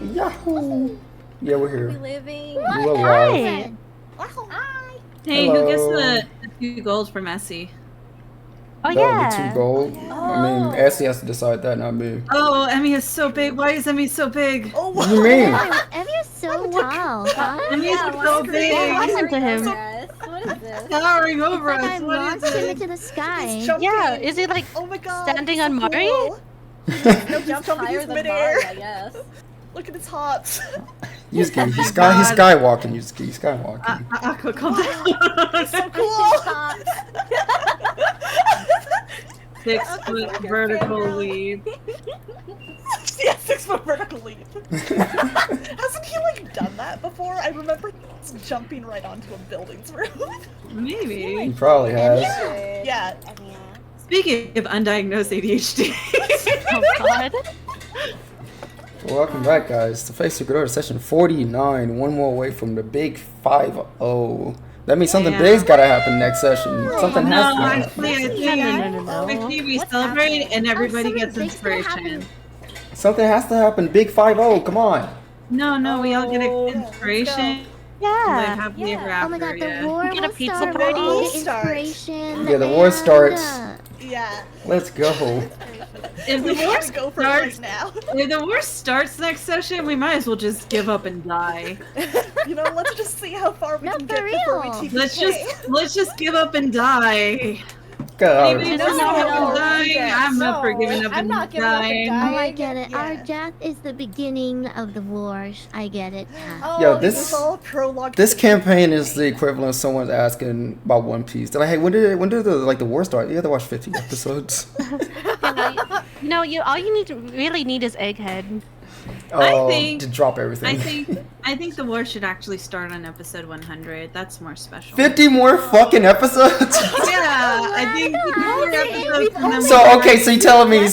Yahoo! Yeah, we're here. We living. You are live. Hi. Hey, Hello. who gets the 2 gold for Messi? Oh, That would be yeah. 2 gold. Oh. I mean, Essie has to decide that, not me. Oh, Emmy is so big. Why is Emmy so big? Oh, What do you mean? Emmy is so tall. Emmy is yeah, so why big. Listen to him. What is this? Towering over It's like us. I What launched is him it? into the sky. He's jumping. Yeah, is he like Oh my god. standing he's on so Mari? cool. No jump jumping higher his than midair. Mari, I guess. Look at his hops. Yuzuki, he's skywalking, Yuzuki, he's skywalking. Aqua, calm down. So cool. 6-foot vertical leap. Yeah, 6-foot vertical leap. Hasn't he like done that before? I remember jumping right onto a building's roof. He Maybe. probably has. Yeah. Speaking of undiagnosed ADHD. Oh god. Well, welcome back, guys, to Face Secret Order session 49. One more away from the big 5-0. That means something Yeah. big's gotta happen next session. Something has No, to happen. actually, I think No. Ricky, we What's celebrate happening? and everybody something gets big's gonna inspiration. Something has to happen. Big 5-0. Come on. No, we all get Oh, inspiration. Live Yeah. happily ever Yeah. Oh my after, god, the yeah. war Get a will pizza start party. with the Start. inspiration. Yeah, the war and, starts. Yeah. Let's go. If We the war gotta go for it starts, right now. if the war starts next session, we might as well just give up and die. You know, let's just see how far we No, can for get before we real. take Let's just give up and die. Go. Maybe No, just no, give up no. and dying. I'm up for giving up I'm and not giving up and dying. dying. Oh, I get it. Our Yeah. death is the beginning of the war. I get it. Oh, Yo, This this is all a prologue. this campaign is the equivalent of someone's asking about One Piece. They're like, hey, when did the war start? You have to watch 15 episodes. No, all you really need is Egghead. Oh, think- to drop everything. I think the war should actually start on episode 100. That's more special. 50 more fucking episodes. Yeah, I think 50 more episodes. And then So okay, so you telling me you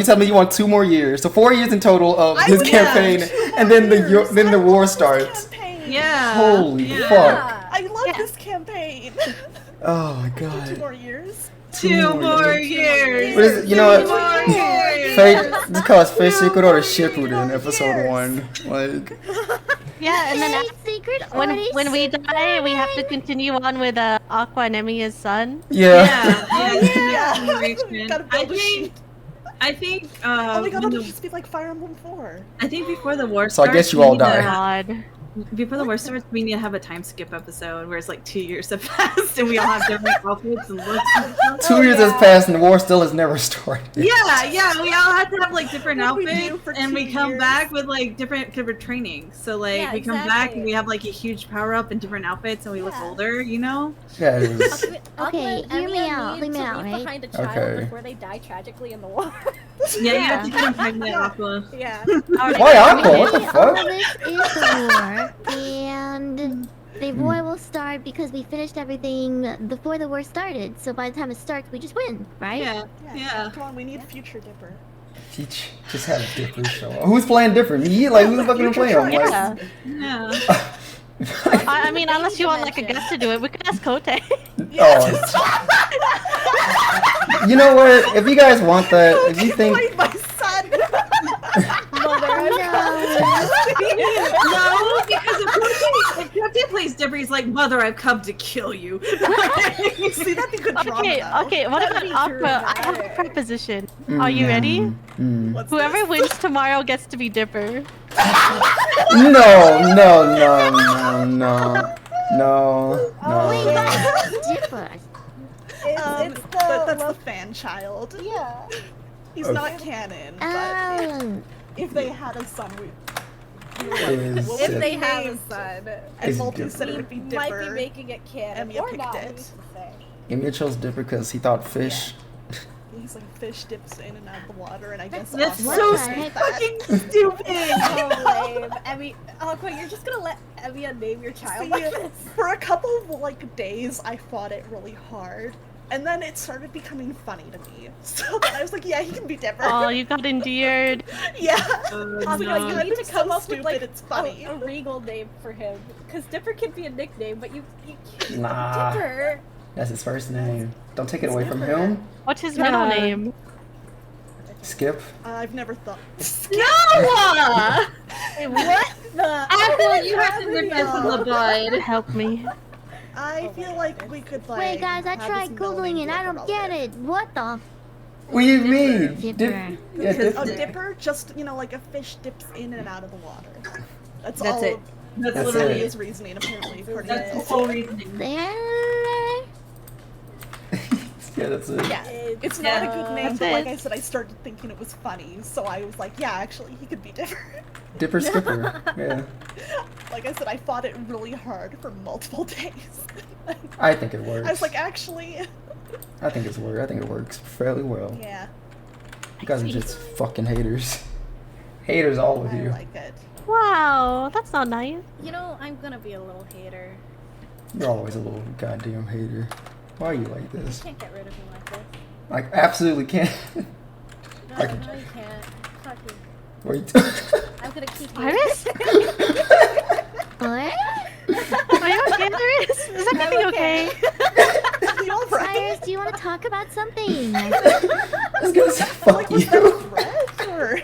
tell me you want 2 more years, so 4 years in total of I this would campaign, love 2 and then years. the I war love this starts. campaign. Yeah. Holy yeah. fuck. I love Yeah. this campaign. Oh my 2 god. more years. 2 more years. What is it? You know Two what? more years. This calls Face Secret Order Shippuden in episode 1. Like, Yeah, and then Yay, secret when we die, we have to continue on with Aqua and Emiya's son. yeah. Yeah. Gotta build a sheet. I think. Oh my god, when that'll the- just be like Fire Emblem 4. I think before the war So I starts. guess you we all need to- die. God. Before the war starts, we need to have a time skip episode where it's like 2 years have passed and we all have different outfits and looks and stuff. 2 years has passed and the war still has never started. Yeah, we all have to have like different What do we do outfits, for and we 2 come years? back with like different training. So like Yeah, we come back exactly. and we have like a huge power up and different outfits, and we look Yeah. older, you know? Yeah, it is. Okay, hear me out, Need hear me to out, leave right? behind a child Okay. before they die tragically in the war. Yeah, you have to get them pregnant, Aqua. yeah. Why Aqua? What the All fuck? of this is the war, and the war will start because we finished everything before the war started. So by the time it starts, we just win, right? Yeah. Come on, we need Future Dipper. Teach, just have Dipper show up. Who's playing different? Me? Like, who's fucking playing? I'm like, Yeah. Yeah. I mean, unless you want like a guest to do it, we could ask Kote. Oh. You know what? If you guys want that, if you think, Played my son. No, because if Captain plays Dipper, he's like, Mother, I've come to kill you. See, that'd be good drama. Okay, what about That'd be Aqua? I have a dramatic. proposition. Are you ready? What's Whoever this? wins tomorrow gets to be Dipper. No. Dipper. It's the That's the fan child. yeah. He's Okay. not canon, but Oh. if they had a son, we. Is What If was they his have a name? son, And Is Multi Dipper. said it would be might be Dipper. making it canon Emiya or picked not. it. Who's to say? Emiya chose Dipper because he thought fish. He's like fish dips in and out of the water, and I guess That's Aqua so was the like heck? that. fucking stupid. So lame. Emmy, Aqua, you're just gonna let Emiya name your child See, like this? for a couple of like days, I fought it really hard, and then it started becoming funny to me. So then I was like, yeah, he can be Dipper. Oh, you got endeared. Yeah. Aqua, no. you need to So come up with stupid, like it's funny. a regal name for him, because Dipper can be a nickname, but you can't. Nah. Dipper. That's his first name. Don't take it away from him. What's his middle name? Skip. I've never thought. No! What the? Apple, you have to nip this in the bud. Help me. I feel like we could like. Wait, guys, I have tried this middle name googling it. I dip don't get irrelevant. it. What the? What do you mean? Dipper. Yeah, A dip. dipper, just like a fish dips in and out of the water. That's That's all. it. That's That's literally it. His reasoning apparently. according That's to the this. whole reasoning. There. Yeah, that's it. Yeah, it's not a good name, That's but like it. I said, I started thinking it was funny, so I was like, yeah, actually, he could be different. Dipper skipper. Yeah. Like I said, I fought it really hard for multiple days. I think it works. I was like, actually, I think it works fairly well. yeah, You guys are just fucking haters. Haters, all of I you. like it. Wow, that's not nice. You know, I'm gonna be a little hater. You're always a little goddamn hater. Why are you like You this? can't get rid of me like this. Like, absolutely can't. No, Like- no, you can't. Fuck you. What are you I'm gonna keep you. Iris? What? Are you okay, Iris? Is everything okay? You all right? Cyrus, do you want to talk about something? I was gonna say fuck Like, was you. that a threat, or?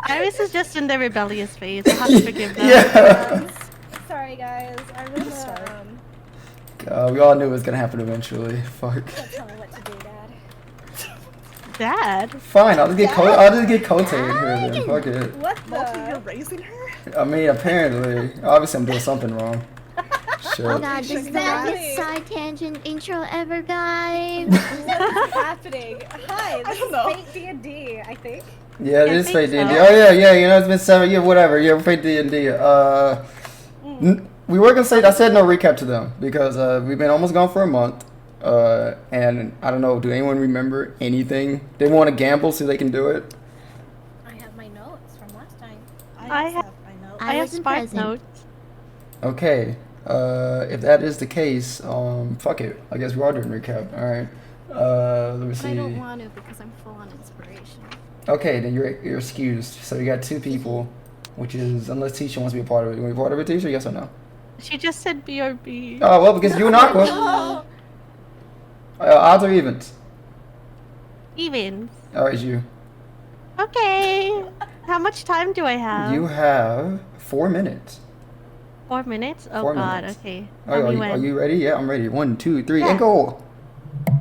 Iris is just in the rebellious phase. I have to forgive them. Yeah. Sorry, guys. I was We all knew it was gonna happen eventually. Fuck. Don't tell me what to do, Dad. Dad? Fine, I'll just get Kote in here then. Fuck it. What Multi, you're the? raising her? I mean, apparently. Obviously, I'm doing something wrong. Oh Shit. god, this is the Guys. longest side tangent intro ever, guys. What's happening? Hi, I this don't is know. Fate D&D, I think. Yeah, it I is think fake D&D. so. Oh yeah, you know, it's been 7 years, whatever. Yeah, fake D&D. We were gonna say, I said no recap to them because we've been almost gone for a month. And I don't know, do anyone remember anything? They want to gamble so they can do it? I have my notes from last time. I just have- my notes. I have wasn't spark present. notes. Okay. If that is the case, fuck it. I guess we are doing recap. Alright. Let me But see. I don't want to because I'm full on inspiration. Okay, then you're excused. So you got 2 people, which is, unless Tisha wants to be a part of it. You want to be part of it, Tisha? Yes or no? She just said BRB. Oh, well, because you and Aqua. Oh, Odds or evens? Evens. Alright, you. Okay. How much time do I have? You have 4 minutes. 4 minutes? Oh 4 god, minutes. okay. Oh, Tell are, me you, when. are you ready? Yeah, I'm ready. 1, 2, 3, Yeah. and go!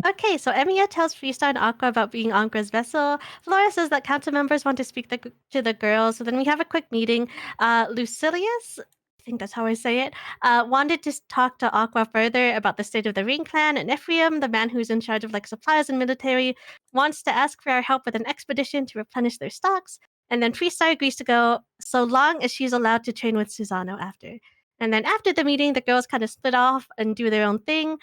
Okay, so Emiya tells Freestar and Aqua about being Angra's vessel. Flora says that council members want to speak to the girls. So then we have a quick meeting. Lucilius, I think that's how I say it, wanted to talk to Aqua further about the state of the Ring Clan, and Ephraim, the man who's in charge of like supplies and military, wants to ask for our help with an expedition to replenish their stocks. And then Freestar agrees to go so long as she's allowed to train with Susano after. And then after the meeting, the girls kind of split off and do their own thing.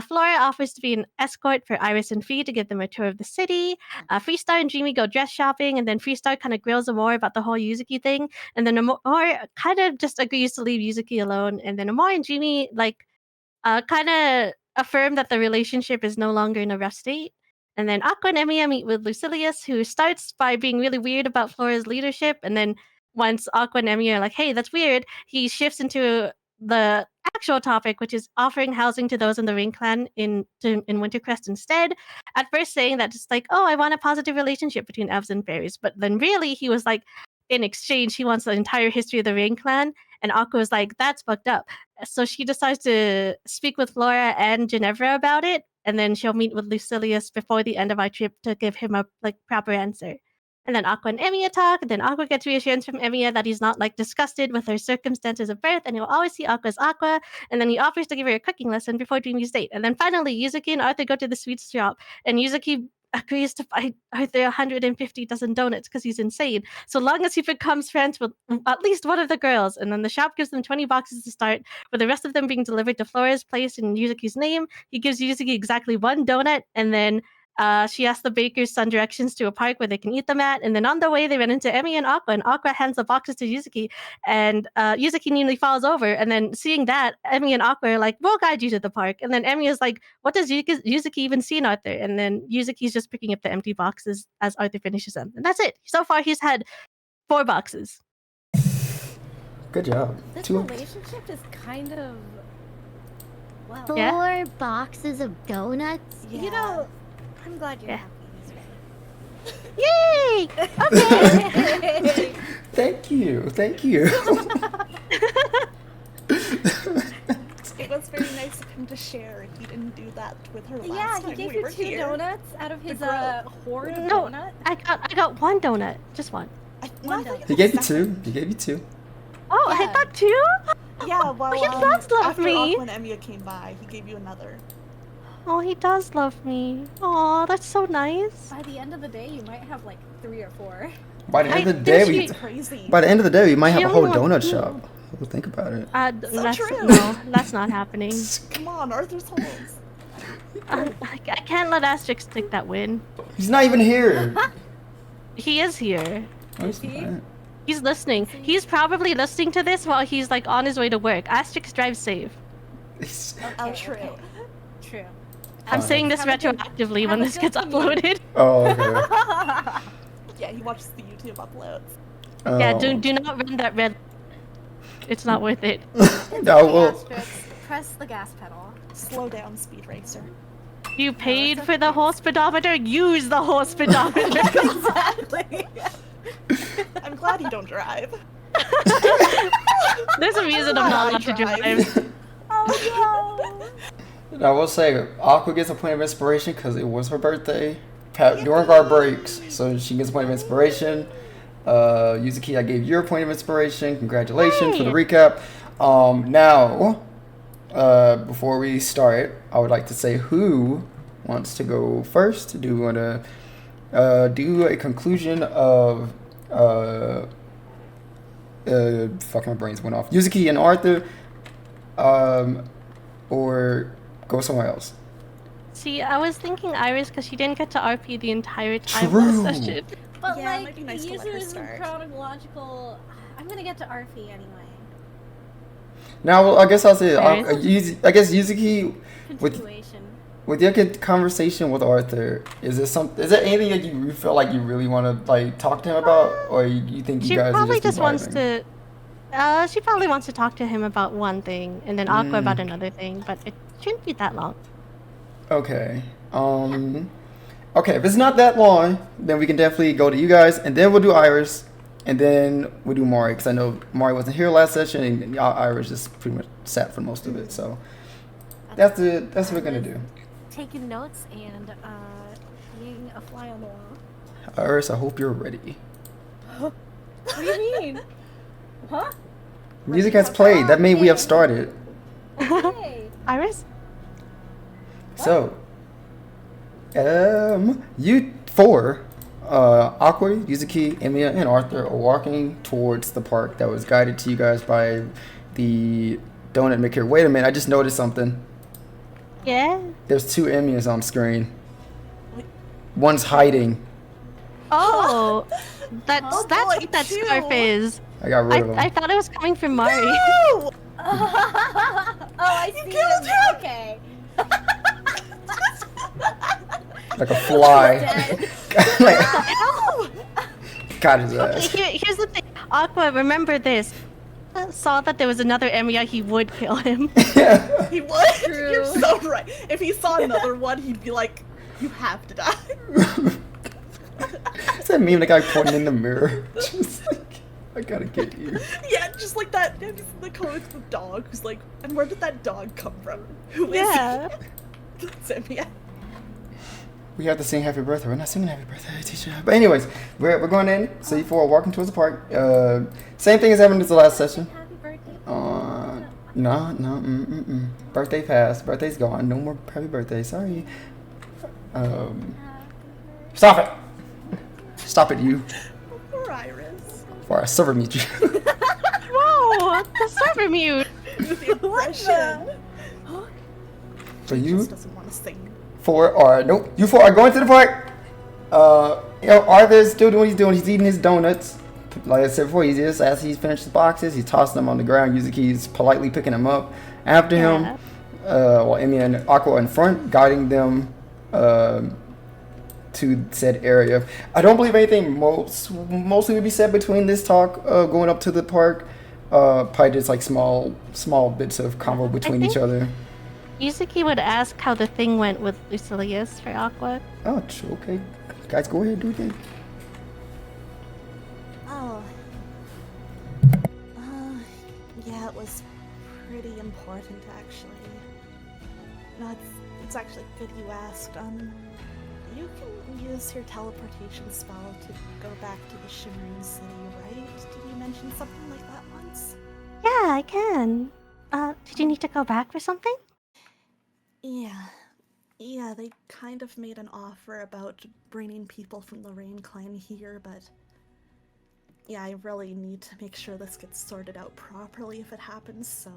Flora offers to be an escort for Iris and Fee to give them a tour of the city. Freestar and Dreamy go dress shopping, and then Freestar kind of grills Amore about the whole Yuzuki thing. And then Amore kind of just agrees to leave Yuzuki alone. And then Amore and Dreamy kind of affirm that the relationship is no longer in a rough state. And then Aqua and Emiya meet with Lucilius, who starts by being really weird about Flora's leadership. And then once Aqua and Emiya are like, hey, that's weird, he shifts into the actual topic, which is offering housing to those in the Ring Clan in Wintercrest instead. At first saying that just like, oh, I want a positive relationship between elves and fairies. But then really he was like, in exchange, he wants the entire history of the Ring Clan. And Aqua was like, that's fucked up. So she decides to speak with Flora and Ginevra about it. And then she'll meet with Lucilius before the end of our trip to give him a proper answer. And then Aqua and Emiya talk, and then Aqua gets reassurance from Emiya that he's not disgusted with her circumstances of birth, and he'll always see Aqua as Aqua, and then he offers to give her a cooking lesson before Dreamy's date. And then finally, Yuzuki and Arthur go to the sweets shop, and Yuzuki agrees to buy Arthur 150 dozen donuts because he's insane, so long as he becomes friends with at least one of the girls. And then the shop gives them 20 boxes to start, with the rest of them being delivered to Flora's place in Yuzuki's name. He gives Yuzuki exactly 1 donut, and then she asks the baker's son directions to a park where they can eat them at, and then on the way they run into Emi and Aqua hands the boxes to Yuzuki, and Yuzuki nearly falls over, and then seeing that, Emi and Aqua are like, we'll guide you to the park, and then Emi is like, what does Yuzuki even see in Arthur? And then Yuzuki's just picking up the empty boxes as Arthur finishes them, and that's it. So far he's had 4 boxes. Good job. This 2. relationship is kind of... Well, 4 Yeah. boxes of donuts? you know, I'm glad you're Yeah. happy. Yusuf. cake. Okay. Thank you. Thank you. It was very nice of him to share. He didn't do that with her Yeah, last he time gave we you were 2 here. donuts out of his grill. hoard of No, donuts. I got one donut, just one. No, I One think donut. He it gave you was 2. second. He gave you 2. Oh, I Yeah. got 2. Yeah, well, He does love after me. Aqua and Emiya came by, he gave you another. Oh, he does love me. Oh, that's so nice. By the end of the day, you might have like 3 or 4. By the end of the I day, think we. she- It's crazy. By the end of the day, we might have She a whole only wants donut 2. shop. Well, think about it. That's, true. no, that's not happening. Come on, Arthur's holes. I can't let Asterix take that win. He's not even here. He is here. Oh, he's he? not. He's listening. He's probably listening to this while he's like on his way to work. Asterix drives safe. He's- Oh, true. True. I'm saying this Have a good- retroactively when have a this gets good commute. uploaded. Oh, okay. Yeah, he watches the YouTube uploads. Yeah, Oh. do not run that red. It's not worth it. No, well, Asterix, press the gas pedal. Slow down, Speed Racer. You paid it's for the okay. horse pedometer. Use the horse pedometer. Exactly. I'm glad you don't drive. There's a reason I'm not allowed to drive. Oh I will say, Aqua gets a point of inspiration because it was her birthday during our breaks, so she gets a point of inspiration. Yuzuki, I gave you a point of inspiration. Congratulations for the recap. Now, before we start, I would like to say who wants to go first. Do we want to do a conclusion of fuck, my brains went off. Yuzuki and Arthur, or go somewhere else? See, I was thinking Iris because she didn't get to RP the entire time True. last session. But Yeah, it like, might be nice the to let user her isn't start. chronological. I'm gonna get to Arfi anyway. Now, well, I guess I'll say, Iris? I guess Yuzuki, Continuation. with your conversation with Arthur, is there anything that you feel like you really want to like talk to him about, or you think you She guys probably are just just wants vibing? to. She probably wants to talk to him about one thing, and then Aqua about Mm. another thing. But it shouldn't be that long. Okay. Okay, if it's not that long, then we can definitely go to you guys, and then we'll do Iris, and then we'll do Mari, because I know Mari wasn't here last session, and Iris just pretty much sat for most of it. So that's what we're gonna do. Taking notes and being a fly on the wall. Iris, I hope you're ready. What do you mean? Huh? Music has played. That means we have started. Okay. Iris? So, you four, Aqua, Yuzuki, Emiya, and Arthur are walking towards the park that was guided to you guys by the donut maker. Wait a minute, I just noticed something. Yeah. There's 2 Emiyas on screen. One's hiding. Oh, that's Oh, that's boy, what that two. scarf is. I got rid of him. I thought it was coming from Mari. No! Oh, I see killed him. him! Okay. Like a fly. Dead. Like, got his ass. Here's the thing. Aqua, remember this. Saw that there was another Emiya, he would kill him. He would? True. You're so right. If he saw another one, he'd be like, you have to die. Is that meme the guy pointing in the mirror? Just like, I gotta get you. Yeah, just like that. Have you seen the comics with the dog who's like, and where did that dog come from? Who is Yeah. he? That's him, yeah. We have to sing happy birthday. We're not singing happy birthday, teacher. But anyways, we're going in. So you four are walking towards the park. Same thing as happened as the last session. Happy birthday. No. Birthday passed. Birthday's gone. No more happy birthday. Sorry. Stop it. Stop it, you. Poor Iris. Or I server meet you. Whoa, the server mute. With the aggression. So He you just doesn't want to sing. four are nope. You four are going to the park. Arthur's still doing what he's doing. He's eating his donuts. Like I said before, he's just as he's finished the boxes, he's tossing them on the ground. Yuzuki's politely picking them up after him. While Emi and Aqua are in front, guiding them to said area. I don't believe anything mostly would be said between this talk going up to the park. Probably just like small bits of convo between each think- other. Yuzuki would ask how the thing went with Lucilius for Aqua. Oh, okay. Guys, go ahead, do it then. was pretty important, actually. No, it's actually good you asked. You can use your teleportation spell to go back to the Shimmering City, right? Did you mention something like that once? Yeah, I can. Did you need to go back for something? Yeah. Yeah, they kind of made an offer about bringing people from the Rain Clan here, but yeah, I really need to make sure this gets sorted out properly if it happens, so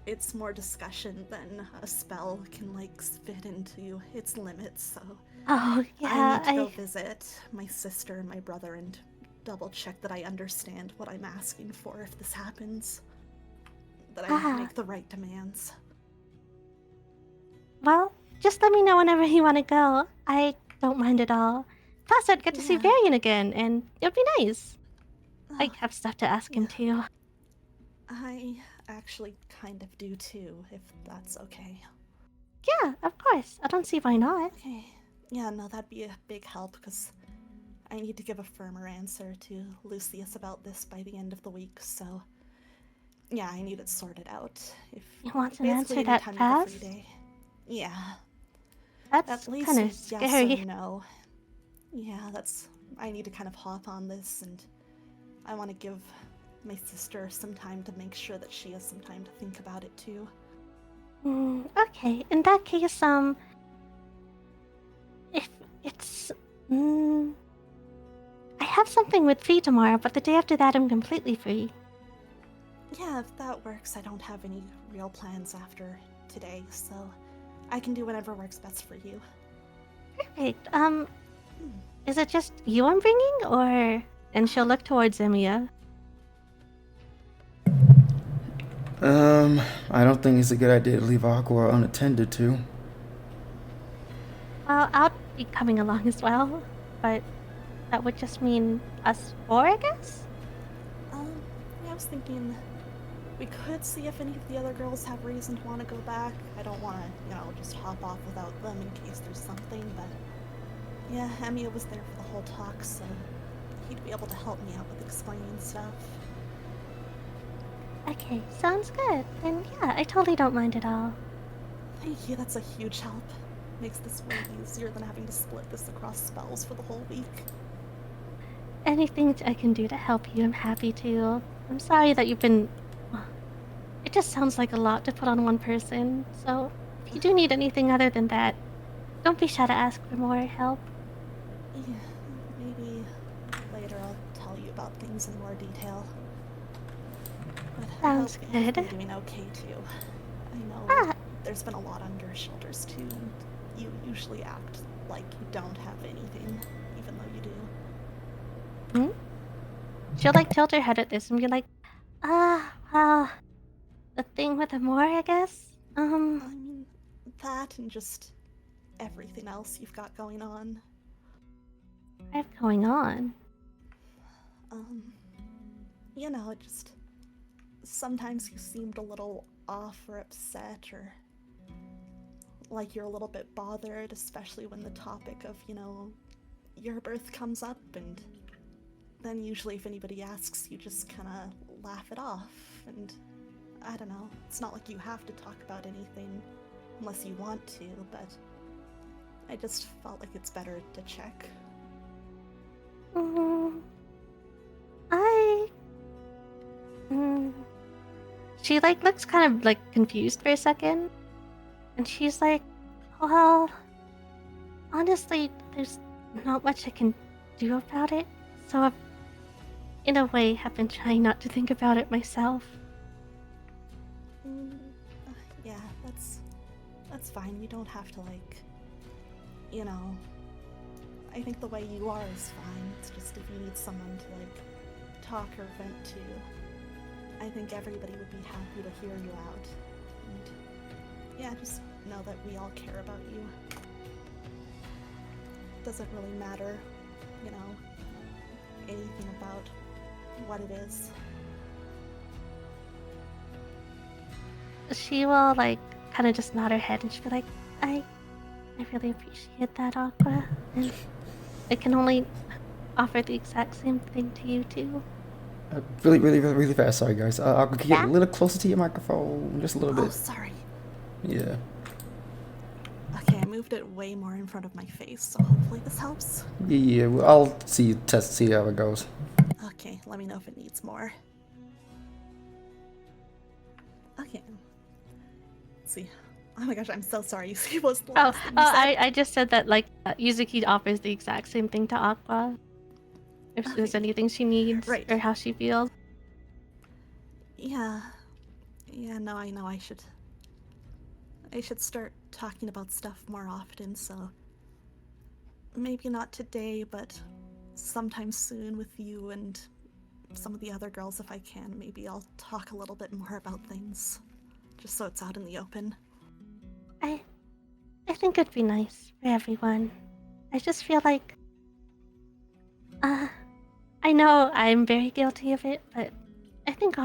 it's more discussion than a spell can, like, fit into its limits, so Oh, yeah, I need to go visit my sister and my brother and double check that I understand what I'm asking for if this happens. That I make the right demands. Well, just let me know whenever you want to go. I don't mind at all. Plus, I'd get to see Varian again, and it'd be nice. I have stuff to ask him, too. I actually kind of do, too, if that's okay. Yeah, of course. I don't see why not. Okay. Yeah, no, that'd be a big help, because I need to give a firmer answer to Lucius about this by the end of the week, so yeah, I need it sorted out. If You want an basically answer that anytime you have a fast? free day. Yeah. That's At least kind of yes scary. or no. Yeah, I need to kind of hop on this, and I want to give my sister some time to make sure that she has some time to think about it too. Okay, in that case, if it's, I have something with Fee tomorrow, but the day after that I'm completely free. Yeah, if that works, I don't have any real plans after today, so I can do whatever works best for you. Perfect. Is it just you I'm bringing, or... And she'll look towards Emiya. I don't think it's a good idea to leave Aqua unattended to. Well, I'll be coming along as well, but that would just mean us four, I guess? Yeah, I was thinking we could see if any of the other girls have reason to want to go back. I don't want to, just hop off without them in case there's something, but yeah, Emiya was there for the whole talk, so he'd be able to help me out with explaining stuff. Okay, sounds good. Then yeah, I totally don't mind at all. Thank you, that's a huge help. Makes this way easier than having to split this across spells for the whole week. Anything I can do to help you, I'm happy to. I'm sorry that you've been... It just sounds like a lot to put on one person, so if you do need anything other than that, don't be shy to ask for more help. Yeah, maybe later I'll tell you about things in more detail. But Sounds I hope good. you're doing okay too. I know there's been a lot on your shoulders too, and you usually act like you don't have anything, even though you do. She'll like tilt her head at this and be like, well, the thing with Amore, I guess? I mean, that and just everything else you've got going on. What's going on? It just... Sometimes you seemed a little off or upset, or like you're a little bit bothered, especially when the topic of, your birth comes up, and then usually if anybody asks, you just kind of laugh it off, and I don't know, it's not like you have to talk about anything unless you want to, but I just felt like it's better to check. She looks kind of confused for a second, and she's like, well, honestly, there's not much I can do about it, so I've, in a way, have been trying not to think about it myself. Yeah, that's fine. You don't have to, I think the way you are is fine. It's just if you need someone to, talk or vent to, I think everybody would be happy to hear you out. And yeah, just know that we all care about you. It doesn't really matter, anything about what it is. She will, kind of just nod her head, and she'll be like, I really appreciate that, Aqua, and I can only offer the exact same thing to you, too. Really fast. Sorry, guys. Aqua, can you get a little closer to your microphone? Just a little Oh, bit. sorry. Yeah. Okay, I moved it way more in front of my face, so hopefully this helps. Yeah, well, I'll see how it goes. Okay, let me know if it needs more. Okay. Let's see. Oh my gosh, I'm so sorry. Yuzuki was the last thing you said. I just said that like Yuzuki offers the exact same thing to Aqua. If there's Okay. anything she needs Right. or how she feels. Yeah. Yeah, no, I know I should start talking about stuff more often, so maybe not today, but sometime soon with you and some of the other girls if I can. Maybe I'll talk a little bit more about things, just so it's out in the open. I think it'd be nice for everyone. I just feel like I know I'm very guilty of it, but I think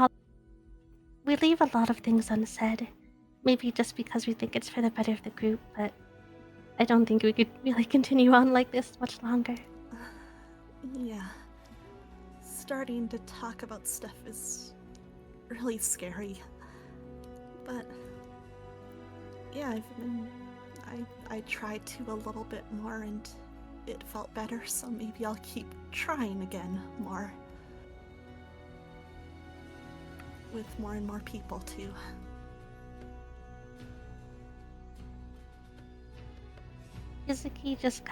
we leave a lot of things unsaid. Maybe just because we think it's for the better of the group, but I don't think we could really continue on like this much longer. Yeah. Starting to talk about stuff is really scary. But yeah, I tried to a little bit more and it felt better, so maybe I'll keep trying again more. With more and more people too. Yuzuki just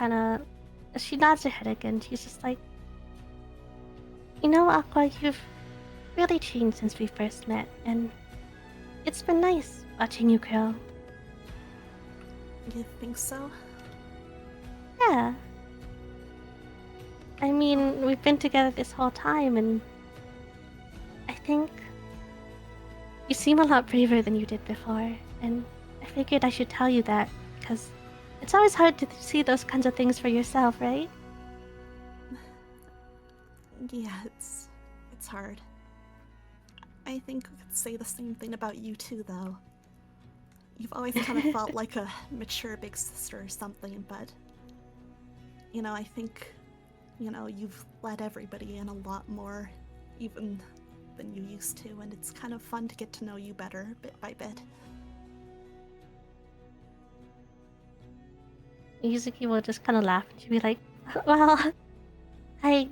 she nods her head again. She's just like, you know, Aqua, you've really changed since we first met, and it's been nice watching you grow. You think so? Yeah. I mean, we've been together this whole time, and I think you seem a lot braver than you did before, and I figured I should tell you that, because it's always hard to see those kinds of things for yourself, right? Yeah, it's hard. I think we could say the same thing about you too, though. You've always kind of felt like a mature big sister or something, but you know, I think, you know, you've let everybody in a lot more, even than you used to, and it's kind of fun to get to know you better, bit by bit. Yuzuki will just kind of laugh and she'll be like, well, I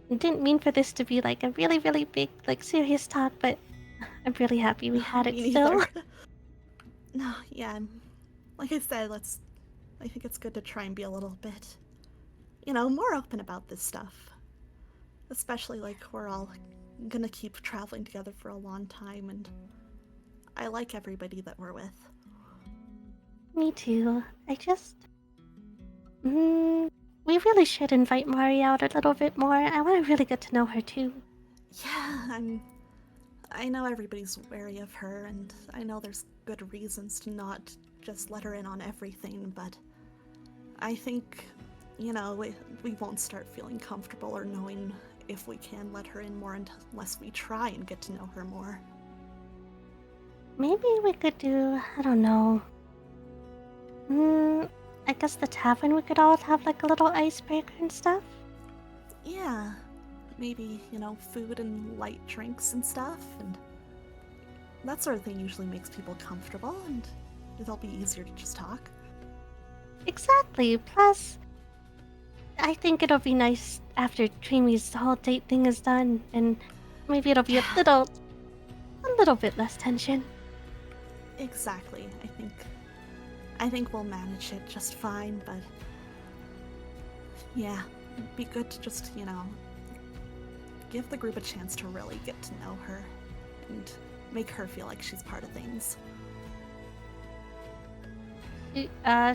didn't mean for this to be like a really, really big, like serious talk, but I'm really happy we had it Me still. neither. No, yeah, like I said, I think it's good to try and be a little bit, you know, more open about this stuff. Especially like we're all gonna keep traveling together for a long time, and I like everybody that we're with. Me too. I just... we really should invite Mari out a little bit more. I want to really get to know her too. Yeah, I know everybody's wary of her, and I know there's good reasons to not just let her in on everything, but I think, you know, we won't start feeling comfortable or knowing if we can let her in more unless we try and get to know her more. Maybe we could do... I don't know. I guess the tavern we could all have like a little icebreaker and stuff. Yeah, maybe, you know, food and light drinks and stuff, and that sort of thing usually makes people comfortable, and it'll be easier to just talk. Exactly. Plus, I think it'll be nice after Dreamy's whole date thing is done, and maybe it'll be a little bit less tension. Exactly. I think we'll manage it just fine, but yeah, it'd be good to just, you know, give the group a chance to really get to know her and make her feel like she's part of things.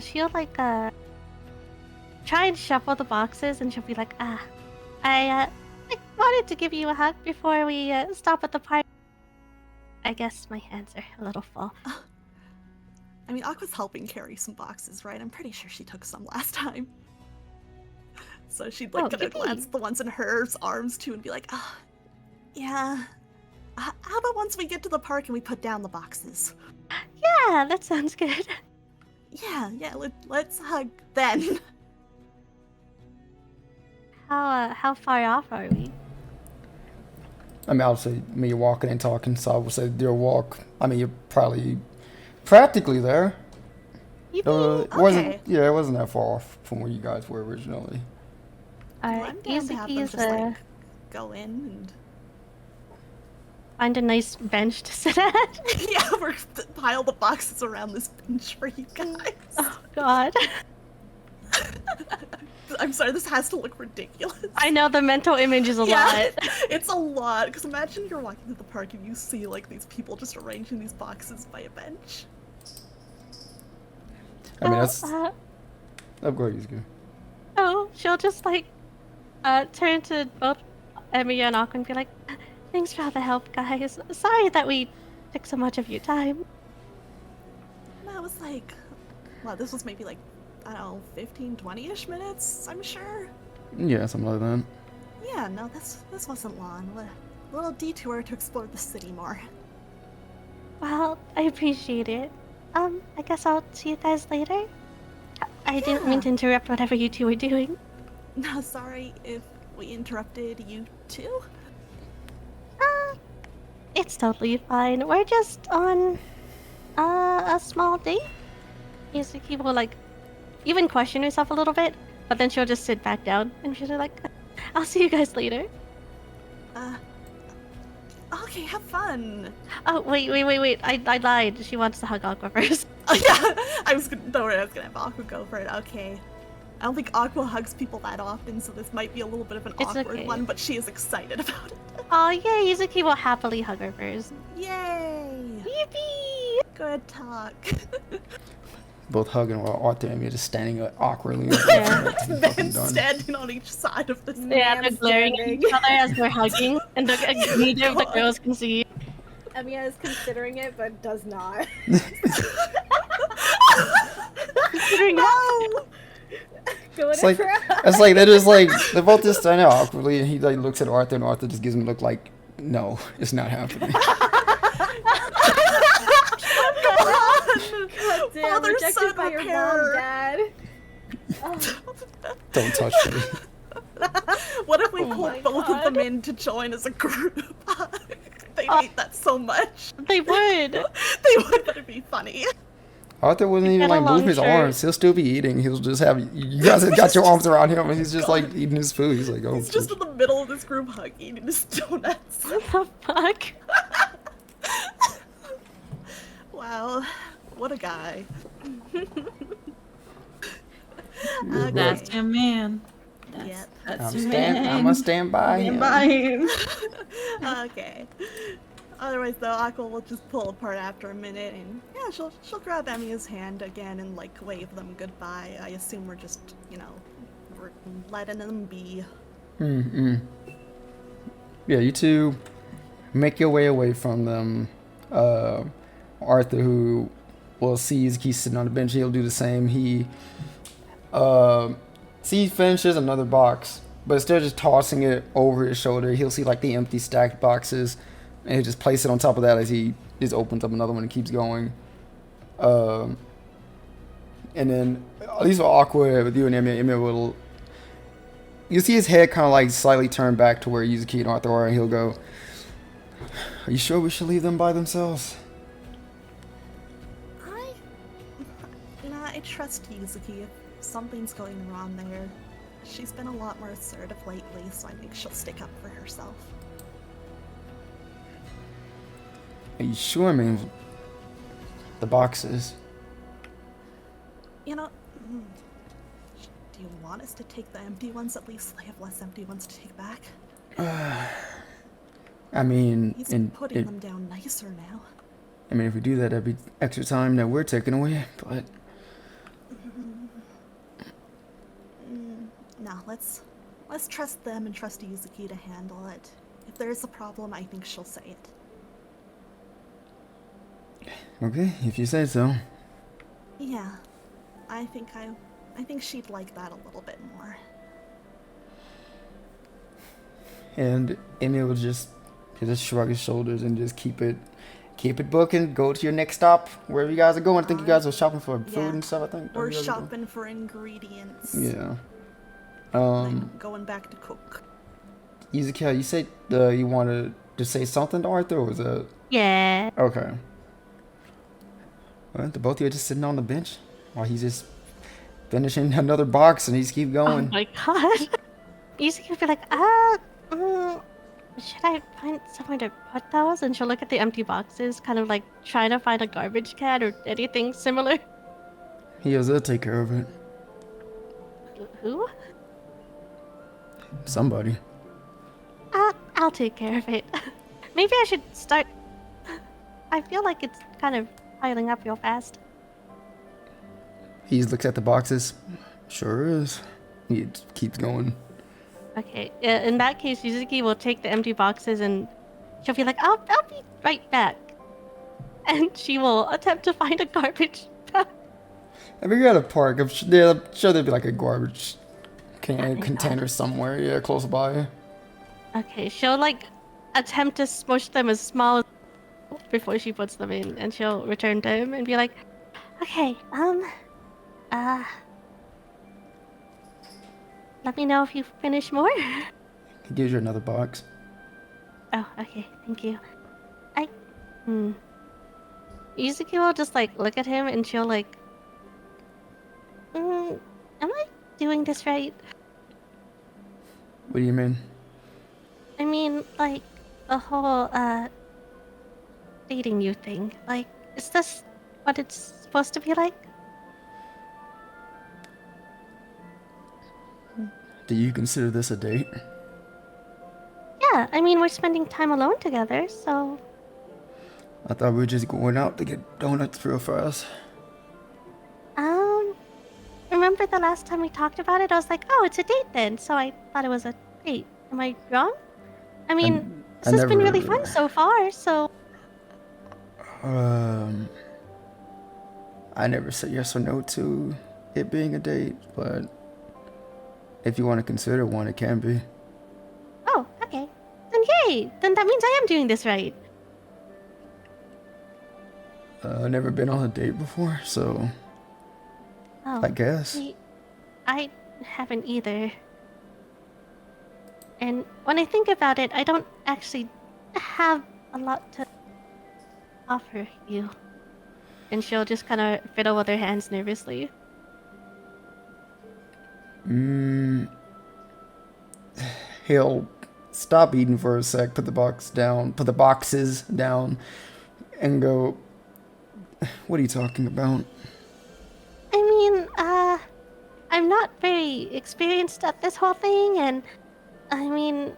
She'll like try and shuffle the boxes, and she'll be like, I wanted to give you a hug before we stop at the party. I guess my hands are a little full. I mean, Aqua's helping carry some boxes, right? I'm pretty sure she took some last time. So she'd like gonna glance at the ones in her arms too and be like, yeah. How about once we get to the park and we put down the boxes? Yeah, that sounds good. Yeah, let's hug then. How far off are we? I mean, I'll say me walking and talking, so I would say your walk. I mean, you're probably practically there. It wasn't. Yeah, it wasn't that far off from where you guys were originally. I'm down to have them Yuzuki's just like go in and find a nice bench to sit at. yeah, we're pile the boxes around this bench for you guys. Oh God. I'm sorry, this has to look ridiculous. I know the mental image is a lot. It's a lot, because imagine you're walking through the park and you see like these people just arranging these boxes by a bench. I mean, that's. Oh, go ahead, Yuzuki. Oh, she'll just like turn to both Emiya and Aqua and be like, "Thanks for all the help, guys. Sorry that we took so much of your time." No, it was like, well, this was maybe like, I don't know, 15, 20-ish minutes, I'm sure. Yeah, something like that. Yeah, no, this wasn't long. A little detour to explore the city more. Well, I appreciate it. I guess I'll see you guys later. I didn't mean to interrupt whatever you two were doing. No, sorry if we interrupted you too. It's totally fine. We're just on a small date. Yuzuki will like even question herself a little bit, but then she'll just sit back down and she'll be like, "I'll see you guys later." Okay, have fun. Oh wait! I lied. She wants to hug Aqua first. Oh yeah, don't worry, I was gonna have Aqua go for it. Okay. I don't think Aqua hugs people that often, so this might be a little bit of an awkward one, but she is excited about it. Oh yeah, Yuzuki will happily hug her first. Yay! Yippee! Good talk. Both hugging while Arthur and me just standing awkwardly. Then standing on each side of this. Yeah, they're glaring at each other as they're hugging, and neither of the girls can see. Emiya is considering it, but does not. Considering no! It's like, they're just like, they're both just standing awkwardly, and he like looks at Arthur, and Arthur just gives him a look like, no, it's not happening. God damn, rejected by your mom, Dad. Oh. Don't touch me. What if we pulled both of them in to join as a group? They'd hate that so much. They would. They would, but it'd be funny. Arthur wouldn't even like move his arms. He'll still be eating. He'll just have you guys have got your arms around him, and he's just like eating his food. He's like, oh. He's just in the middle of this group hug, eating his donuts. What the fuck? Wow, what a guy. That's your man. Yep. That's your man. I'm gonna stand by him. Okay. Otherwise, though, Aqua will just pull apart after a minute, and yeah, she'll grab Emiya's hand again and like wave them goodbye. I assume we're just, we're letting them be. Yeah, you two make your way away from them. Arthur, who will see Yuzuki sitting on the bench, he'll do the same. He finishes another box, but instead of just tossing it over his shoulder, he'll see like the empty stacked boxes, and he'll just place it on top of that as he just opens up another one and keeps going. And then, at least with Aqua, with you and Emiya will... You see his head kind of like slightly turn back to where Yuzuki and Arthur are, and he'll go, "Are you sure we should leave them by themselves?" I trust Yuzuki. If something's going wrong there, she's been a lot more assertive lately, so I think she'll stick up for herself. Are you sure? I mean, the boxes. Do you want us to take the empty ones? At least they have less empty ones to take back. I mean, He's putting them down nicer now. I mean, if we do that, that'd be extra time that we're taking away, but... No, let's trust them and trust Yuzuki to handle it. If there's a problem, I think she'll say it. Okay, if you say so. Yeah, I think she'd like that a little bit more. And Emil will just shrug his shoulders and just keep it booking. Go to your next stop, wherever you guys are going. I think you guys are shopping for food and stuff. I think we're shopping for ingredients. Yeah. Then going back to cook. Yuzuki, you said you want to to say something to Arthur, or was it? Yeah. Okay. Well, the both of you are just sitting on the bench while he's just finishing another box and he's keep Oh going. my god. Yuzuki would be like, should I find somewhere to put those? And she'll look at the empty boxes, kind of like trying to find a garbage can or anything similar. He goes, they'll take care of it. Who? Somebody. I'll take care of it. Maybe I should start. I feel like it's kind of piling up real fast. He looks at the boxes. Sure is. He keeps going. Okay, in that case, Yuzuki will take the empty boxes and she'll be like, I'll be right back. And she will attempt to find a garbage bag. I mean, you're at a park. I'm sure there'd be like a garbage container somewhere, yeah, close by. Okay, she'll like attempt to smush them as small as before she puts them in, and she'll return to him and be like, okay, let me know if you finish more. He gives you another box. Oh, okay, thank you. Yuzuki will just like look at him and she'll like, am I doing this right? What do you mean? I mean, like, the whole, dating you thing. Like, is this what it's supposed to be like? Do you consider this a date? Yeah, I mean, we're spending time alone together, so... I thought we were just going out to get donuts real fast. Remember the last time we talked about it? I was like, oh, it's a date then, so I thought it was a date. Am I wrong? I mean, this has been really fun so far, so... I never said yes or no to it being a date, but if you want to consider one, it can be. Oh, okay. Then yay! Then that means I am doing this right. I've never been on a date before, so Oh, I guess. see, I haven't either. And when I think about it, I don't actually have a lot to offer you. And she'll just kind of fiddle with her hands nervously. He'll stop eating for a sec, put the boxes down, and go, what are you talking about? I mean, I'm not very experienced at this whole thing, and I mean,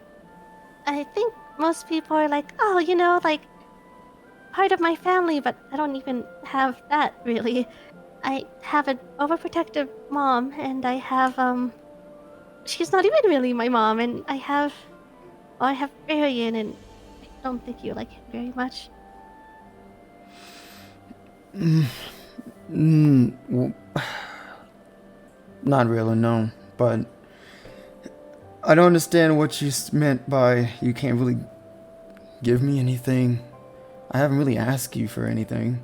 I think most people are like, oh, you know, like, part of my family, but I don't even have that, really. I have an overprotective mom, and I have, she's not even really my mom, and I have Varian, and I don't think you like him very much. Well, not really, no. But I don't understand what you meant by you can't really give me anything. I haven't really asked you for anything.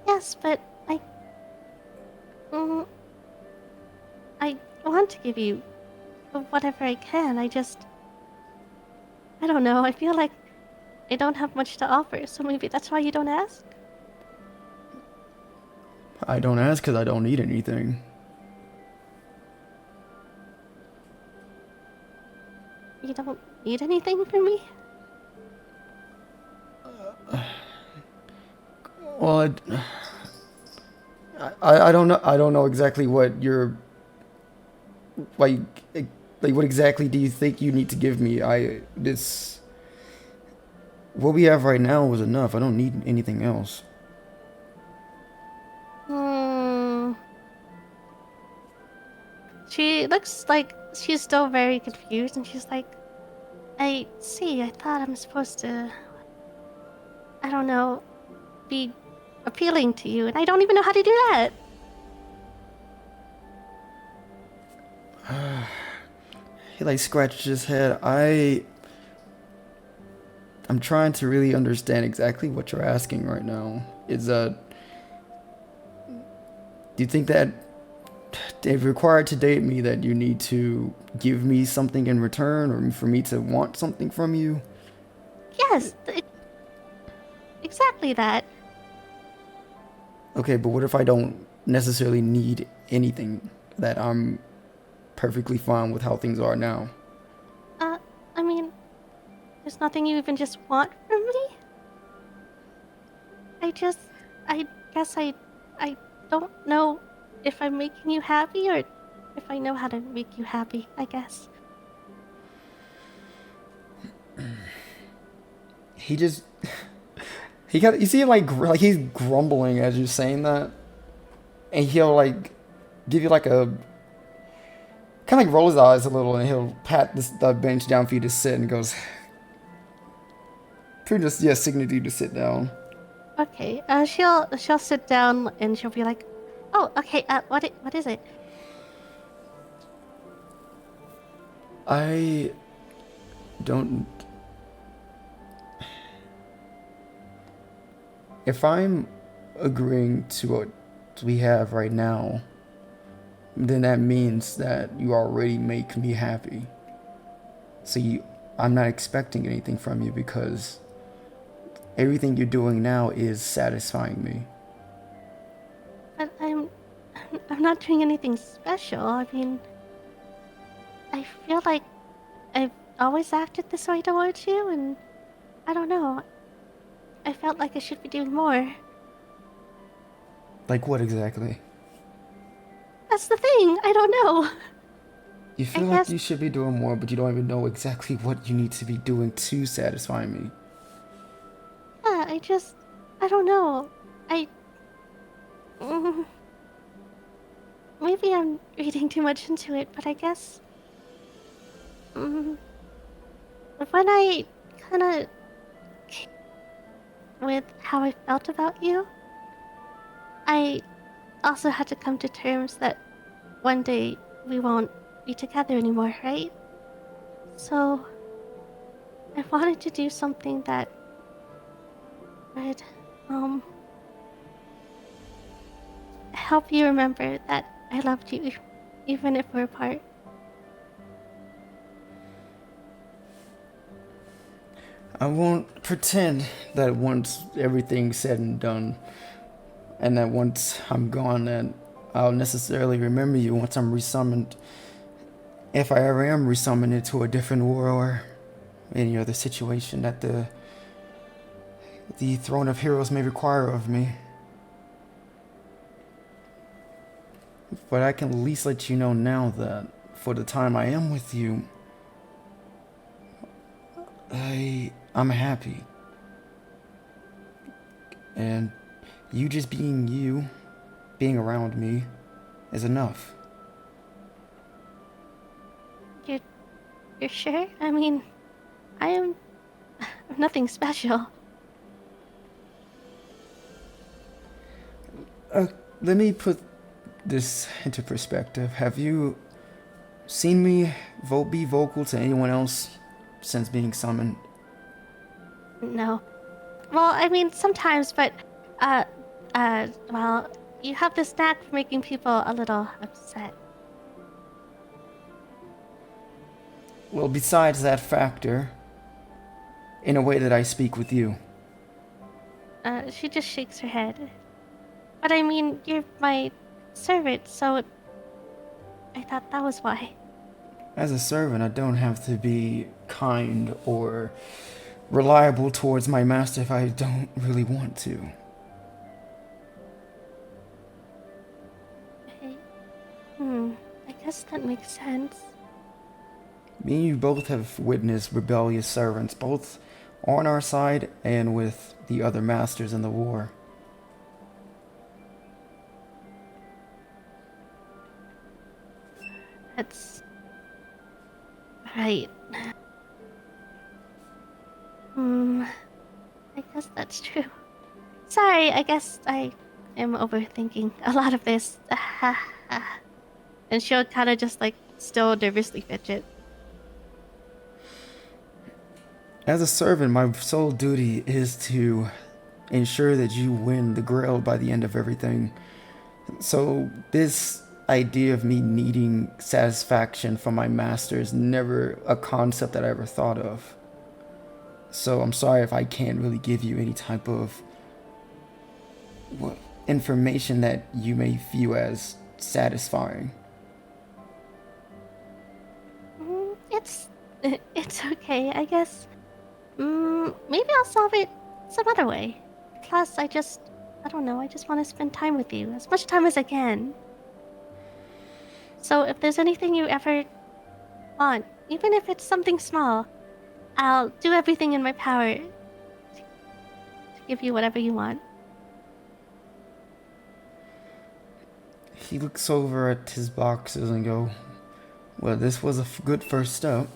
Yes, but I want to give you whatever I can. I don't know. I feel like I don't have much to offer, so maybe that's why you don't ask. I don't ask because I don't need anything. You don't need anything from me? Well, I don't know. I don't know exactly what you're like. Like, what exactly do you think you need to give me? What we have right now is enough. I don't need anything else. She looks like she's still very confused, and she's like, I see, I thought I'm supposed to, I don't know, be appealing to you, and I don't even know how to do that. He like scratches his head. I'm trying to really understand exactly what you're asking right now. Do you think that if required to date me that you need to give me something in return, or for me to want something from you? Yes, exactly that. Okay, but what if I don't necessarily need anything? That I'm perfectly fine with how things are now. I mean, there's nothing you even just want from me? I guess I don't know if I'm making you happy or if I know how to make you happy, I guess. He just, he got, you see him like he's grumbling as you're saying that. And he'll like, give you like a, kind of like roll his eyes a little and he'll pat the bench down for you to sit and goes, pretty just, yeah, signaling you to sit down. Okay, she'll sit down and she'll be like, "Oh, okay. What is it?" I don't. If I'm agreeing to what we have right now, then that means that you already make me happy. So I'm not expecting anything from you because everything you're doing now is satisfying me. But I'm not doing anything special. I mean, I feel like I've always acted this way towards you, and I don't know. I felt like I should be doing more. Like what exactly? That's the thing. I don't know. You feel like you should be doing more, but you don't even know exactly what you need to be doing to satisfy me. Yeah, I don't know. Mm, maybe I'm reading too much into it, but I guess when I kind of with how I felt about you, I also had to come to terms that one day we won't be together anymore, right? So I wanted to do something that would help you remember that I loved you even if we're apart. I won't pretend that once everything's said and done, and that once I'm gone, that I'll necessarily remember you once I'm resummoned. If I ever am resummoned into a different war or any other situation that the Throne of Heroes may require of me. But I can at least let you know now that for the time I am with you, I'm happy. And you just being you, being around me, is enough. You're sure? I mean, I'm nothing special. Let me put this into perspective. Have you seen me be vocal to anyone else since being summoned? No. Well, I mean, sometimes, but, well, you have this knack for making people a little upset. Well, besides that factor, in a way that I speak with you. She just shakes her head. But I mean, you're my servant, so I thought that was why. As a servant, I don't have to be kind or reliable towards my master if I don't really want to. I guess that makes sense. Me and you both have witnessed rebellious servants, both on our side and with the other masters in the war. That's right. I guess that's true. Sorry, I guess I am overthinking a lot of this. And she'll kind of just like still nervously fidget. As a servant, my sole duty is to ensure that you win the grail by the end of everything. So this idea of me needing satisfaction from my master is never a concept that I ever thought of. So I'm sorry if I can't really give you any type of information that you may view as satisfying. It's okay, I guess. Maybe I'll solve it some other way. Plus, I don't know, I just want to spend time with you, as much time as I can. So if there's anything you ever want, even if it's something small, I'll do everything in my power to give you whatever you want. He looks over at his boxes and go, well, this was a good first step.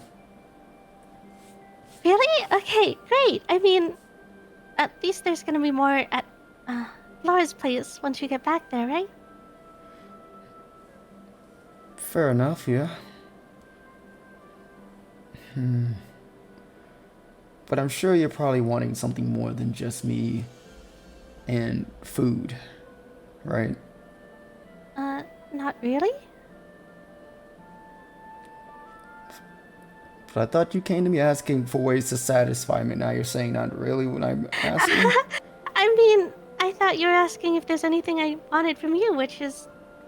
Really? Okay, great. I mean, at least there's gonna be more at Laura's place once you get back there, right? Fair enough, yeah. But I'm sure you're probably wanting something more than just me and food, right? Not really? But I thought you came to me asking for ways to satisfy me. Now you're saying not really when I'm asking? I mean, I thought you were asking if there's anything I wanted from you, which is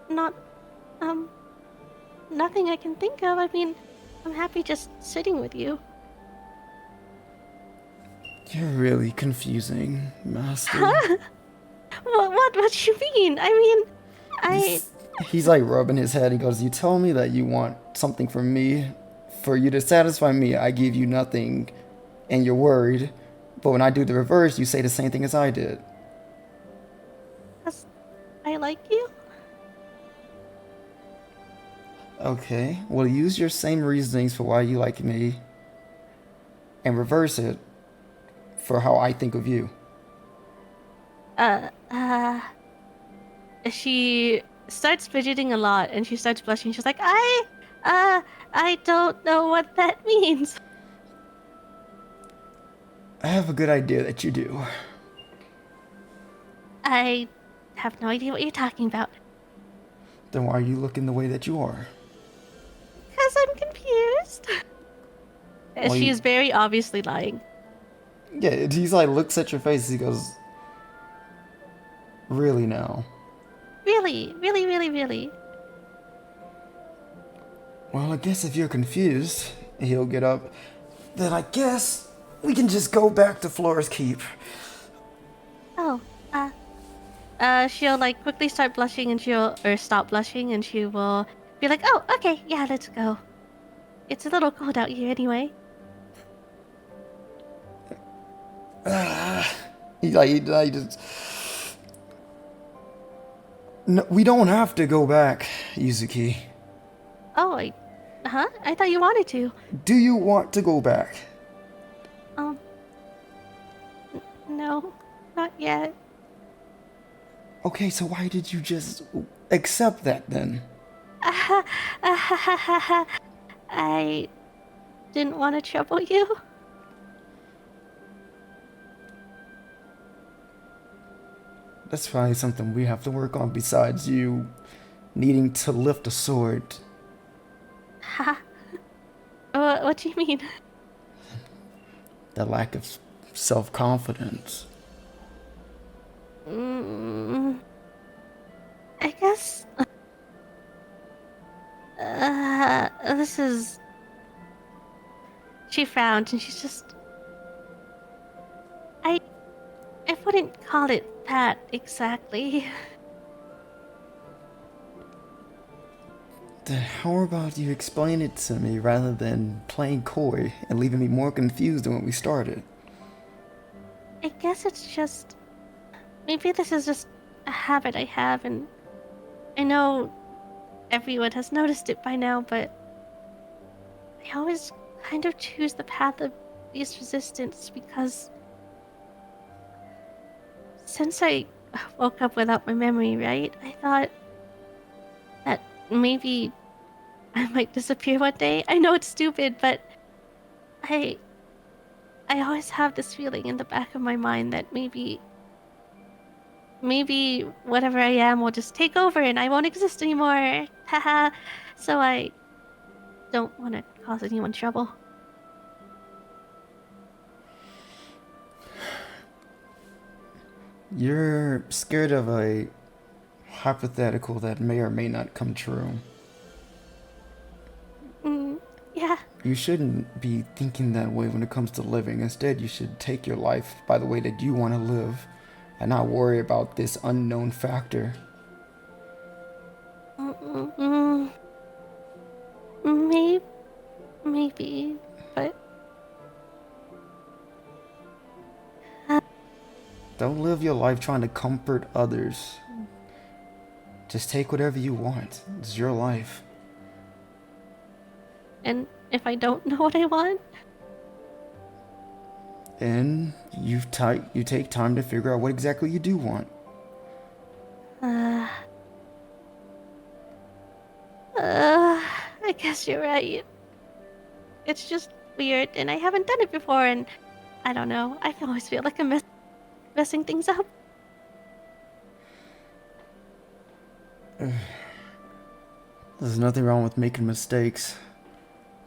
not, nothing I can think of. I mean, I'm happy just sitting with you. You're really confusing, Master. What do you mean? I mean, He's like rubbing his head. He goes, you tell me that you want something from me. For you to satisfy me, I give you nothing, and you're worried. But when I do the reverse, you say the same thing as I did. 'Cause I like you? Okay, well, use your same reasonings for why you like me, and reverse it for how I think of you. She starts fidgeting a lot, and she starts blushing. She's like, I don't know what that means. I have a good idea that you do. I have no idea what you're talking about. Then why are you looking the way that you are? Because I'm confused. Well, She is very obviously lying. Yeah, he's like, looks at your face, he goes, really now? Really, really, really, really. Well, I guess if you're confused, he'll get up. Then I guess we can just go back to Flora's Keep. Oh, she'll like quickly start blushing and or stop blushing and she will be like, oh, okay, yeah, let's go. It's a little cold out here anyway. He just... No, we don't have to go back, Yuzuki. Oh, I thought you wanted to. Do you want to go back? No, not yet. Okay, so why did you just accept that then? I didn't want to trouble you. That's probably something we have to work on besides you needing to lift a sword. What do you mean? The lack of self-confidence. I guess... this is... She frowned and she's just... I wouldn't call it that exactly. Then how about you explain it to me rather than playing coy and leaving me more confused than when we started? I guess it's just... Maybe this is just a habit I have, and I know everyone has noticed it by now, but I always kind of choose the path of least resistance because since I woke up without my memory, right, I thought that maybe I might disappear one day. I know it's stupid, but I always have this feeling in the back of my mind that maybe whatever I am will just take over and I won't exist anymore. Haha. So I don't want to cause anyone trouble. You're scared of a hypothetical that may or may not come true. Yeah. You shouldn't be thinking that way when it comes to living. Instead, you should take your life by the way that you want to live and not worry about this unknown factor. Maybe, but Don't live your life trying to comfort others. Just take whatever you want. It's your life. and if I don't know what I want, And you take time to figure out what exactly you do want. I guess you're right. It's just weird, and I haven't done it before, and I don't know. I always feel like I'm messing things up. There's nothing wrong with making mistakes.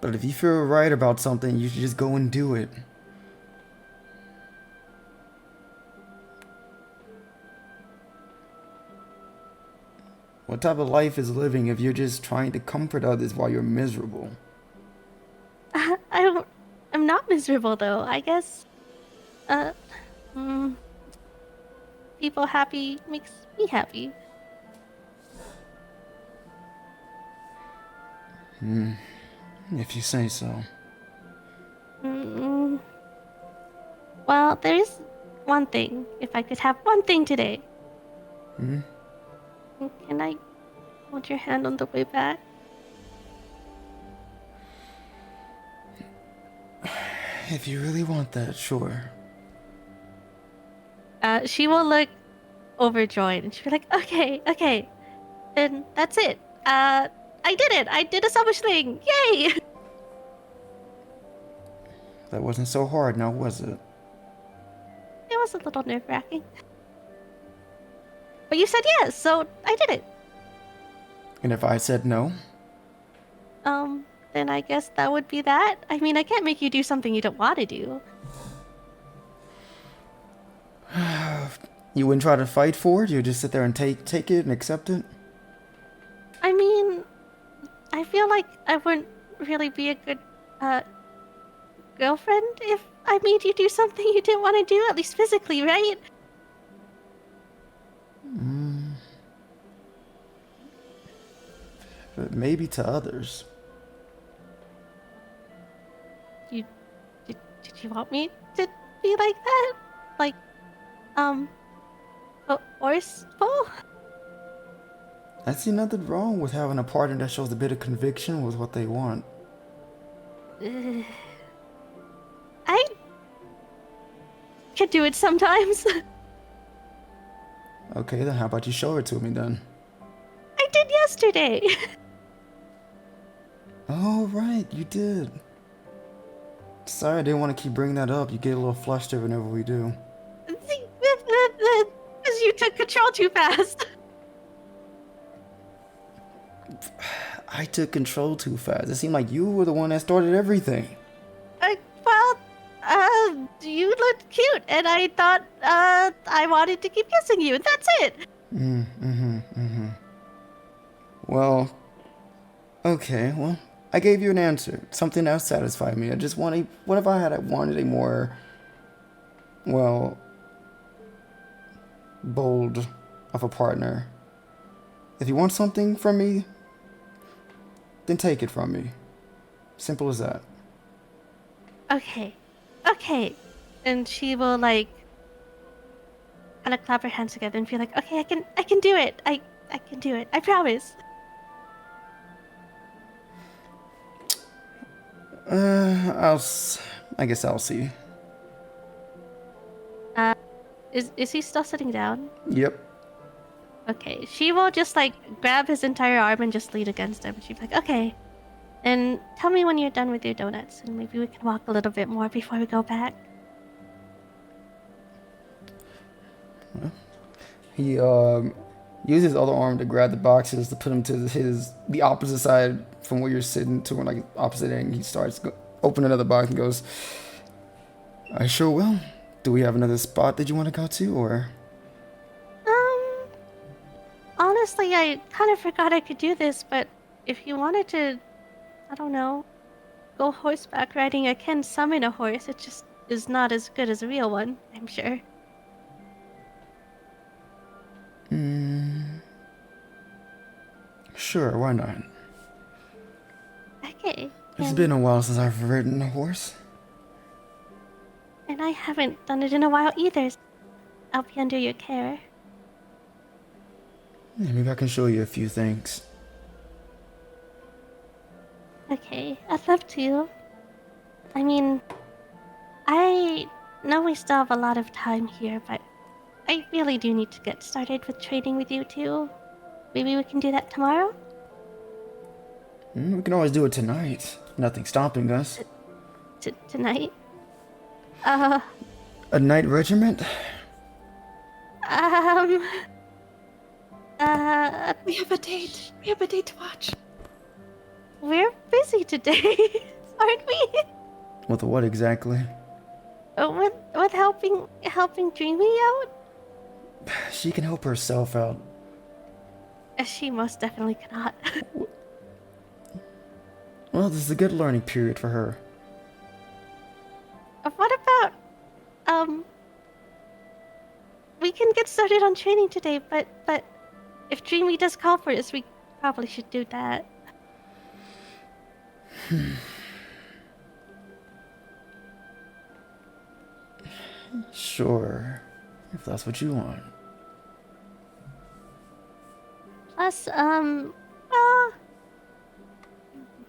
But if you feel right about something, you should just go and do it. What type of life is living if you're just trying to comfort others while you're miserable? I'm not miserable though. I guess, people happy makes me happy. If you say so. Well, there is one thing. If I could have one thing today. Can I hold your hand on the way back? If you really want that, sure. She will look overjoyed and she'll be like, okay. Then that's it. I did it. I did a selfish thing. Yay! That wasn't so hard now, was it? It was a little nerve-wracking. But you said yes, so I did it. And if I said no? Then I guess that would be that. I mean, I can't make you do something you don't want to do. You wouldn't try to fight for it? You'd just sit there and take it and accept it? I mean, I feel like I wouldn't really be a good, girlfriend if I made you do something you didn't want to do, at least physically, right? But maybe to others. Did you want me to be like that? Like, forceful? I see nothing wrong with having a partner that shows a bit of conviction with what they want. I can do it sometimes. Okay, then how about you show it to me then? I did yesterday. Oh, right, you did. Sorry, I didn't want to keep bringing that up. You get a little flustered whenever we do. Because you took control too fast. I took control too fast. It seemed like you were the one that started everything. You looked cute, and I thought, I wanted to keep kissing you, and that's it. Well, okay, well, I gave you an answer. Something that satisfied me. I just wanted, what if I wanted a more, well, bold of a partner? If you want something from me, then take it from me. Simple as that. Okay. And she will, like, kind of clap her hands together and feel like, okay, I can do it. I can do it. I promise. I guess I'll see. Is he still sitting down? Yep. Okay, she will just, like, grab his entire arm and just lean against him. She'll be like, okay. And tell me when you're done with your donuts, and maybe we can walk a little bit more before we go back. He uses his other arm to grab the boxes to put them to the opposite side from where you're sitting to, like, opposite end. He starts open another box and goes, "I sure will. Do we have another spot that you want to go to, or?" honestly, I kind of forgot I could do this, but if you wanted to, I don't know, go horseback riding, I can summon a horse. It just is not as good as a real one, I'm sure. Sure, why not? Okay. It's been a while since I've ridden a horse. And I haven't done it in a while either. So I'll be under your care. Yeah, maybe I can show you a few things. Okay, I'd love to. I mean, I know we still have a lot of time here, but I really do need to get started with trading with you too. Maybe we can do that tomorrow? We can always do it tonight. Nothing's stopping us. Tonight? A night regiment? We have a date. We have a date to watch. We're busy today, aren't we? With what exactly? With helping Dreamy out? She can help herself out. She most definitely cannot. Well, this is a good learning period for her. What about, we can get started on training today, but if Dreamy does call for us, we probably should do that. Sure, if that's what you want. Plus,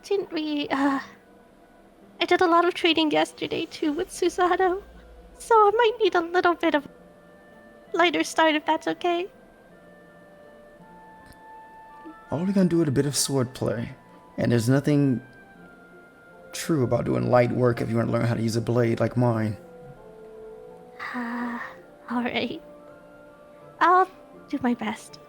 didn't we, I did a lot of trading yesterday too with Susanoo, so I might need a little bit of lighter start if that's okay. All we're gonna do is a bit of swordplay, and there's nothing true about doing light work if you want to learn how to use a blade like mine. Alright. I'll do my best.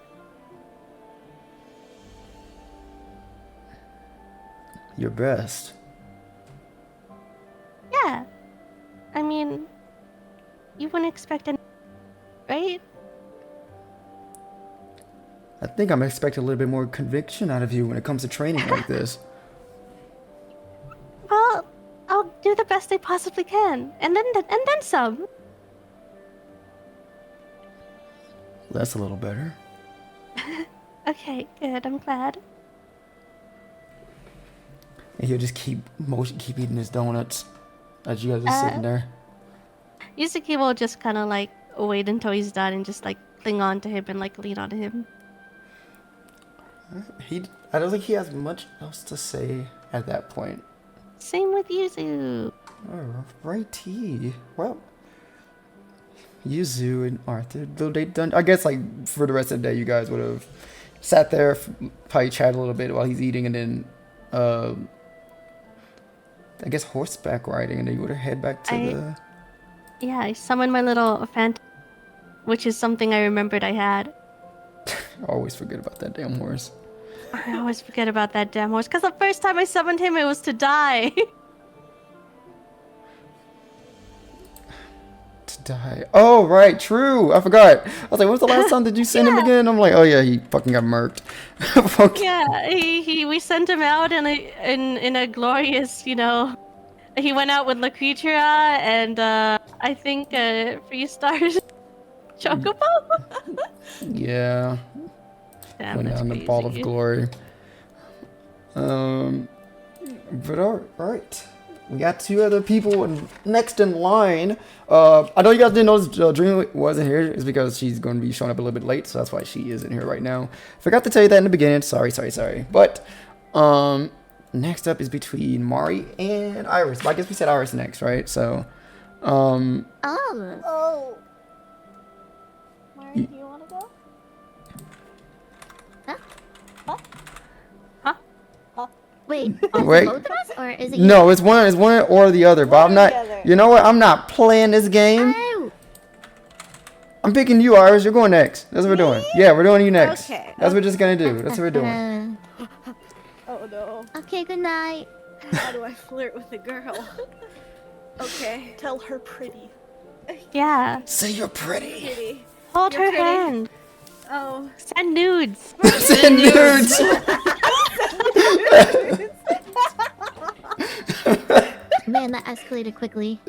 Your best. Yeah. I mean, you wouldn't expect any, right? I think I'm expecting a little bit more conviction out of you when it comes to training like this. Well, I'll do the best I possibly can, and then some. That's a little better. Okay, good. I'm glad. And he'll just keep eating his donuts as you guys are sitting there. Yuzuki will just kind of like wait until he's done and just like cling on to him and like lean on him. I don't think he has much else to say at that point. Same with Yuzu. Alrighty. Well, Yuzu and Arthur, though they done. I guess like for the rest of the day, you guys would have sat there, probably chat a little bit while he's eating, and then I guess horseback riding, and then you would have head back to the. Yeah, I summoned my little phantom, which is something I remembered I had. I always forget about that damn horse. I always forget about that damn horse, because the first time I summoned him, it was to die. To die. Oh, right, true. I forgot. I was like, when's the last time did you send him again? I'm like, oh yeah, he fucking got murked. Yeah, we sent him out in a glorious, you know. He went out with Lucretia and I think Freestar's Chocobo. Yeah. Damn, Went that's down the ball of crazy. glory. But alright. We got two other people next in line. I know you guys didn't notice Dreamy wasn't here. It's because she's going to be showing up a little bit late, so that's why she isn't here right now. Forgot to tell you that in the beginning. Sorry. But next up is between Mari and Iris. But I guess we said Iris next, right? So Oh. Mari, do you want to go? Wait, Wait. both of us, or is it you? no, it's one or the other. But I'm not. One or the other. You know what? I'm not playing this game. Oh. I'm picking you, Iris. You're going next. That's what we're doing. Yeah, we're doing you next. Okay. That's what we're just gonna do. That's what we're doing. Oh no. Okay, good night. How do I flirt with a girl? Okay. Tell her pretty. Yeah, Say you're pretty. Kitty. hold You're her pretty. hand. Oh. Send nudes. Send nudes. Man, that escalated quickly.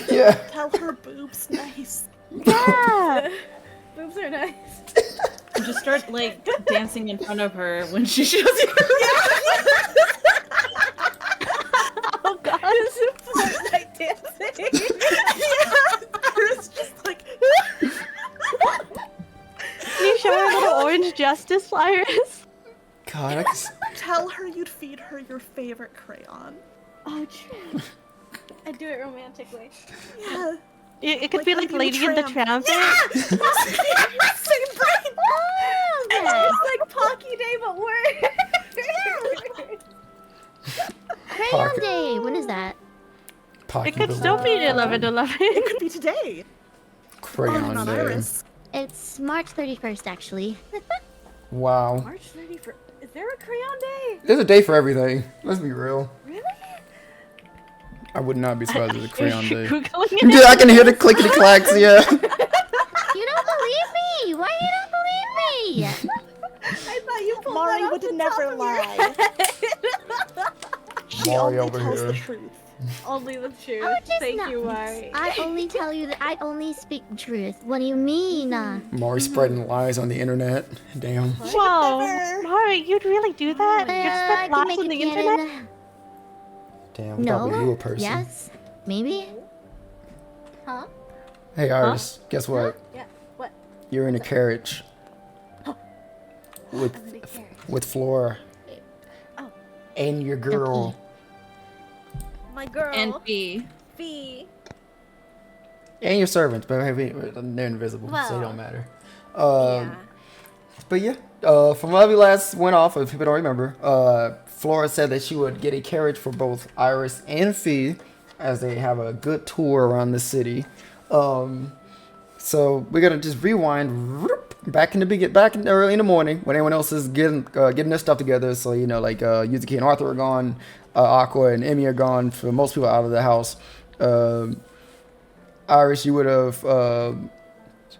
Yeah. Tell her boobs nice. Yeah. Boobs are nice. You just start like dancing in front of her when she shows you. Oh god. This is Fortnite dancing. Chris just like. Can you show her little orange justice flyers? God, I can... Tell her you'd feed her your favorite crayon. Oh, true. I do it romantically. Yeah. It could be like Lady and the Tramp. Yeah! Same brain! Oh, yes. It's like Pocky Day, but worse. Crayon Pocket. Day. When is that? Pocket It could the still be 11/11. It could be today. crayon on day. Iris. It's March 31st, actually. Wow. March 31st. Is there a crayon day? There's a day for everything. Let's be real. Really? I would not be surprised if it's a crayon day. Googling Dude, it. I can hear the clickety clacks, yeah. You don't believe me? Why you don't believe me? I thought you pulled Mari that off would the never top of your lie. head. She Mari only over tells here. the truth. Only the truth. Oh, just Thank not- you, Mari. I only tell you that I only speak truth. What do you mean? Mari spreading lies on the internet. Damn. Whoa, Never. Mari, you'd really do that? You'd I spread can lies make on it the internet? canon. Damn, we thought we knew a person. Yes. Maybe. Huh? Hey, Iris, guess what? Yeah. What? You're in a carriage. With I'm in a carriage. with Flora. Oh. And your girl. My girl. And B. Fee. And your servants, but hey, they're invisible, so Well, they don't matter. Yeah. But yeah, from when we last went off, if people don't remember, Flora said that she would get a carriage for both Iris and Fee as they have a good tour around the city. So we're gonna just rewind back in early in the morning when everyone else is getting their stuff together. So you know, like Yuzuki and Arthur are gone, Aqua and Emmy are gone. For most people out of the house, Iris, you would have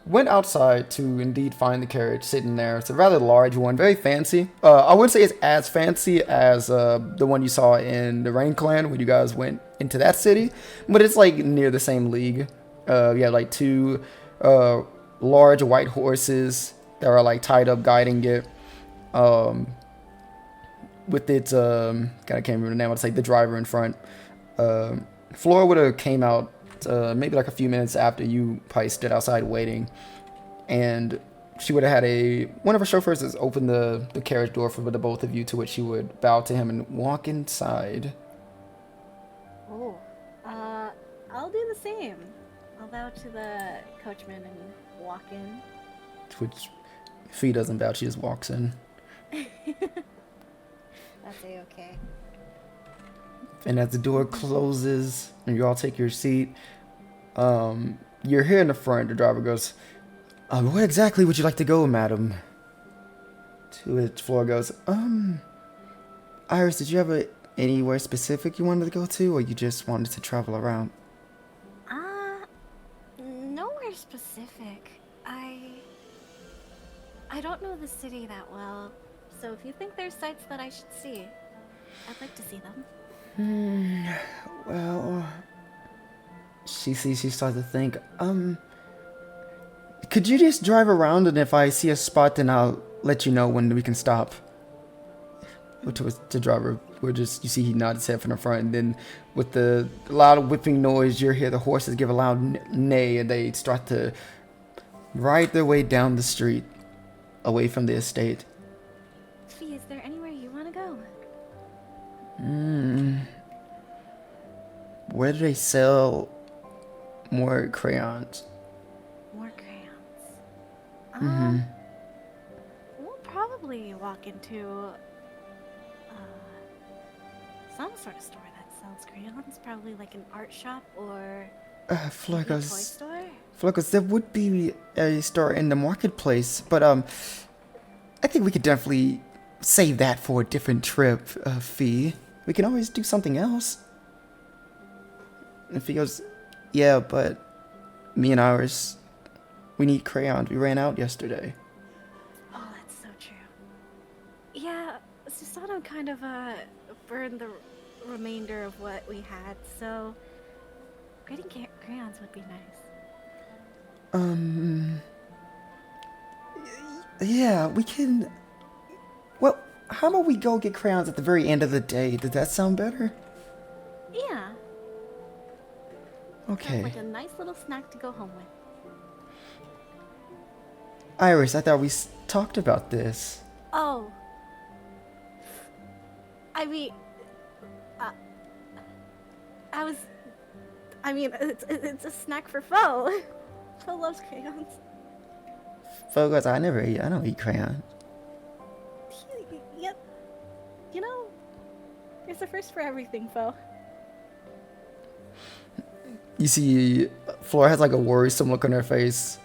went outside to indeed find the carriage sitting there. It's a rather large one, very fancy. I wouldn't say it's as fancy as the one you saw in the Rain Clan when you guys went into that city, but it's like near the same league. You have like two large white horses that are like tied up guiding it. With its God, I can't remember the name. I'd say the driver in front. Flora would have came out maybe like a few minutes after you probably stood outside waiting, and she would have had one of her chauffeurs just open the carriage door for the both of you, to which she would bow to him and walk inside. Oh. I'll do the same. I'll bow to the coachman and walk in. To which Fee doesn't bow, she just walks in. That's okay. And as the door closes and you all take your seat, you're here in the front. The driver goes, "Where exactly would you like to go, madam?" To which Flora goes, Iris, did you have anywhere specific you wanted to go to, or you just wanted to travel around? Nowhere specific. I don't know the city that well, so if you think there's sights that I should see, I'd like to see them. Well, she starts to think, could you just drive around, and if I see a spot, then I'll let you know when we can stop? Towards the driver, you see he nods his head from the front, and then with the loud whipping noise, you hear the horses give a loud neigh, and they start to ride their way down the street, away from the estate. Fee, is there anywhere you want to go? Where do they sell more crayons? More crayons. We'll probably walk into some sort of store that sells crayons. Probably like an art shop or Flora maybe a toy goes, store. there would be a store in the marketplace, but I think we could definitely save that for a different trip, Fee. We can always do something else. And Fee goes, yeah, but me and Iris, we need crayons. We ran out yesterday. Susanoo kind of burned the remainder of what we had, so grading crayons would be nice. Yeah, we can. Well, how about we go get crayons at the very end of the day? Does that sound better? Yeah. Okay. Sounds like a nice little snack to go home with. Iris, I thought we talked about this. Oh. I mean, it's a snack for Fo. Fo loves crayons. Focus, I don't eat crayons. Yep. You know, there's a first for everything, Fo. You see, Flora has like a worrisome look on her face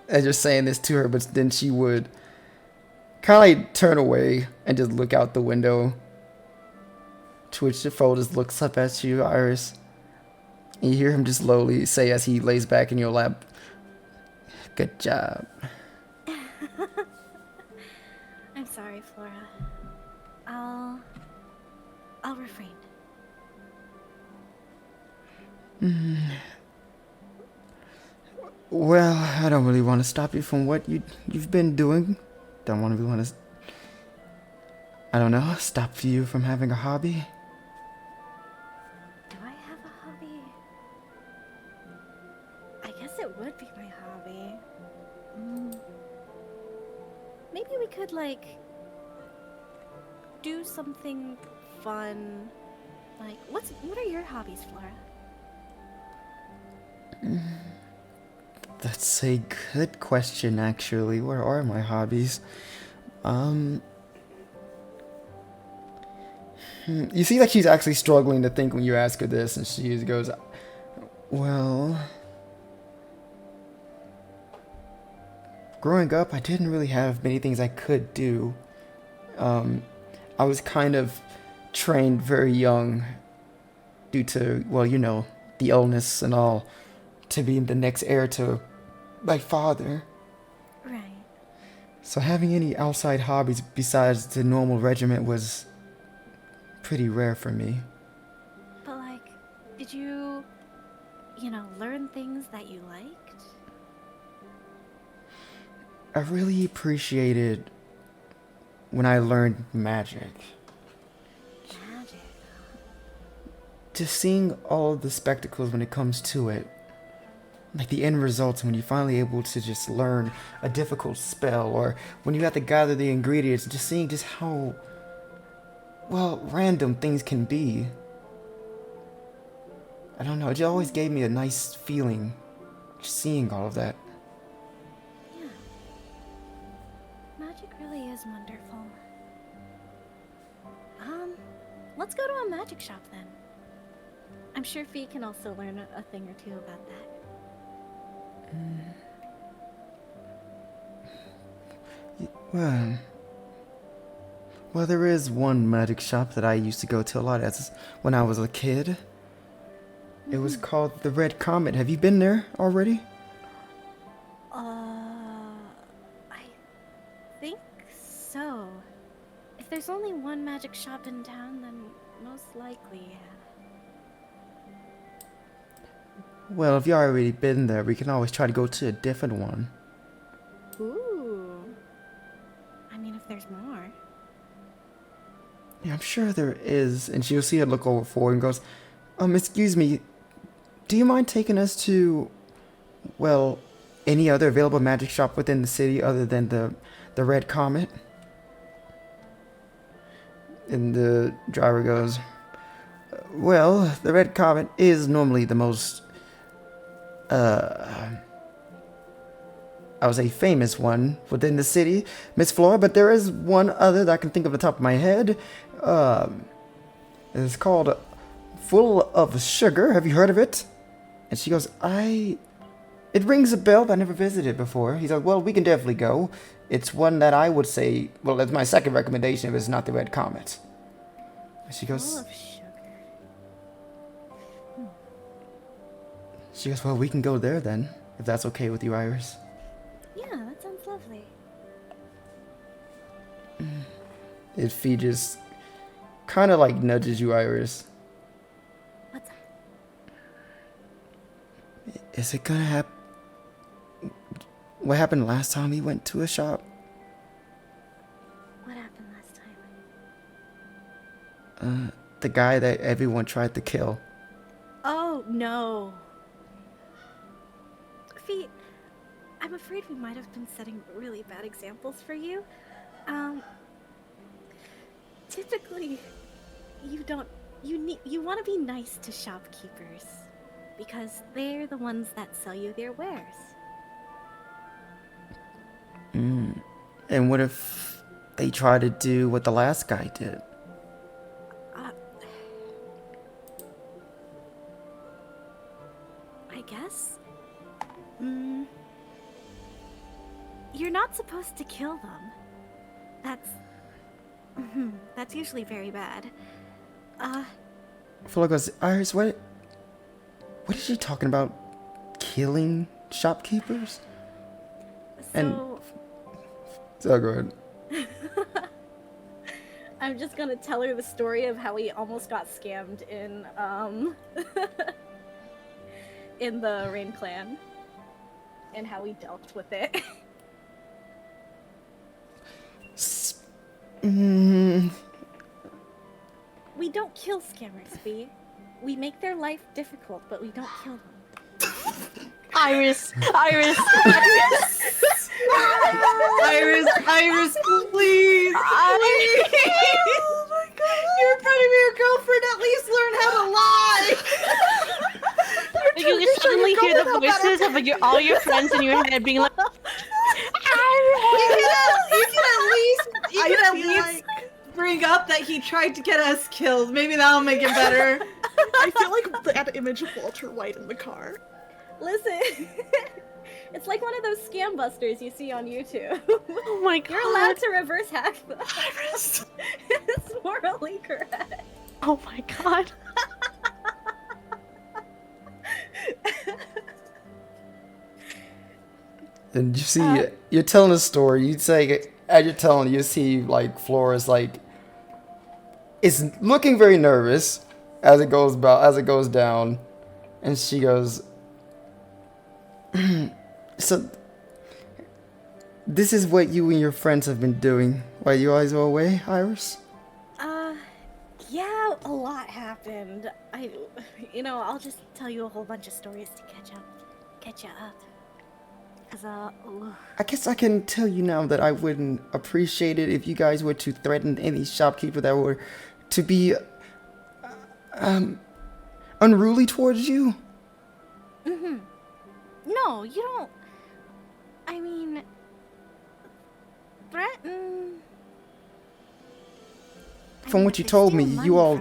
as you're saying this to her, but then she would kind of like turn away and just look out the window. To which the foe just looks up at you, Iris. And you hear him just slowly say as he lays back in your lap, "Good job." I'm sorry, Flora. I'll refrain. Well, I don't really want to stop you from what you've been doing. Don't want to I don't know, stop you from having a hobby. Do I have a hobby? I guess it would be my hobby. Maybe we could, like, do something fun. Like, what are your hobbies, Flora? That's a good question, actually. Where are my hobbies? You see that she's actually struggling to think when you ask her this, and she goes, well, growing up, I didn't really have many things I could do. I was kind of trained very young due to, well, you know, the illness and all, to be the next heir to my father. Right. So having any outside hobbies besides the normal regiment was pretty rare for me. But, like, did you learn things that you liked? I really appreciated when I learned magic. Magic. Just seeing all of the spectacles when it comes to it. Like the end results when you're finally able to just learn a difficult spell, or when you have to gather the ingredients, just seeing just how, well, random things can be. I don't know, it just always gave me a nice feeling, just seeing all of that. Yeah. Magic really is wonderful. Let's go to a magic shop then. I'm sure Fee can also learn a thing or two about that. Well, there is one magic shop that I used to go to a lot as when I was a kid. It was called the Red Comet. Have you been there already? I think so. If there's only one magic shop in town, then most likely, yeah. Well, if you've already been there, we can always try to go to a different one. Ooh. I mean, if there's more. Yeah, I'm sure there is. And she'll see her look over forward and goes, excuse me, do you mind taking us to, well, any other available magic shop within the city other than the Red Comet? And the driver goes, well, the Red Comet is normally the most, I would say famous one within the city, Miss Flora, but there is one other that I can think of the top of my head. It's called Full of Sugar. Have you heard of it? And she goes, it rings a bell, but I never visited before. He's like, well, we can definitely go. It's one that I would say, well, that's my second recommendation if it's not the Red Comet. And she goes, Full of sugar. She goes, well, we can go there then, if that's okay with you, Iris. Yeah, that sounds lovely. if he just kind of like nudges you, Iris. What's up? Is it gonna happen? What happened last time we went to a shop? What happened last time? The guy that everyone tried to kill. Oh, no. Fee, I'm afraid we might have been setting really bad examples for you. Typically, you want to be nice to shopkeepers because they're the ones that sell you their wares. And what if they try to do what the last guy did? I guess. You're not supposed to kill them. That's usually very bad. Fuller goes, Iris, what is she talking about? Killing shopkeepers? So go ahead. I'm just gonna tell her the story of how we almost got scammed in in the Rain Clan and how we dealt with it. We don't kill scammers, Bee. We make their life difficult, but we don't kill them. Iris, Iris, Iris, please. Oh my god. You're in front of your girlfriend, at least learn how to lie. you suddenly hear the voices of all your friends in your head being like, You can at least bring up that he tried to get us killed. Maybe that'll make it better. I feel like that image of Walter White in the car. Listen, it's like one of those scam busters you see on YouTube. oh my god. You're allowed to reverse hack them. It's morally correct. Oh my god. And you see, you're telling a story. You say, as you're telling, you see like Flora's like, it's looking very nervous as it goes down, and she goes, so this is what you and your friends have been doing while you guys were away, Iris? Yeah, a lot happened. I'll just tell you a whole bunch of stories to catch you up. Cause, I guess I can tell you now that I wouldn't appreciate it if you guys were to threaten any shopkeeper that were to be, unruly towards you. No, you don't. I mean, threaten. From what you told me, you all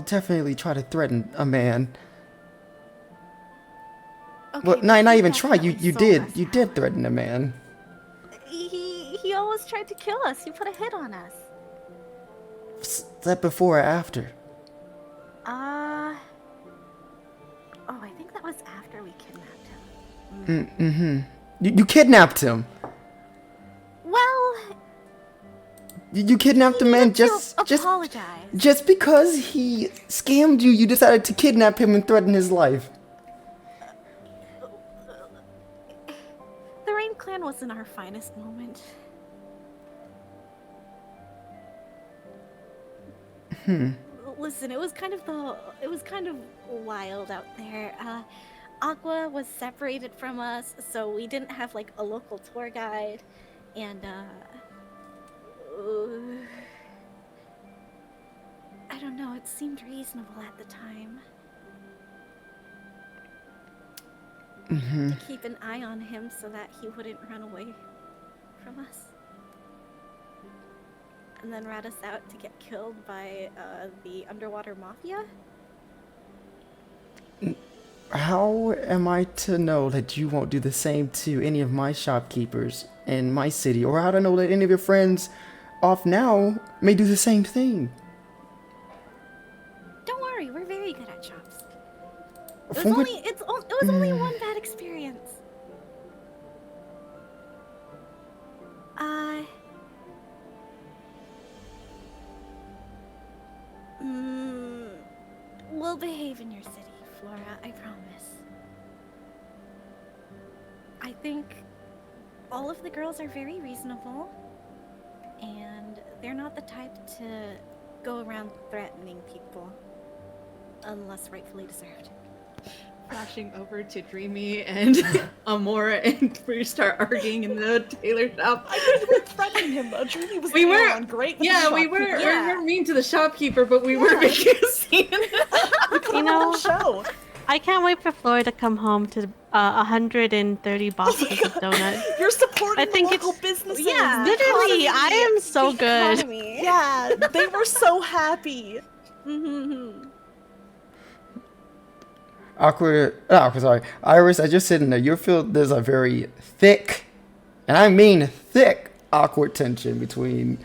definitely try to threaten a man. Okay, Well, not he even try. You definitely sold us did out. threaten a man. He always tried to kill us. He put a hit on us. Was that before or after? Oh, I think that was after we kidnapped him. You kidnapped him. Well, You kidnapped a man apologize. just because he scammed you. You decided to kidnap him and threaten his life. The Rain Clan wasn't our finest moment. Listen, it was kind of wild out there. Aqua was separated from us, so we didn't have like a local tour guide, and I don't know, it seemed reasonable at the time. To keep an eye on him so that he wouldn't run away from us. And then rat us out to get killed by the underwater mafia? How am I to know that you won't do the same to any of my shopkeepers in my city? Or how to know that any of your friends off now may do the same thing? Don't worry, we're very good at shops. It From what- was only one bad experience. will behave in your city, Flora, I promise. I think all of the girls are very reasonable, and they're not the type to go around threatening people unless rightfully deserved. Flashing over to Dreamy and Amora and Freestar arguing in the tailor shop. I think we were threatening him though. Dreamy was We were- on great with Yeah, the we were shopkeeper. mean to the shopkeeper, but we were making a scene. We put You on know- a show. I can't wait for Flora to come home to 130 boxes of donuts. You're supporting I think the local it's- businesses. Yeah. Literally, Economy. I am so The good. economy. Yeah, they were so happy. Mhm. Sorry. Iris, I just said in there, you feel there's a very thick, and I mean thick, awkward tension between,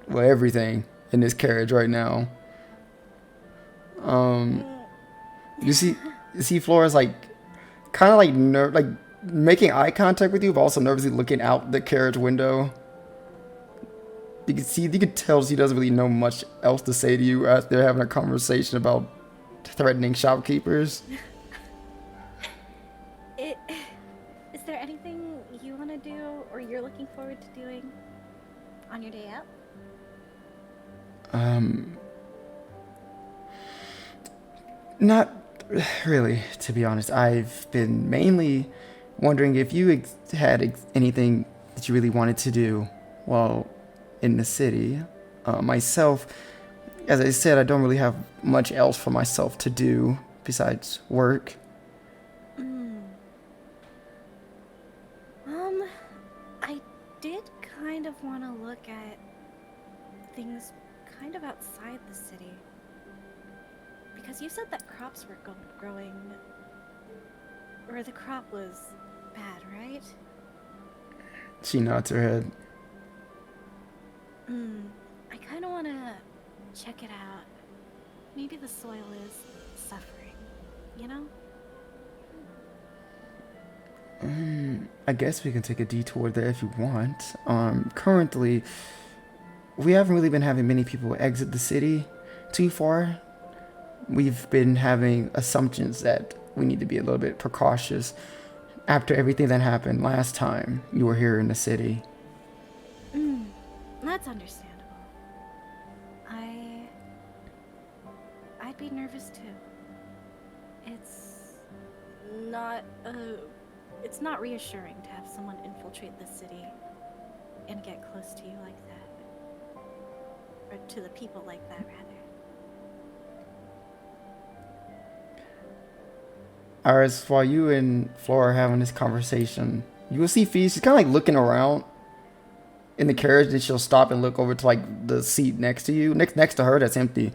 well, everything in this carriage right now. You see Flora's like, kind of like making eye contact with you, but also nervously looking out the carriage window. You can tell she doesn't really know much else to say to you as they're having a conversation about threatening shopkeepers. Is there anything you want to do or you're looking forward to doing on your day out? Not really, to be honest. I've been mainly wondering if you had anything that you really wanted to do while in the city. Myself, as I said, I don't really have much else for myself to do besides work. I did kind of want to look at things kind of outside the city. Because you said that crops were growing, or the crop was bad, right? She nods her head. I kind of want to check it out. Maybe the soil is suffering, you know? I guess we can take a detour there if you want. Currently, we haven't really been having many people exit the city too far. We've been having assumptions that we need to be a little bit precautious after everything that happened last time you were here in the city. That's understandable. I'd be nervous too. It's not reassuring to have someone infiltrate the city and get close to you like that. Or to the people like that, rather. Iris, while you and Flora are having this conversation, you will see Fee, she's kind of like looking around in the carriage, and she'll stop and look over to like the seat next to you, next to her that's empty.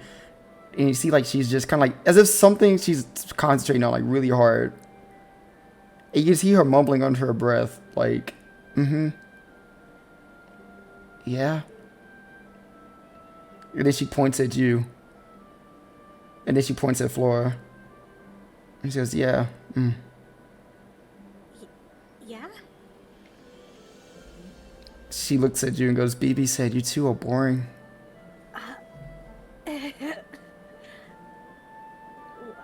And you see like she's just kind of like, as if something she's concentrating on like really hard. And you see her mumbling under her breath, like, yeah. And then she points at you. And then she points at Flora. And she goes, yeah. Yeah? She looks at you and goes, BB said you two are boring.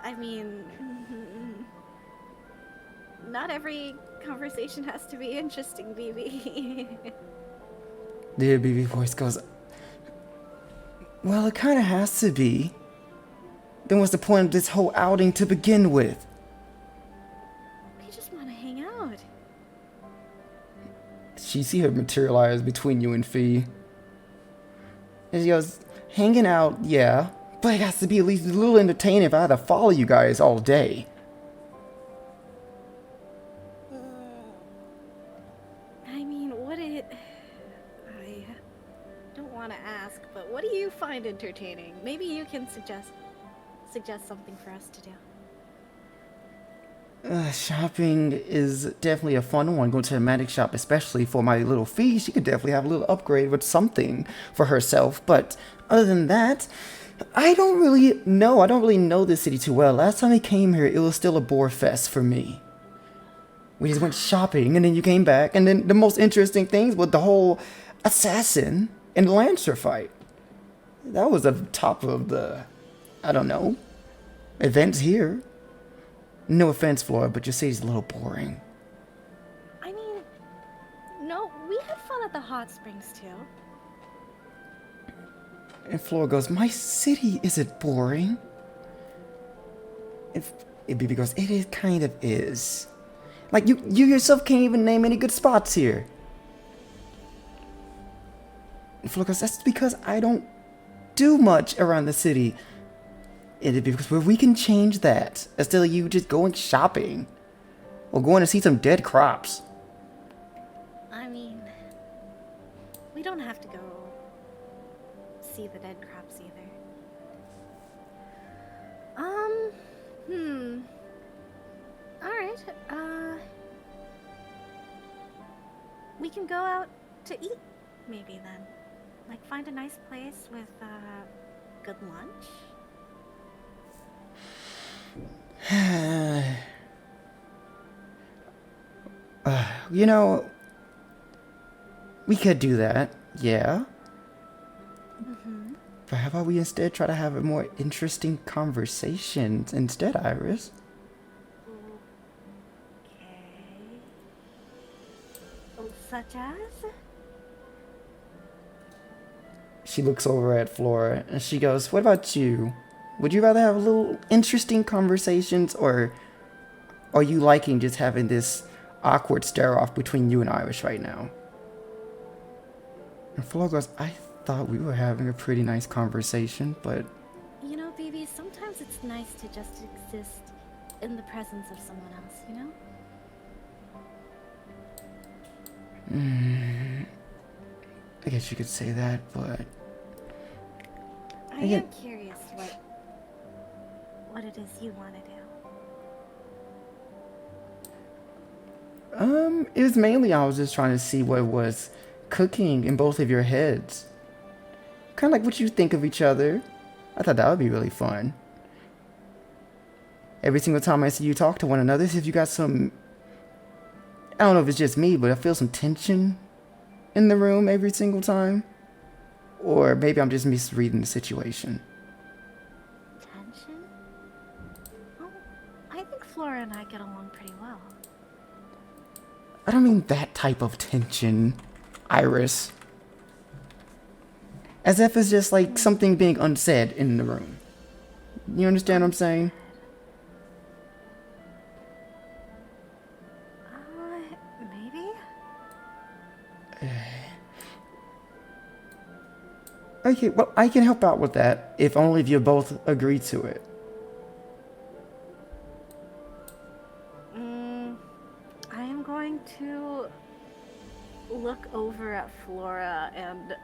I mean, not every conversation has to be interesting, BB. The BB voice goes, well, it kind of has to be. Then what's the point of this whole outing to begin with? We just want to hang out. She see her materialize between you and Fee. And she goes, hanging out, yeah. But it has to be at least a little entertaining if I had to follow you guys all day. I mean, I don't want to ask, but what do you find entertaining? Maybe you can suggest something for us to do. Shopping is definitely a fun one. Going to a magic shop, especially for my little Fee, she could definitely have a little upgrade with something for herself. But other than that, I don't really know this city too well. Last time I came here, it was still a bore fest for me. We just went shopping, and then you came back, and then the most interesting things was the whole assassin and lancer fight. That was the top of the I don't know, events here. No offense, Flora, but your city's a little boring. I mean, no, we had fun at the hot springs too. And Flora goes, my city isn't boring. It'd be because it is, kind of is. Like, you yourself can't even name any good spots here. And Flora goes, that's because I don't do much around the city. It'd be because we can change that. Instead of you just going shopping. Or going to see some dead crops. I mean, we don't have to go see the dead crops either. Alright, we can go out to eat, maybe then. Like, find a nice place with, good lunch? You know, we could do that, yeah. But how about we instead try to have a more interesting conversation instead, Iris? Okay. Oh, such as? She looks over at Flora and she goes, what about you? Would you rather have a little interesting conversations, or are you liking just having this awkward stare off between you and Iris right now? And Flora goes, I thought we were having a pretty nice conversation, but... You know, baby, sometimes it's nice to just exist in the presence of someone else, you know? I guess you could say that, but... I am curious what it is you want to do. It was mainly I was just trying to see what was cooking in both of your heads. Kind of like what you think of each other. I thought that would be really fun. Every single time I see you talk to one another, see if you got some... I don't know if it's just me, but I feel some tension in the room every single time. Or maybe I'm just misreading the situation. Tension? Oh, I think Flora and I get along pretty well. I don't mean that type of tension, Iris. As if it's just like something being unsaid in the room. You understand what I'm saying? Maybe? Okay, well, I can help out with that, if only if you both agree to it. I am going to look over at Flora and...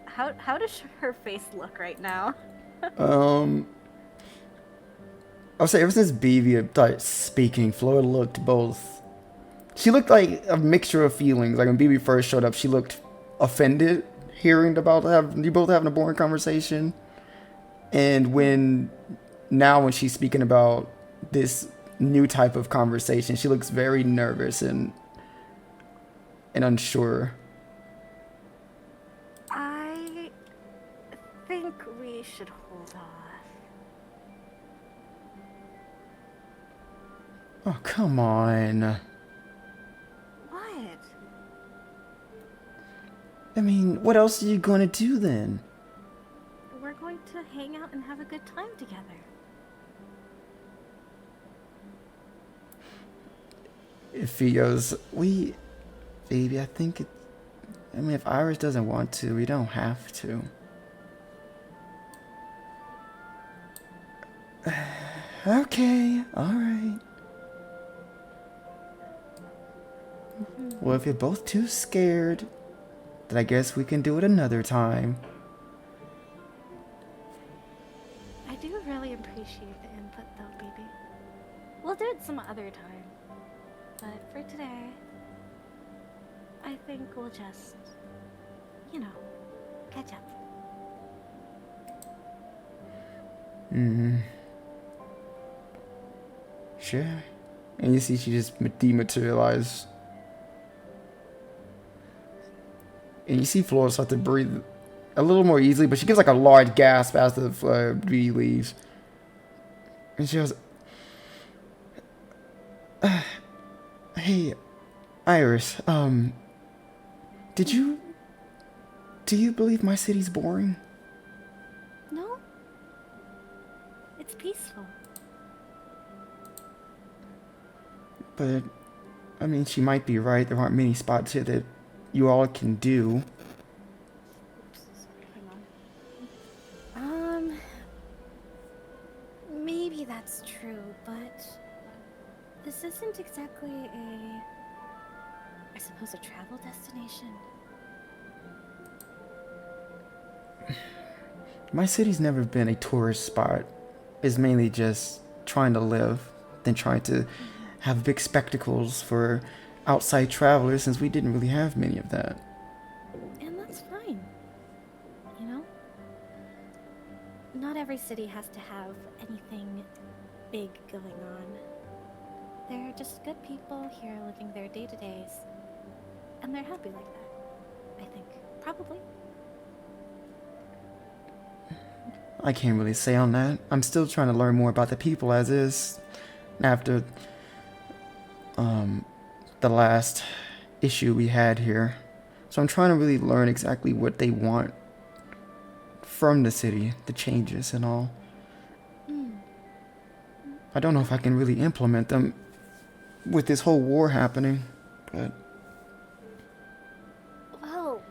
How does her face look right now? I'll say ever since BB started speaking, Flora looked both... She looked like a mixture of feelings. Like when BB first showed up, she looked offended hearing about you both having a boring conversation. And when she's speaking about this new type of conversation, she looks very nervous and unsure. I think we should hold off. Oh, come on. What? I mean, what else are you going to do then? We're going to hang out and have a good time together. If he goes, baby, I think if Iris doesn't want to, we don't have to. Okay, alright. Well, if you're both too scared, then I guess we can do it another time. I do really appreciate the input though, baby. We'll do it some other time. But for today, I think we'll just, catch up. Sure. And you see she just dematerialized. And you see Flora start to breathe a little more easily, but she gives like a large gasp as the bee leaves. And she goes, "Hey, Iris, do you believe my city's boring?" No? It's peaceful. But, I mean, she might be right. There aren't many spots here that you all can do. Maybe that's true, but this isn't exactly I suppose a travel destination. My city's never been a tourist spot. It's mainly just trying to live, then trying to have big spectacles for outside travelers, since we didn't really have many of that. And that's fine. You know? Not every city has to have anything big going on. They're just good people here living their day-to-days. And they're happy like that, I think. Probably. I can't really say on that. I'm still trying to learn more about the people as is. After the last issue we had here. So I'm trying to really learn exactly what they want from the city, the changes and all. I don't know if I can really implement them with this whole war happening, but... Well,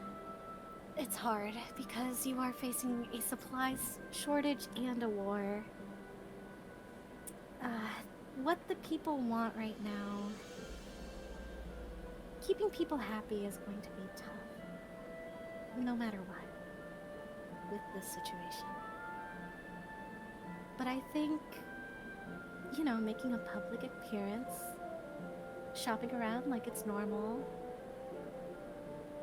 it's hard because you are facing a supplies shortage and a war. What the people want right now, keeping people happy is going to be tough, no matter what, with this situation. But I think, you know, making a public appearance, shopping around like it's normal,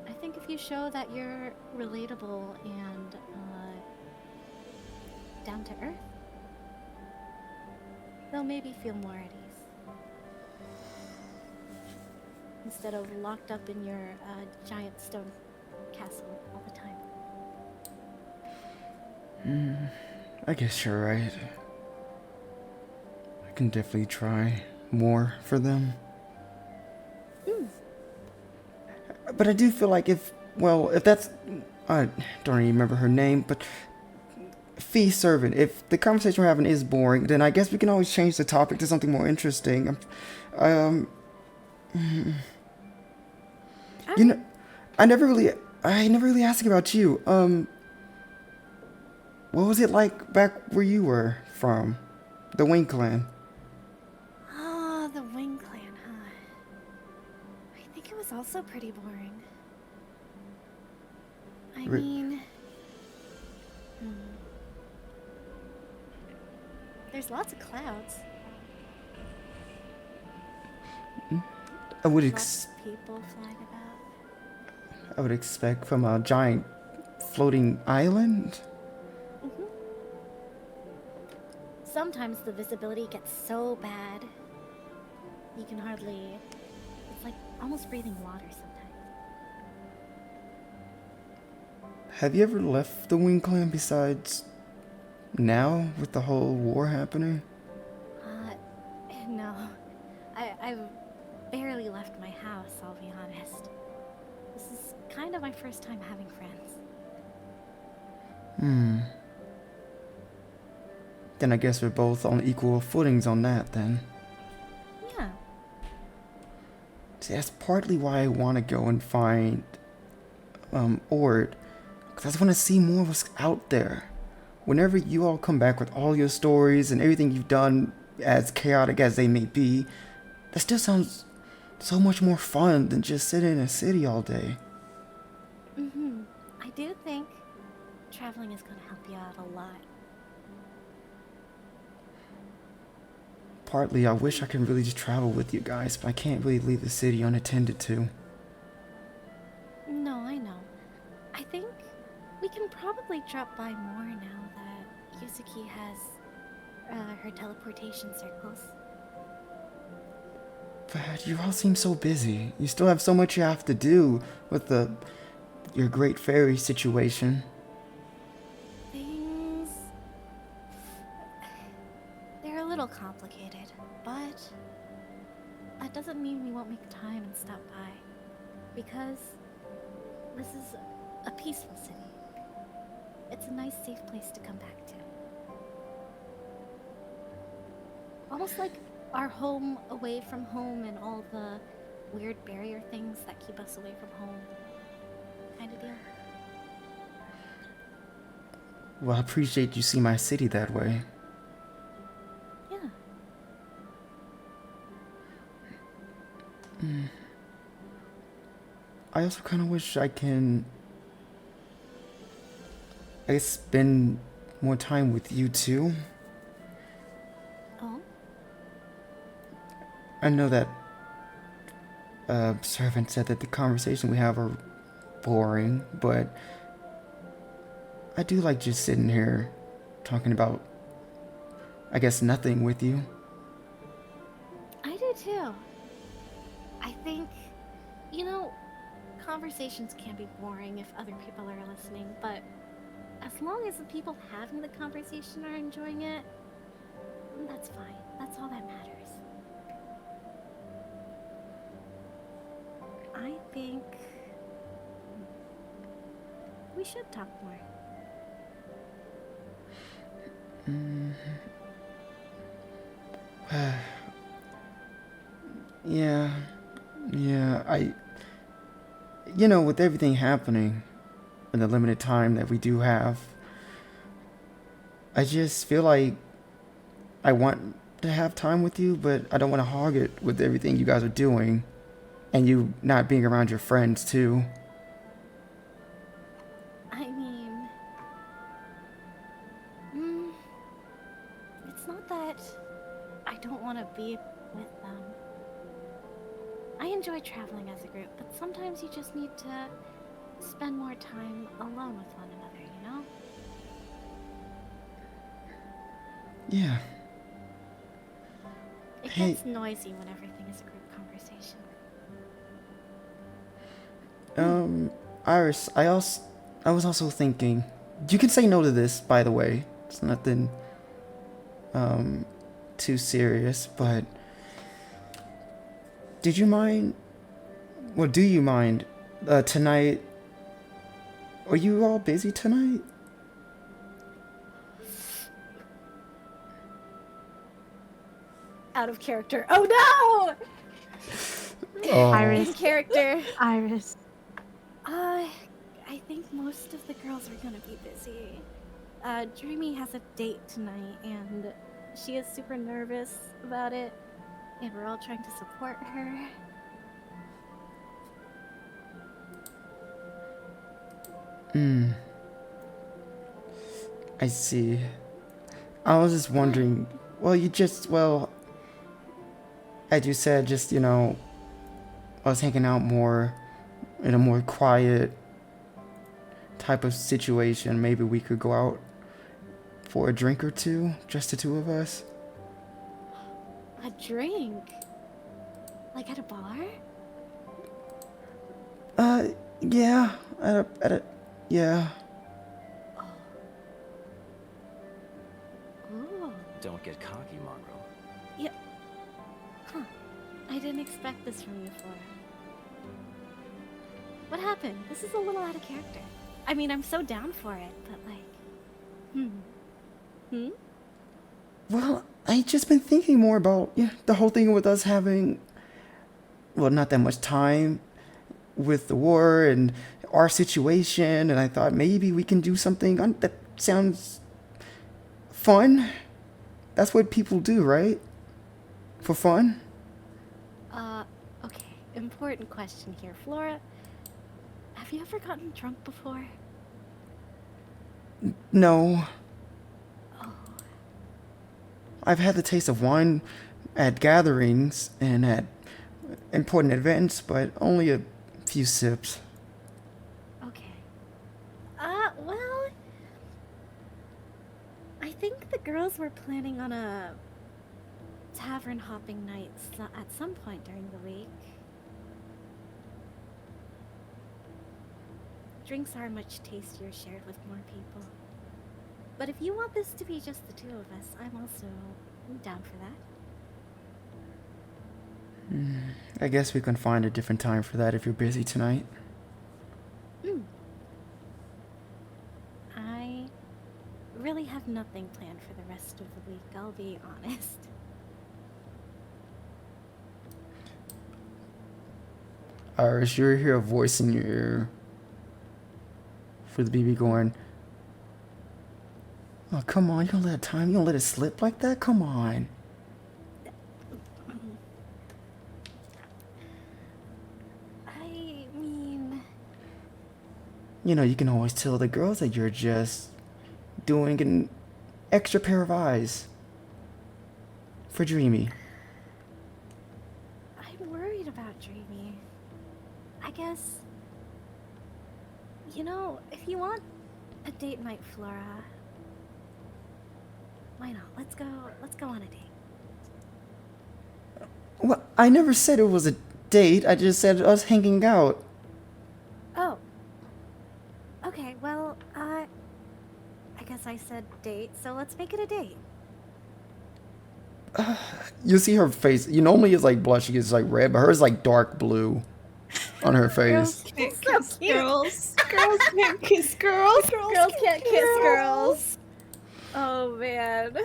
I think if you show that you're relatable and down to earth, they'll maybe feel more at ease. Instead of locked up in your giant stone castle all the time. I guess you're right. I can definitely try more for them. But I do feel like if that's... I don't even remember her name, but... Fee Servant, if the conversation we're having is boring, then I guess we can always change the topic to something more interesting. You know, I never really asked about you. What was it like back where you were from? The Wing Clan. Ah, the Wing Clan, huh? I think it was also pretty boring. I mean... There's lots of clouds. I would Lots of people flying about. I would expect from a giant floating island. Sometimes the visibility gets so bad, you can hardly... It's like almost breathing water sometimes. Have you ever left the Wing Clan besides now with the whole war happening? No. I've barely left my house, I'll be honest. This is kind of my first time having friends. Then I guess we're both on equal footings on that, then. Yeah. See, that's partly why I want to go and find Ord. Because I just want to see more of what's out there. Whenever you all come back with all your stories and everything you've done, as chaotic as they may be, that still sounds so much more fun than just sitting in a city all day. I do think traveling is going to help you out a lot. Partly, I wish I could really just travel with you guys, but I can't really leave the city unattended to. No, I know. I think we can probably drop by more now that Yuzuki has her teleportation circles. But you all seem so busy. You still have so much you have to do with your great fairy situation. little complicated, but that doesn't mean we won't make time and stop by. Because this is a peaceful city. It's a nice, safe place to come back to. Almost like our home away from home and all the weird barrier things that keep us away from home. Kind of deal. Well, I appreciate you see my city that way. Yeah. I also kind of wish I can, I guess, spend more time with you too. Oh? I know that Servant said that the conversation we have are boring, but I do like just sitting here talking about, I guess, nothing with you. I do too. I think, you know, conversations can be boring if other people are listening, but as long as the people having the conversation are enjoying it, that's fine. That's all that matters. I think we should talk more. Yeah, you know, with everything happening in the limited time that we do have, I just feel like I want to have time with you, but I don't want to hog it with everything you guys are doing and you not being around your friends too. I mean, it's not that I don't want to be with them. I enjoy traveling as a group, but sometimes you just need to spend more time alone with one another, you know? Yeah. It Hey. gets noisy when everything is a group conversation. Iris, I was also thinking, you can say no to this, by the way. It's nothing, too serious, but do you mind, tonight, are you all busy tonight? Out of character. Oh no! Oh. Iris. In character. Iris. I think most of the girls are gonna be busy. Dreamy has a date tonight, and she is super nervous about it, and we're all trying to support her. I see. I was just wondering, as you said, just, you know, I was hanging out more in a more quiet type of situation. Maybe we could go out for a drink or two, just the two of us. A drink? Like at a bar? Yeah, yeah. Oh. Don't get cocky, Monroe. Yeah. Huh. I didn't expect this from you, Flora. What happened? This is a little out of character. I mean, I'm so down for it, but like... Well, I just been thinking more about the whole thing with us having, well, not that much time with the war and our situation, and I thought maybe we can do something that sounds fun. That's what people do, right? For fun? Okay. Important question here. Flora, have you ever gotten drunk before? No. Oh. I've had the taste of wine at gatherings and at important events, but only a few sips. Okay. Well... I think the girls were planning on a tavern hopping night at some point during the week. Drinks are much tastier shared with more people. But if you want this to be just the two of us, I'm also down for that. I guess we can find a different time for that if you're busy tonight. I really have nothing planned for the rest of the week, I'll be honest. Iris, you hear a voice in your ear for the BB going, oh, come on, you don't let it time, you don't let it slip like that? Come on. I mean... You know, you can always tell the girls that you're just doing an extra pair of eyes for Dreamy. I'm worried about Dreamy. I guess... You know, if you want a date night, Flora... Why not? Let's go on a date. Well, I never said it was a date, I just said us hanging out. Oh. Okay, well, I guess I said date, so let's make it a date. You see her face, you normally it's like blush, it's like red, but hers like dark blue on her face. Can't kiss girls. Girls can't kiss girls. Girls can't kiss girls. Oh man.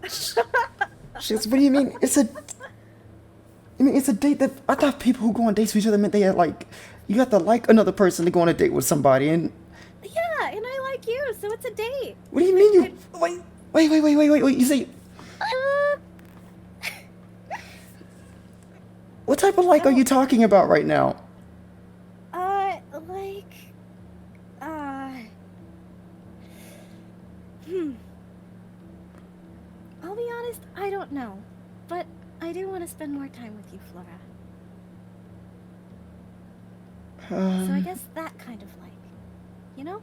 She goes, what do you mean? It's a date that I thought people who go on dates with each other meant they had like, you have to like another person to go on a date with somebody. And Yeah, and I like you, so it's a date. what do you mean you wait, you say, what type of like are you talking about right now? Like, I'll be honest, I don't know, but I do want to spend more time with you, Flora. So I guess that kind of like, you know?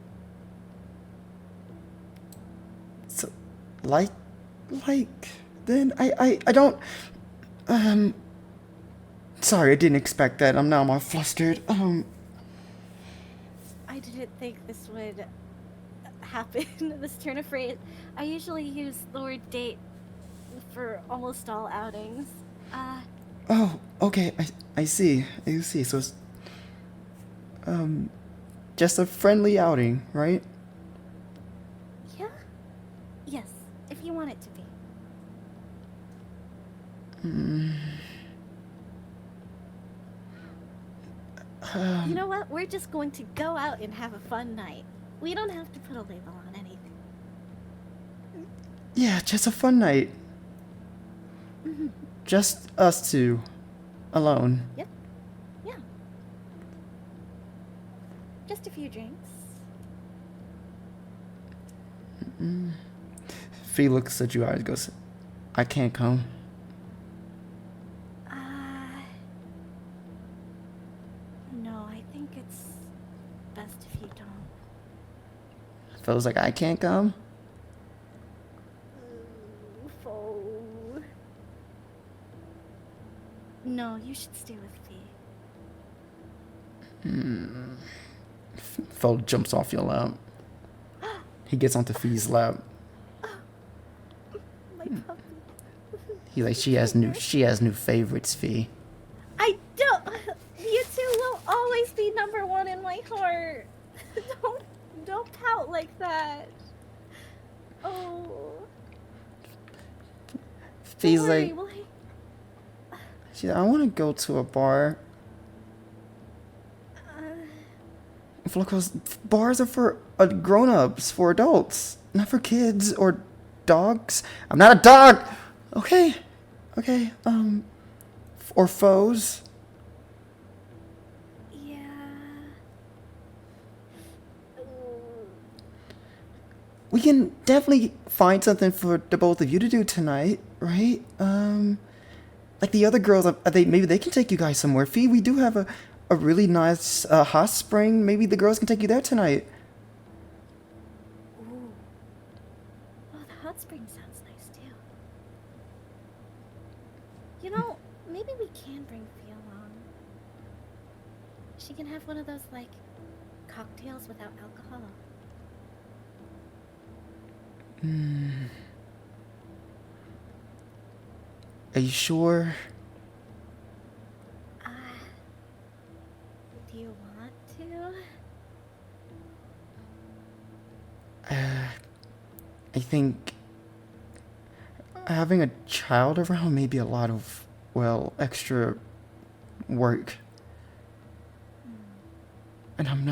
So, like, then I don't, sorry, I didn't expect that. I'm now all flustered. I didn't think this would happen, this turn of phrase. I usually use the word date for almost all outings. Oh, okay, I see. So it's, just a friendly outing, right? Yeah? Yes, if you want it to be. You know what? We're just going to go out and have a fun night. We don't have to put a label on anything. Yeah, just a fun night. Just us two. Alone. Yep. Yeah. Just a few drinks. Fee looks at you, eyes goes, I can't come. No, I think it's best if you don't. Feels like I can't come. Foe. No, you should stay with Fee. Fo jumps off your lap. He gets onto Fee's lap. My puppy. He's like, she has new favorites, Fee. I don't. You two will always be number one in my heart. Don't pout like that. Oh. Fee's Don't worry, like, she's like, I want to go to a bar. Because bars are for grown-ups, for adults, not for kids or dogs. I'm not a dog. Okay. Or foes. Yeah. We can definitely find something for the both of you to do tonight, right? Like the other girls, maybe they can take you guys somewhere. Fee, we do have a really nice hot spring. Maybe the girls can take you there tonight. Ooh. Oh, the hot spring sounds nice too. You know, maybe we can bring Fee along. She can have one of those, like, cocktails without alcohol. Are you sure? Do you want to? I think having a child around may be a lot of, well, extra work. And I'm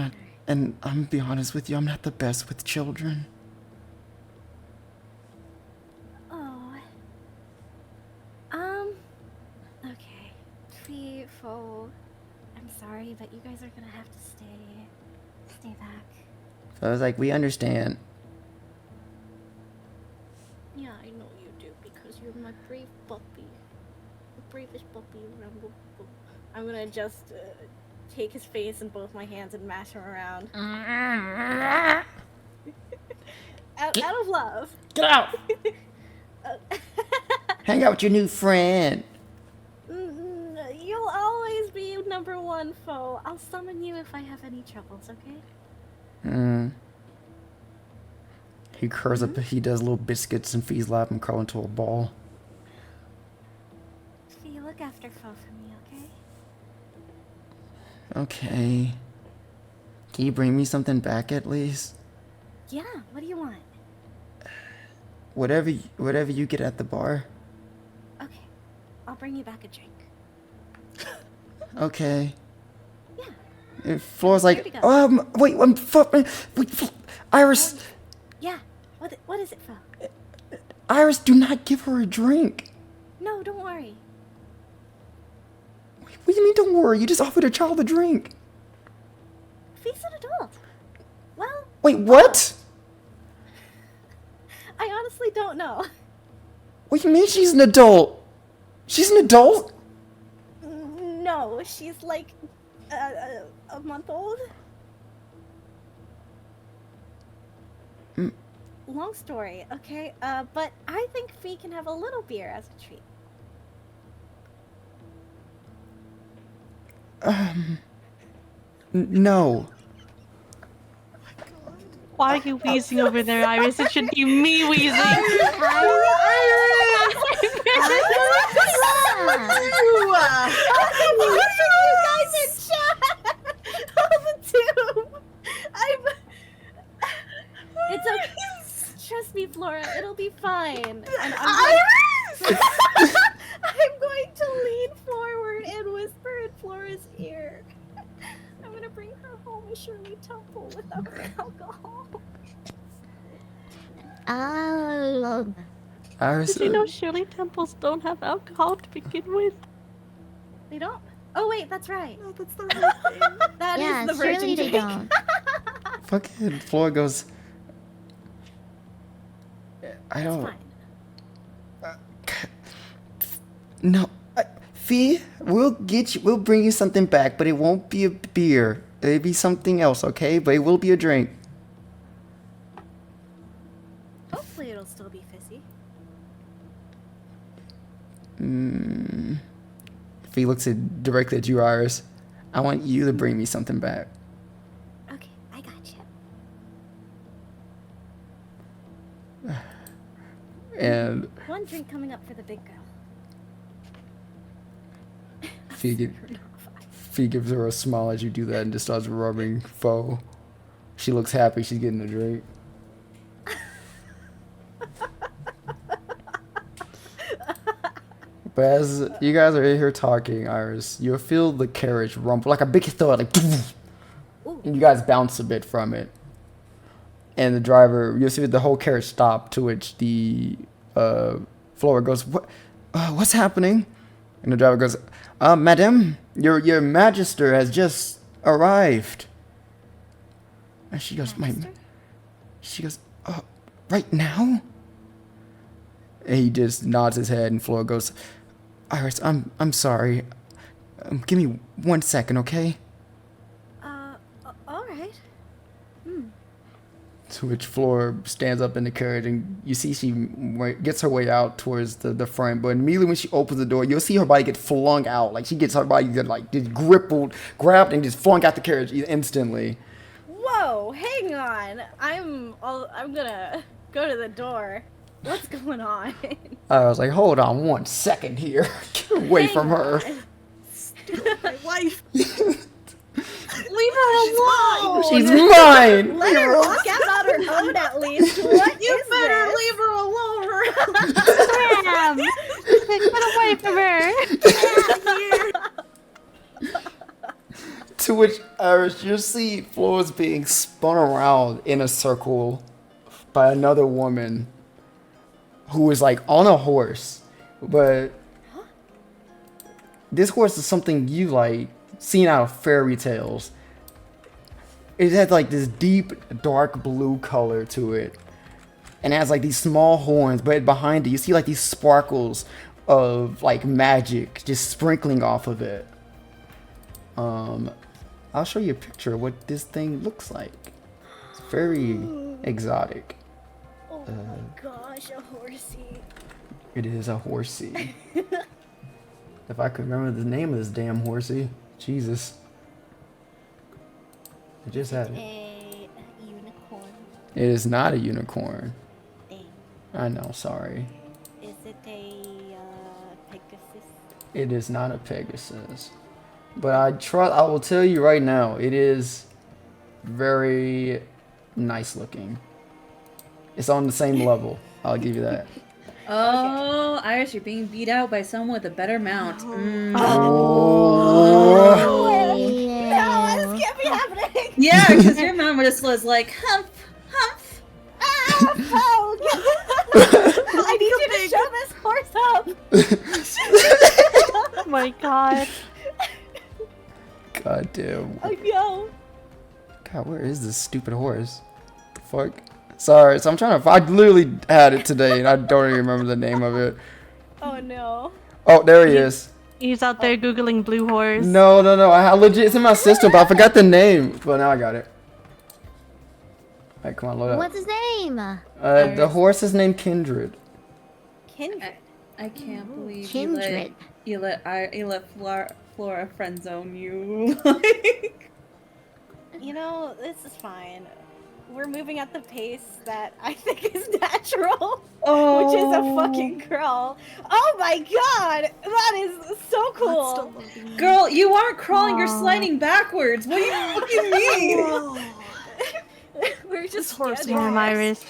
gonna be honest with you, I'm not the best with children. Oh. Okay. Fo, I'm sorry, but you guys are gonna have to stay back. So I was like, we understand. Yeah, I know you do, because you're my brave puppy. The bravest puppy around. I'm gonna just take his face in both my hands and mash him around. out of love. Get out! Hang out with your new friend. You'll always be number one, foe. I'll summon you if I have any troubles, okay? He curls up, he does little biscuits and fees lap and curl into a ball. Fee, look after foe for me, okay? Okay. Can you bring me something back at least? Yeah, what do you want? Whatever you get at the bar. Okay, I'll bring you back a drink. Okay. Yeah. And Flora's like, Here we go. wait, Iris, Yeah, what is it, foe? Iris, do not give her a drink. No, don't worry. What do you mean, don't worry? You just offered a child a drink. Fee's an adult. Well, Wait, what? I honestly don't know. What do you mean she's an adult? She's an adult? No, she's like a month old. Long story, okay? But I think Fee can have a little beer as a treat. No. Why are you wheezing over there, Iris? It should be me wheezing. It's okay. Trust me, Flora. It'll be fine. And I'm going to lean forward and whisper in Flora's ear. I'm gonna bring her home a Shirley Temple without alcohol. Oh. Iris. Did you know Shirley Temples don't have alcohol to begin with? They don't? Oh wait, that's right. Oh, that's the right thing. That is Yeah, the virgin surely they drink. don't. Fucking Flora goes, I It's don't. fine. No. Fee, we'll bring you something back, but it won't be a beer. It'll be something else, okay? But it will be a drink. Hopefully it'll still be fizzy. Fee looks directly at you, Iris. I want you to bring me something back. Okay, I got you. And One drink coming up for the big girl. Fee gives her a smile as you do that and just starts rubbing Foe. She looks happy she's getting a drink. But as you guys are in here talking, Iris, you feel the carriage rumble like a big thud, like, and you guys bounce a bit from it. And the driver, you'll see the whole carriage stop, to which the Flora goes, what's happening? And the driver goes, Madam, your Magister has just arrived. And she goes, right now? And he just nods his head, and Flora goes, Iris, I'm sorry. Give me 1 second, okay? Alright. To which Flora stands up in the carriage, and you see she gets her way out towards the front. But immediately when she opens the door, you'll see her body get flung out. Like, she gets her body just grabbed, and just flung out the carriage instantly. Whoa, hang on. I'm gonna go to the door. What's going on? I was like, hold on 1 second here. Get away from her. My wife. Leave her alone. She's mine. Let her walk out on her own at least. What You is better this? leave her alone. Damn! Get away from her! To which Iris, you see Flora's being spun around in a circle by another woman who is like on a horse, but this horse is something you like seen out of fairy tales. It had like this deep dark blue color to it, and it has like these small horns, but behind it you see like these sparkles of like magic just sprinkling off of it. I'll show you a picture of what this thing looks like. It's very exotic. Oh my gosh, a horsey. It is a horsey. If I could remember the name of this damn horsey. Jesus. I just had it. A unicorn. It is not a unicorn. Dang. I know, sorry. Is it a Pegasus? It is not a Pegasus. But I will tell you right now, it is very nice looking. It's on the same level. I'll give you that. Oh, Iris, you're being beat out by someone with a better mount. Mm. Oh. No, this can't be happening. Yeah, because your mount just was like, humph, humph. Oh, I need you to show this horse up. Oh my god. God damn. Oh no. God, where is this stupid horse? The fuck? Sorry, so I'm trying to. I literally had it today, and I don't even remember the name of it. Oh no. Oh, there he is. He's out there googling blue horse. No. I legit, it's in my system, but I forgot the name. But now I got it. Alright, come on, load up. What's his name? The horse is named Kindred. Kindred. I can't believe Kindred. you let Flora friend zone you. Like, You know, this is fine. We're moving at the pace that I think is natural, which is a fucking crawl. Oh my god! That is so cool! girl, you aren't crawling, you're sliding backwards. What do you fucking mean? We're just horse getting Damn, it. Iris.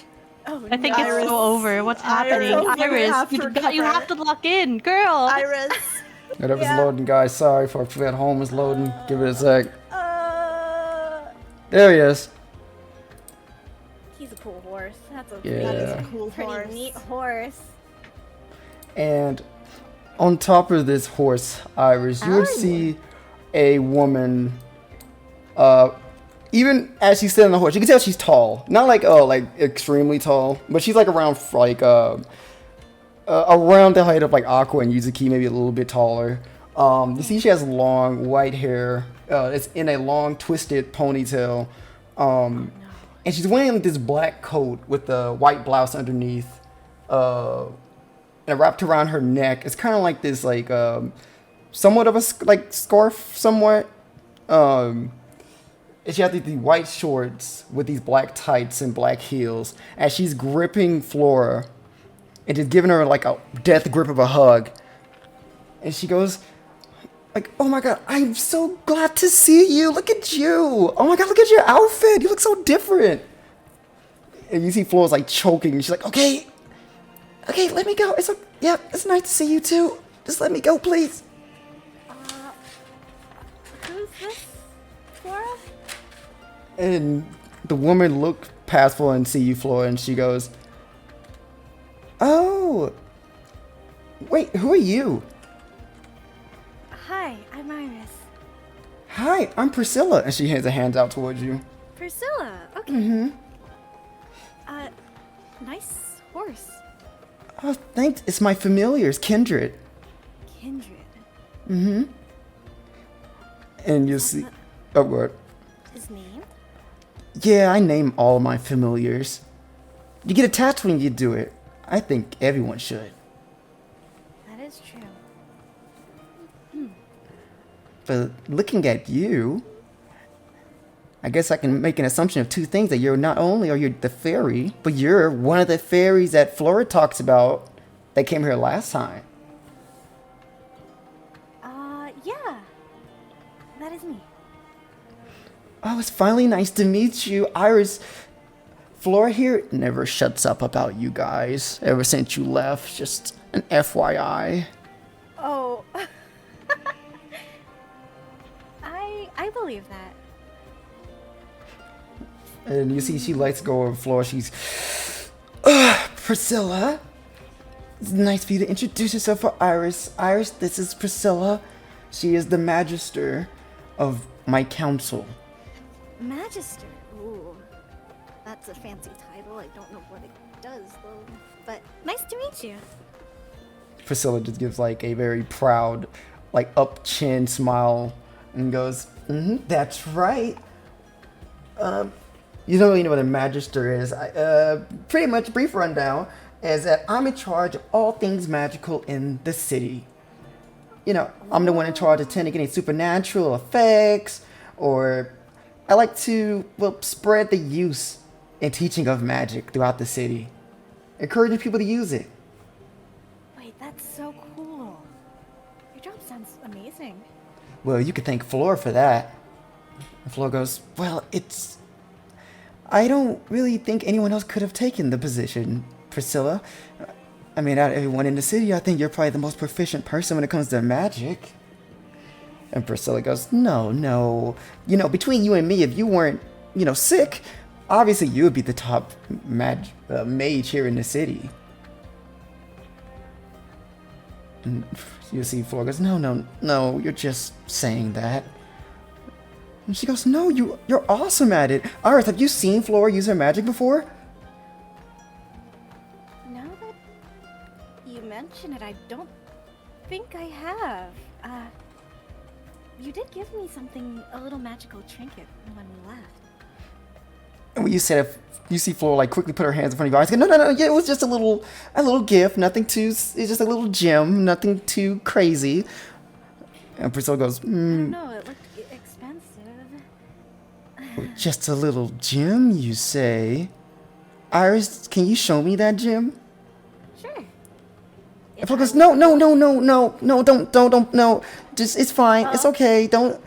Oh, I think no. it's so over. What's happening? Iris, you Iris, have you, to you have to lock in, girl. Iris. Whatever's Yeah. loading, guys. Sorry for at home is loading. Give it a sec. Uh, There he is. he's a cool horse. That's a Yeah. That is a cool pretty horse. neat horse. And on top of this horse, Iris, you would see a woman. Even as she's sitting on the horse, you can tell she's tall. Not like extremely tall, but she's like around around the height of like Aqua and Yuzuki, maybe a little bit taller. You see she has long white hair. It's in a long twisted ponytail. And she's wearing this black coat with the white blouse underneath. And wrapped around her neck. It's kind of like this somewhat of a scarf somewhat. And she has these white shorts with these black tights and black heels. As she's gripping Flora and just giving her like a death grip of a hug. And she goes, like, oh my god, I'm so glad to see you. Look at you. Oh my god, look at your outfit. You look so different. And you see Flora's like choking. And she's like, okay, let me go. It's nice to see you too. Just let me go, please. Who's this? Flora? And the woman looked past Flora and see you, Flora, and she goes, oh, wait, who are you? Hi, I'm Iris. Hi, I'm Priscilla. And she hands a hand out towards you. Priscilla. Okay. Mm-hmm. Nice horse. Oh, thanks. It's my familiars, Kindred. Kindred. Mm-hmm. And you see... Oh, what? His name? Yeah, I name all my familiars. You get attached when you do it. I think everyone should. That is true. But looking at you... I guess I can make an assumption of two things, that you're not only are you the fairy, but you're one of the fairies that Flora talks about that came here last time. Yeah. That is me. Oh, it's finally nice to meet you. Iris, Flora here never shuts up about you guys ever since you left. Just an FYI. Oh. I believe that. And you see she likes to go over Flora. She's... Priscilla. It's nice for you to introduce yourself for Iris. Iris, this is Priscilla. She is the Magister of my council. Magister. Ooh. That's a fancy title. I don't know what it does, though. But nice to meet you. Priscilla just gives like a very proud, like up chin smile and goes, that's right. You don't really know what a Magister is. Pretty much brief rundown is that I'm in charge of all things magical in the city. You know, I'm the one in charge of tending any supernatural effects, or I like to, well, spread the use and teaching of magic throughout the city, encouraging people to use it. Wait, that's so cool. Your job sounds amazing. Well, you could thank Flora for that. And Flora goes, well, I don't really think anyone else could have taken the position, Priscilla. I mean, out of everyone in the city, I think you're probably the most proficient person when it comes to magic. And Priscilla goes, no. You know, between you and me, if you weren't, sick, obviously you would be the top mage here in the city. And you see Flora goes, no, you're just saying that. And she goes, no, you're awesome at it. Iris, have you seen Flora use her magic before? Now that you mention it, I don't think I have. You did give me something, a little magical trinket when we left. And when you said, if you see Flora like quickly put her hands in front of your eyes, go, no, yeah, it was just a little gift, nothing too, it's just a little gem, nothing too crazy. And Priscilla goes, I don't know, it looked expensive. Just a little gem, you say? Iris, can you show me that gem? Sure. And Flora goes, no, don't, no. Just, it's fine, it's okay, don't.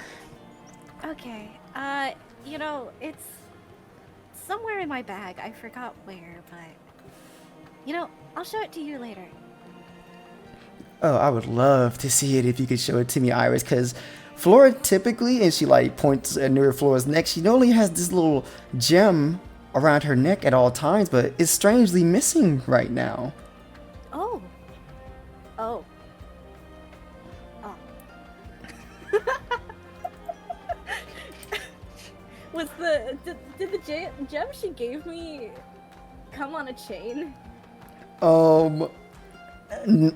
Okay, it's somewhere in my bag. I forgot where, but, I'll show it to you later. Oh, I would love to see it if you could show it to me, Iris, because Flora typically, and she like points near Flora's neck, she only has this little gem around her neck at all times, but it's strangely missing right now. Oh. Did the gem she gave me come on a chain?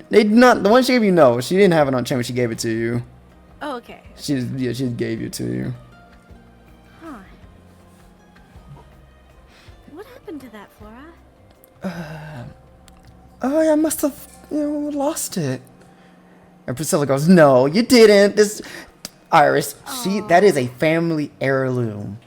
They did not. The one she gave you, no, she didn't have it on chain when she gave it to you. Oh, okay. She gave it to you. Huh. What happened to that, Flora? I must have, lost it. And Priscilla goes, no, you didn't. This, Iris, that is a family heirloom.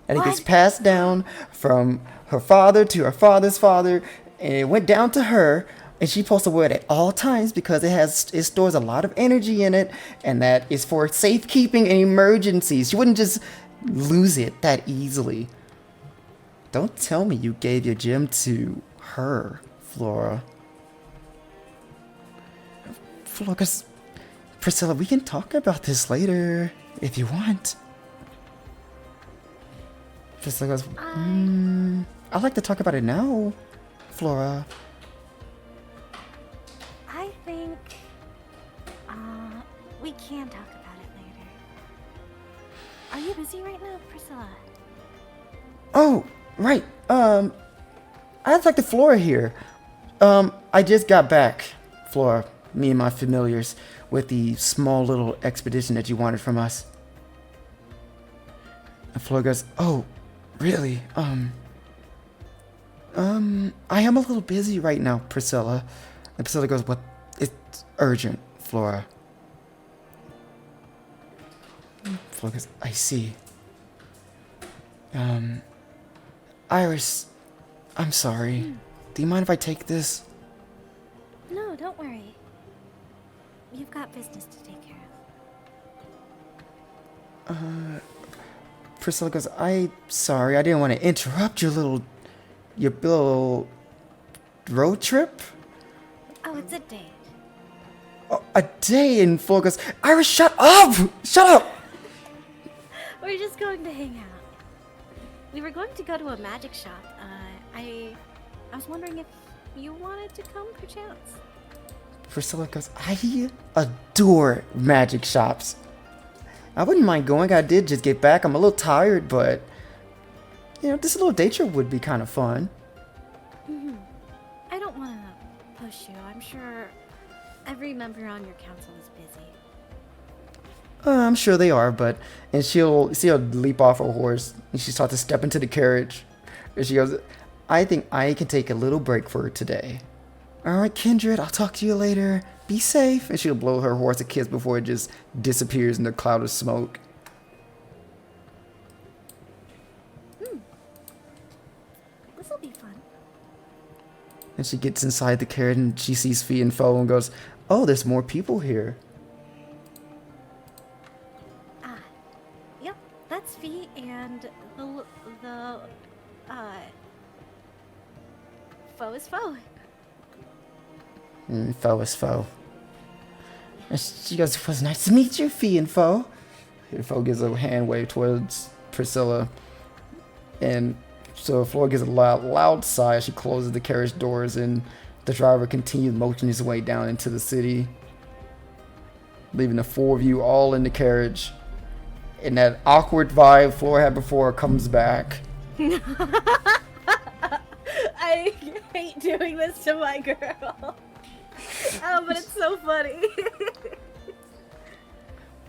And it gets passed down from her father to her father's father, and it went down to her, and she's supposed to wear it at all times because it stores a lot of energy in it, and that is for safekeeping and emergencies. She wouldn't just lose it that easily. Don't tell me you gave your gem to her, Flora. Flora, Priscilla, we can talk about this later if you want. Priscilla goes, I'd like to talk about it now, Flora. I think, we can talk about it later. Are you busy right now, Priscilla? Oh, right. I'd like to Flora here. I just got back, Flora, me and my familiars, with the small little expedition that you wanted from us. And Flora goes, oh, really? I am a little busy right now, Priscilla. And Priscilla goes, what? It's urgent, Flora. Flora goes, I see. Iris, I'm sorry. Do you mind if I take this? No, don't worry. You've got business to take care of. Priscilla goes, sorry, I didn't want to interrupt your little road trip. Oh, it's a date. Oh, a day, and Flora goes, Iris, shut up! Shut up! We're just going to hang out. We were going to go to a magic shop. I was wondering if you wanted to come, perchance. Priscilla goes, I adore magic shops. I wouldn't mind going. I did just get back. I'm a little tired, but you know, this little day trip would be kind of fun. I don't want to push you. I'm sure every member on your council is busy. I'm sure they are, but and she'll leap off her horse and she starts to step into the carriage. And she goes, I think I can take a little break for today. All right, Kindred, I'll talk to you later. Be safe. And she'll blow her horse a kiss before it just disappears in the cloud of smoke. This'll be fun. And she gets inside the carriage and she sees Fee and Foe and goes, oh, there's more people here. Yep, that's Fee and the foe is foe. Foe is Foe. And she goes, it was nice to meet you, Fee and Foe. And Foe gives a hand wave towards Priscilla. And so Flora gives a loud sigh as she closes the carriage doors and the driver continues motioning his way down into the city, leaving the four of you all in the carriage. And that awkward vibe Flora had before comes back. I hate doing this to my girl. Oh, but it's so funny.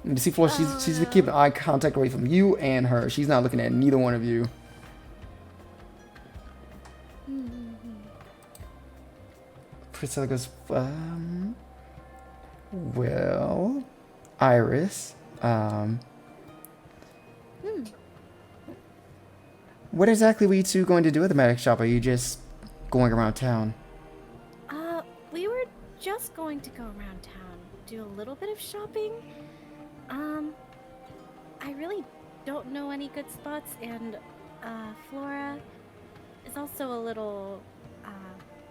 You see Flora, she's keeping eye contact away from you and her. She's not looking at neither one of you. Priscilla goes, well, Iris, what exactly were you two going to do at the magic shop? Are you just going around town? We were just going to go around town, do a little bit of shopping. I really don't know any good spots, and, Flora is also a little,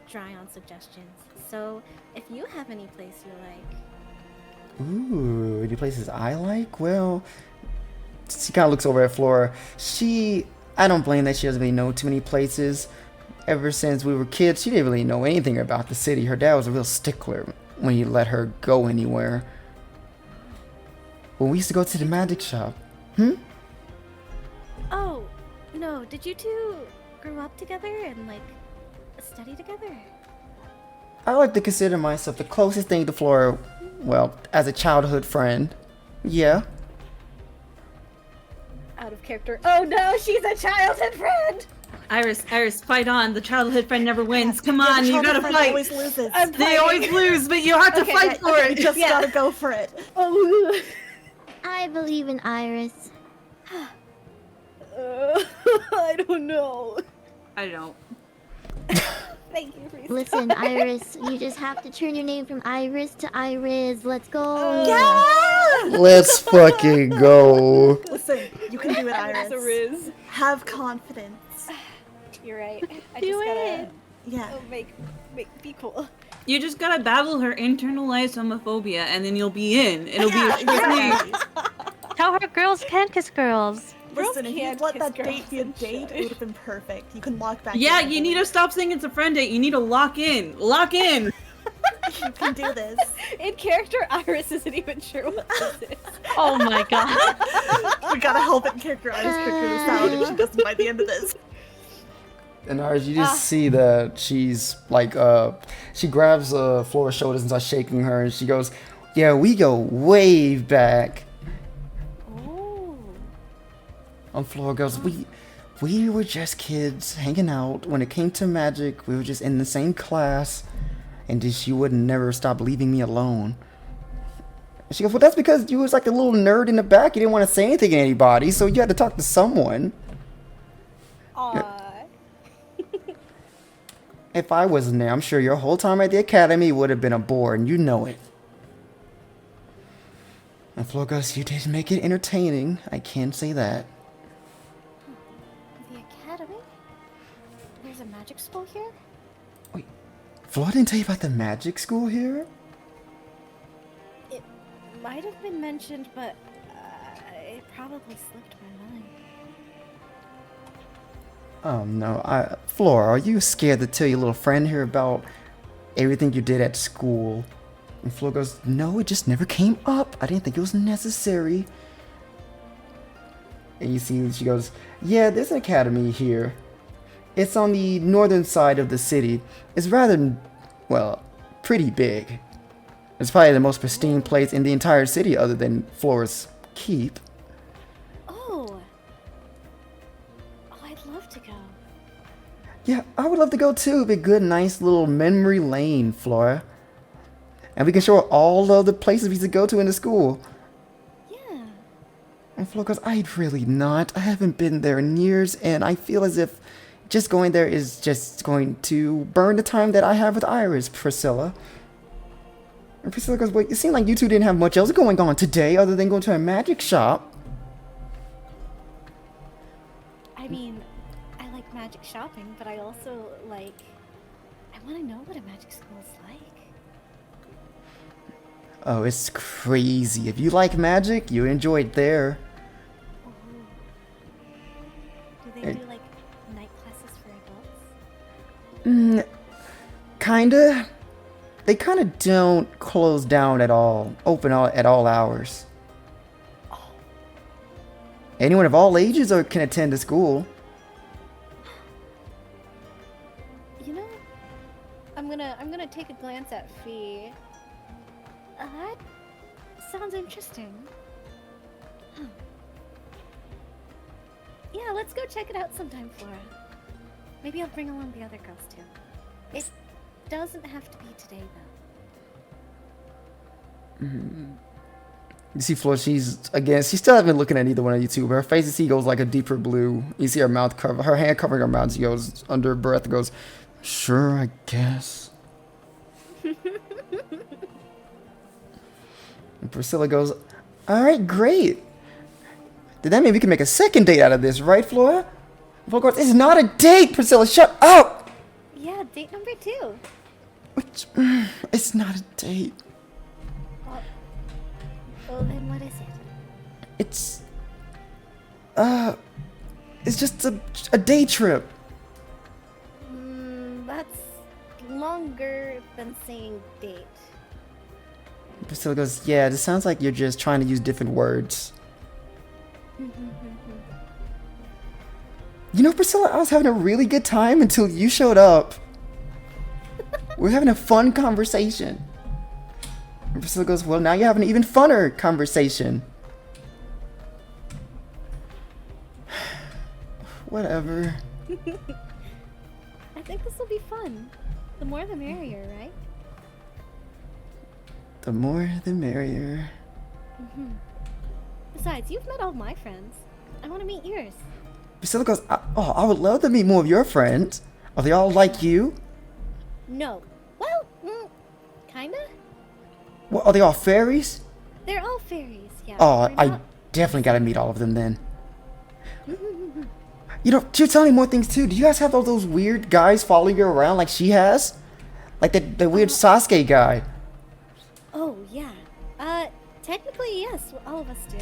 dry on suggestions. So, if you have any place you like... Ooh, any places I like? Well, she kind of looks over at Flora. I don't blame that she doesn't really know too many places. Ever since we were kids, she didn't really know anything about the city. Her dad was a real stickler when he let her go anywhere. Well, we used to go to the magic shop. Oh, no, did you two grow up together and, like, study together? I like to consider myself the closest thing to Flora, well, as a childhood friend. Yeah. Out of character. Oh no, she's a childhood friend! Iris, fight on. The childhood friend never wins. Come on, you gotta fight. Always loses. They always lose, but you have to fight for it. You just gotta go for it. Oh. I believe in Iris. I don't know. I don't. Thank you, Freestar. Listen, Iris, you just have to turn your name from Iris to Iris. Let's go. Let's fucking go. Listen, you can do it, It's a Iris. ruse. Have confidence. You're right. I Do just gotta it. Yeah. be cool. You just gotta battle her internalized homophobia, and then you'll be in. It'll be a Exactly. Tell her girls can't kiss girls. Listen, if you can't let kiss that girls date be a and date, shit. it would have been perfect. You can lock back Yeah, in. you need to stop saying it's a friend date. You need to lock in. Lock in. You can do this. In character, Iris isn't even sure what this is. Oh my god. We gotta help it characterize figure this out if she doesn't by the end of this. And Iris, you just see that she's like, she grabs Flora's shoulders and starts shaking her, and she goes, yeah, we go way back. Oh. And Flora goes, we were just kids hanging out. When it came to magic, we were just in the same class, and she would never stop leaving me alone. And she goes, well, that's because you was like a little nerd in the back. You didn't want to say anything to anybody, so you had to talk to someone. Aww. If I wasn't there, I'm sure your whole time at the academy would have been a bore, and you know it. And Florgus, you did make it entertaining. I can say that. The academy? There's a magic school here? Wait, Flo didn't tell you about the magic school here? It might have been mentioned, but it probably slipped my mind. Oh no, Flora, are you scared to tell your little friend here about everything you did at school? And Flora goes, no, it just never came up. I didn't think it was necessary. And you see, she goes, yeah, there's an academy here. It's on the northern side of the city. It's rather, well, pretty big. It's probably the most pristine place in the entire city other than Flora's keep. Oh, I'd love to go. Yeah, I would love to go too. It'd be a good, nice little memory lane, Flora. And we can show her all of the places we used to go to in the school. Yeah. And Flora goes, I'd really not. I haven't been there in years, and I feel as if just going there is just going to burn the time that I have with Iris, Priscilla. And Priscilla goes, well, it seemed like you two didn't have much else going on today other than going to a magic shop. I mean, I like magic shopping, but I also I want to know what a magic school is like. Oh, it's crazy. If you like magic, you enjoy it there. Oh. Do they do like night classes for adults? Kinda. They kinda don't close down at all. Open at all hours. Oh. Anyone of all ages can attend the school. You know, I'm gonna take a glance at Fee. That sounds interesting. Huh. Yeah, let's go check it out sometime, Flora. Maybe I'll bring along the other girls too. It doesn't have to be today, though. You see Flora, she still hasn't been looking at either one of you two, but her face, you see, goes like a deeper blue. You see her mouth cover, her hand covering her mouth. She goes under her breath and goes, sure, I guess. And Priscilla goes, alright, great. Did that mean we can make a second date out of this, right, Flora? Flora goes, it's not a date, Priscilla, shut up! Yeah, date number 2. Which, it's not a date. Well, then what is it? It's just a day trip. That's longer than saying date. Priscilla goes, yeah, this sounds like you're just trying to use different words. You know, Priscilla, I was having a really good time until you showed up. We're having a fun conversation. And Priscilla goes, well, now you're having an even funner conversation. Whatever. I think this will be fun. The more the merrier, right? The more the merrier. Besides, you've met all my friends. I want to meet yours. Priscilla goes, I would love to meet more of your friends. Are they all like you? No. Well, kinda. What, are they all fairies? They're all fairies, yeah. Oh, We're I not- definitely gotta meet all of them then. You know, she'll tell me more things too. Do you guys have all those weird guys following you around like she has? Like the weird Sasuke guy. Oh, yeah. Technically, yes, all of us do.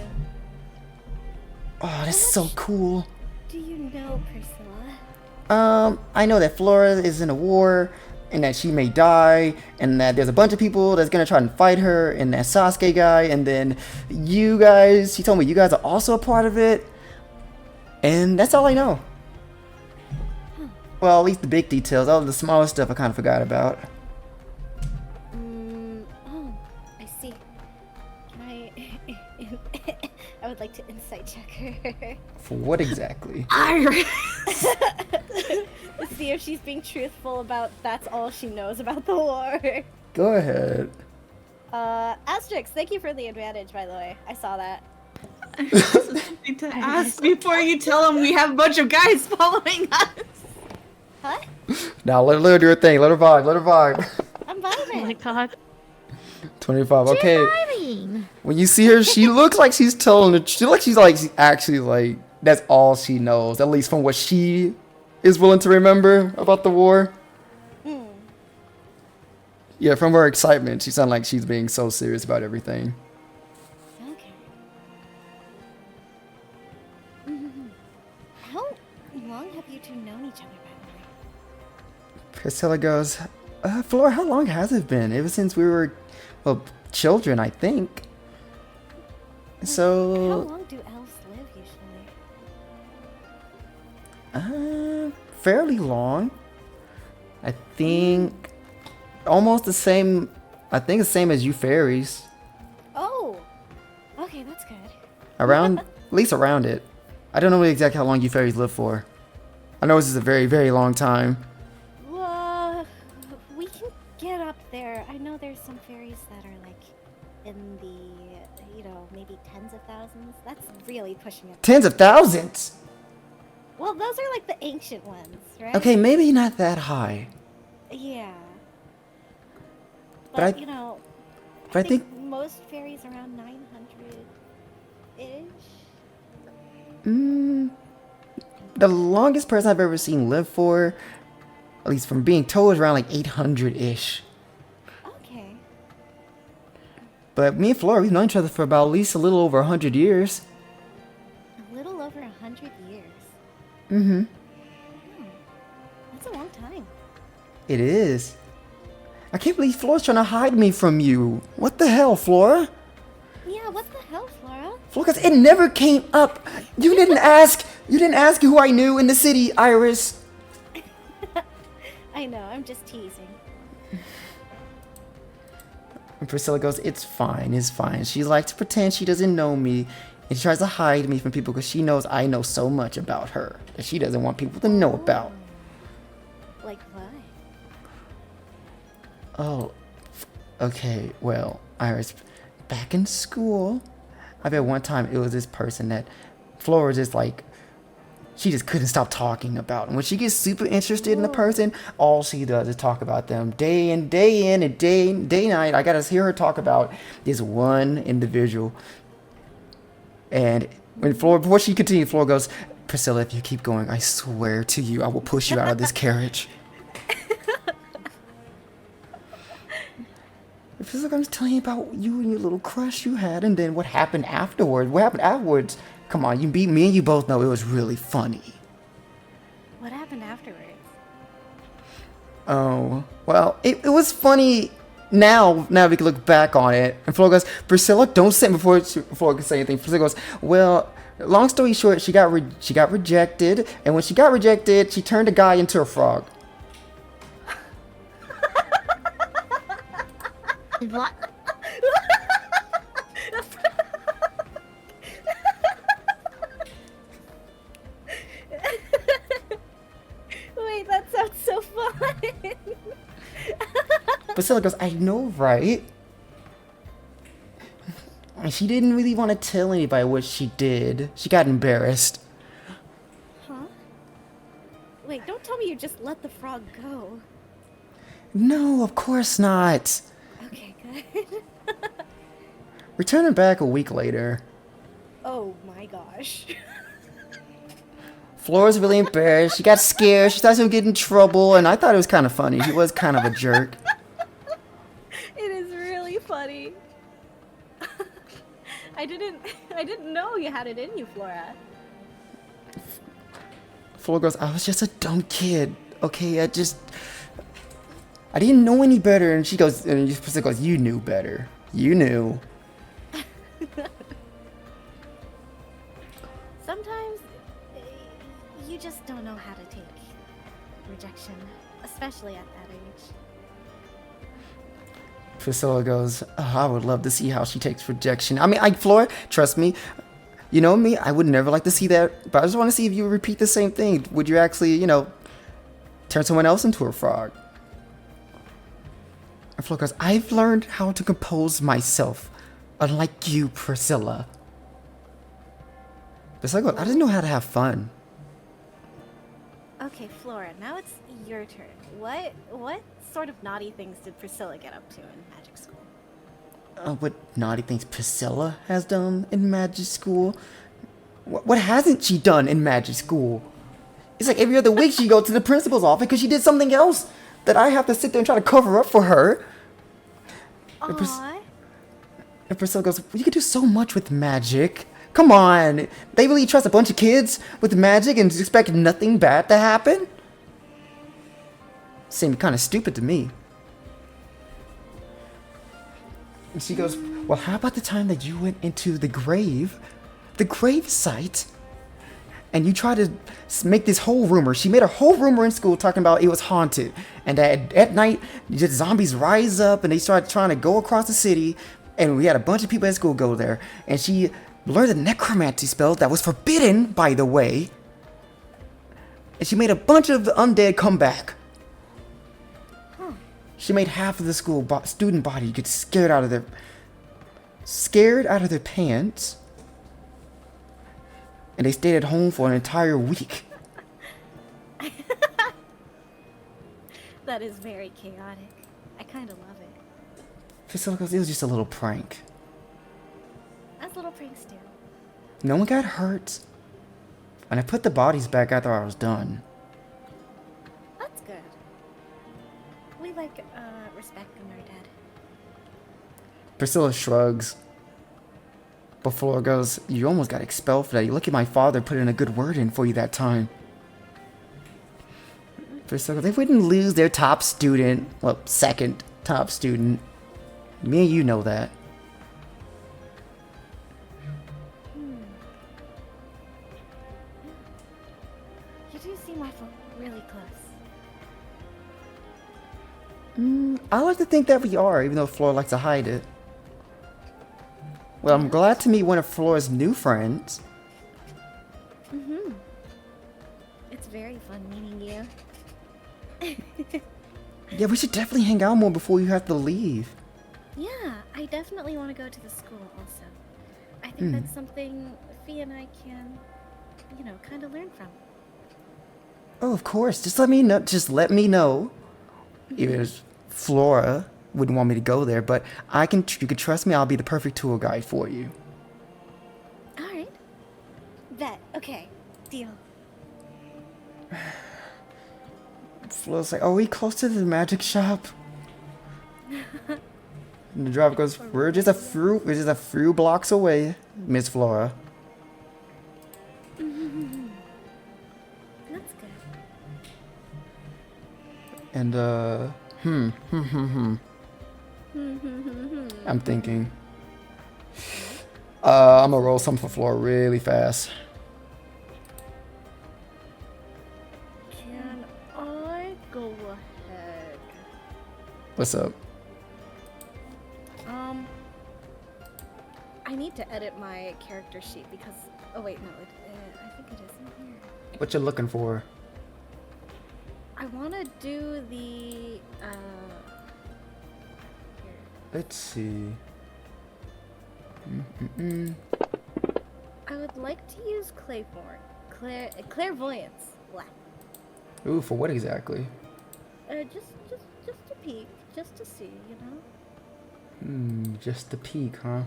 Oh, that's so cool. Do you know Priscilla? I know that Flora is in a war, and that she may die, and that there's a bunch of people that's gonna try and fight her, and that Sasuke guy, and then you guys, she told me you guys are also a part of it, and that's all I know. Well, at least the big details. All the smaller stuff I kind of forgot about. Oh, I see. Can I... I would like to insight check her. For what exactly? Iris! To see if she's being truthful about that's all she knows about the war. Go ahead. Asterix, thank you for the advantage, by the way. I saw that. Something to ask before you tell him we have a bunch of guys following us. What? Now let her do her thing. Let her vibe. Let her vibe. I'm Oh my vibing. god. 25. Okay. Vibing. When you see her, she looks like she's telling the. She looks like she's actually like that's all she knows, at least from what she is willing to remember about the war. Yeah, from her excitement, she sounds like she's being so serious about everything. Okay. How long have you two known each other, by the way? Priscilla goes, Flora, how long has it been? Ever since we were, well, children, I think. How So, long do elves live usually? fairly long. I think almost the same. I think the same as you fairies. Oh. Okay, that's good. Around, at least around it. I don't know exactly how long you fairies live for. I know this is a very, very long time. We can get up there. I know there's some fairies that are like in the, maybe tens of thousands. That's really pushing it. Tens of thousands. Well, those are like the ancient ones, right? Okay, maybe not that high. Yeah. But I I think most fairies around 900-ish. The longest person I've ever seen live for, at least from being told, is around like 800-ish. Okay. But me and Flora, we've known each other for about at least a little over 100 years. A little over 100 years. Mm-hmm. That's a long time. It is. I can't believe Flora's trying to hide me from you. What the hell, Flora? Yeah, what the hell, Flora? Flora, 'cause it never came up. You didn't ask. You didn't ask who I knew in the city, Iris. I know, I'm just teasing. And Priscilla goes, it's fine, it's fine. She likes to pretend she doesn't know me. And she tries to hide me from people because she knows I know so much about her that she doesn't want people to know about. Like what? Oh, okay, well, Iris, back in school, I bet one time it was this person that Flora just like, she just couldn't stop talking about. And when she gets super interested in a person, all she does is talk about them day in and day night. I gotta hear her talk about this one individual. And when Flora, before she continued, Flora goes, Priscilla, if you keep going, I swear to you, I will push you out of this carriage. It feels like I'm just telling you about you and your little crush you had, and then what happened afterwards. What happened afterwards? Come on, you beat me and you both know it was really funny. What happened afterwards? Oh, well, it was funny now we can look back on it. And Flora goes, Priscilla, don't say before Flora can say anything. Priscilla goes, well, long story short, she got rejected, and when she got rejected, she turned a guy into a frog. What? Wait, that sounds so fun. Priscilla goes, I know, right? And she didn't really want to tell anybody what she did. She got embarrassed. Huh? Wait, don't tell me you just let the frog go. No, of course not. Okay, good. Returning back a week later, Oh my gosh. Flora's really embarrassed. She got scared. She thought she would get in trouble, and I thought it was kind of funny. He was kind of a jerk. It is really funny. I didn't know you had it in you, Flora. Flora goes, I was just a dumb kid. Okay, I didn't know any better. And she goes, and Priscilla goes, you knew better. You knew. Sometimes you just don't know how to take rejection, especially at that age. Priscilla goes, oh, I would love to see how she takes rejection. I mean, Flora, trust me. You know me, I would never like to see that. But I just want to see if you would repeat the same thing. Would you actually, turn someone else into a frog? And Flora goes, I've learned how to compose myself. Unlike you, Priscilla. Priscilla, I just know how to have fun. Okay, Flora, now it's your turn. What sort of naughty things did Priscilla get up to in magic school? What naughty things Priscilla has done in magic school? What hasn't she done in magic school? It's like every other week she goes to the principal's office because she did something else that I have to sit there and try to cover up for her. Aww. And Priscilla goes, you can do so much with magic. Come on. They really trust a bunch of kids with magic and expect nothing bad to happen? Seemed kind of stupid to me. And she goes, well, how about the time that you went into the grave site, and you tried to make this whole rumor. She made a whole rumor in school talking about it was haunted, and that at night, just zombies rise up and they start trying to go across the city, and we had a bunch of people at school go there, and she learned a necromancy spell that was forbidden, by the way, and she made a bunch of the undead come back. She made half of the school student body get scared out of their pants, and they stayed at home for an entire week. That is very chaotic. I kind of love it. Priscilla goes, it was just a little prank. As little pranks do. No one got hurt, and I put the bodies back after I was done. That's good. We respecting our dead. Priscilla shrugs. But Flora goes, you almost got expelled for that. You look at my father put in a good word in for you that time. Priscilla goes, they wouldn't lose their top student. Well, second top student. Me and you know that. You do seem awful really close. I like to think that we are, even though Flora likes to hide it. Well, I'm glad to meet one of Flora's new friends. It's very fun meeting you. Yeah, we should definitely hang out more before you have to leave. Yeah, I definitely want to go to the school also. I think that's something Fee and I can, kind of learn from. Oh, of course. Just let me know. Even if Flora wouldn't want me to go there, but you can trust me, I'll be the perfect tour guide for you. Alright. Bet. Okay. Deal. Flora's like, are we close to the magic shop? And the driver goes, we're just a few blocks away, Miss Flora. That's good. And, I'm thinking. I'm gonna roll something for Flora really fast. Can I go ahead? What's up? I need to edit my character sheet because. Oh wait, no. I think it is in here. What you looking for? I want to do the. Here. Let's see. I would like to use clairvoyance. Blah. Ooh, for what exactly? Just a peek, just to see, Just a peek, huh?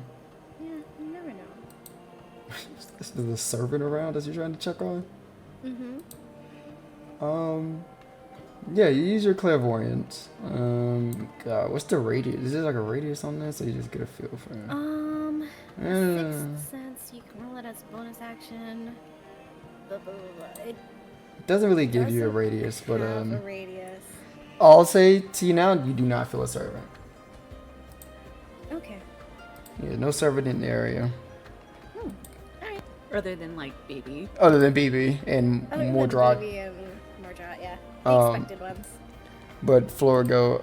Yeah, you never know. Is the servant around as you're trying to check on? Yeah, you use your clairvoyance. God, what's the radius? Is there like a radius on this, or you just get a feel for it? Sixth sense, you can roll it as a bonus action. Blah, blah, blah, blah. It Doesn't really give you a doesn't radius, but have a radius. I'll say to you now, you do not feel a servant. Okay. Yeah, no servant in the area. Alright. Other than like baby. Other than BB and Mordrod. Baby and Mordrod, yeah. The expected ones. But Flora go,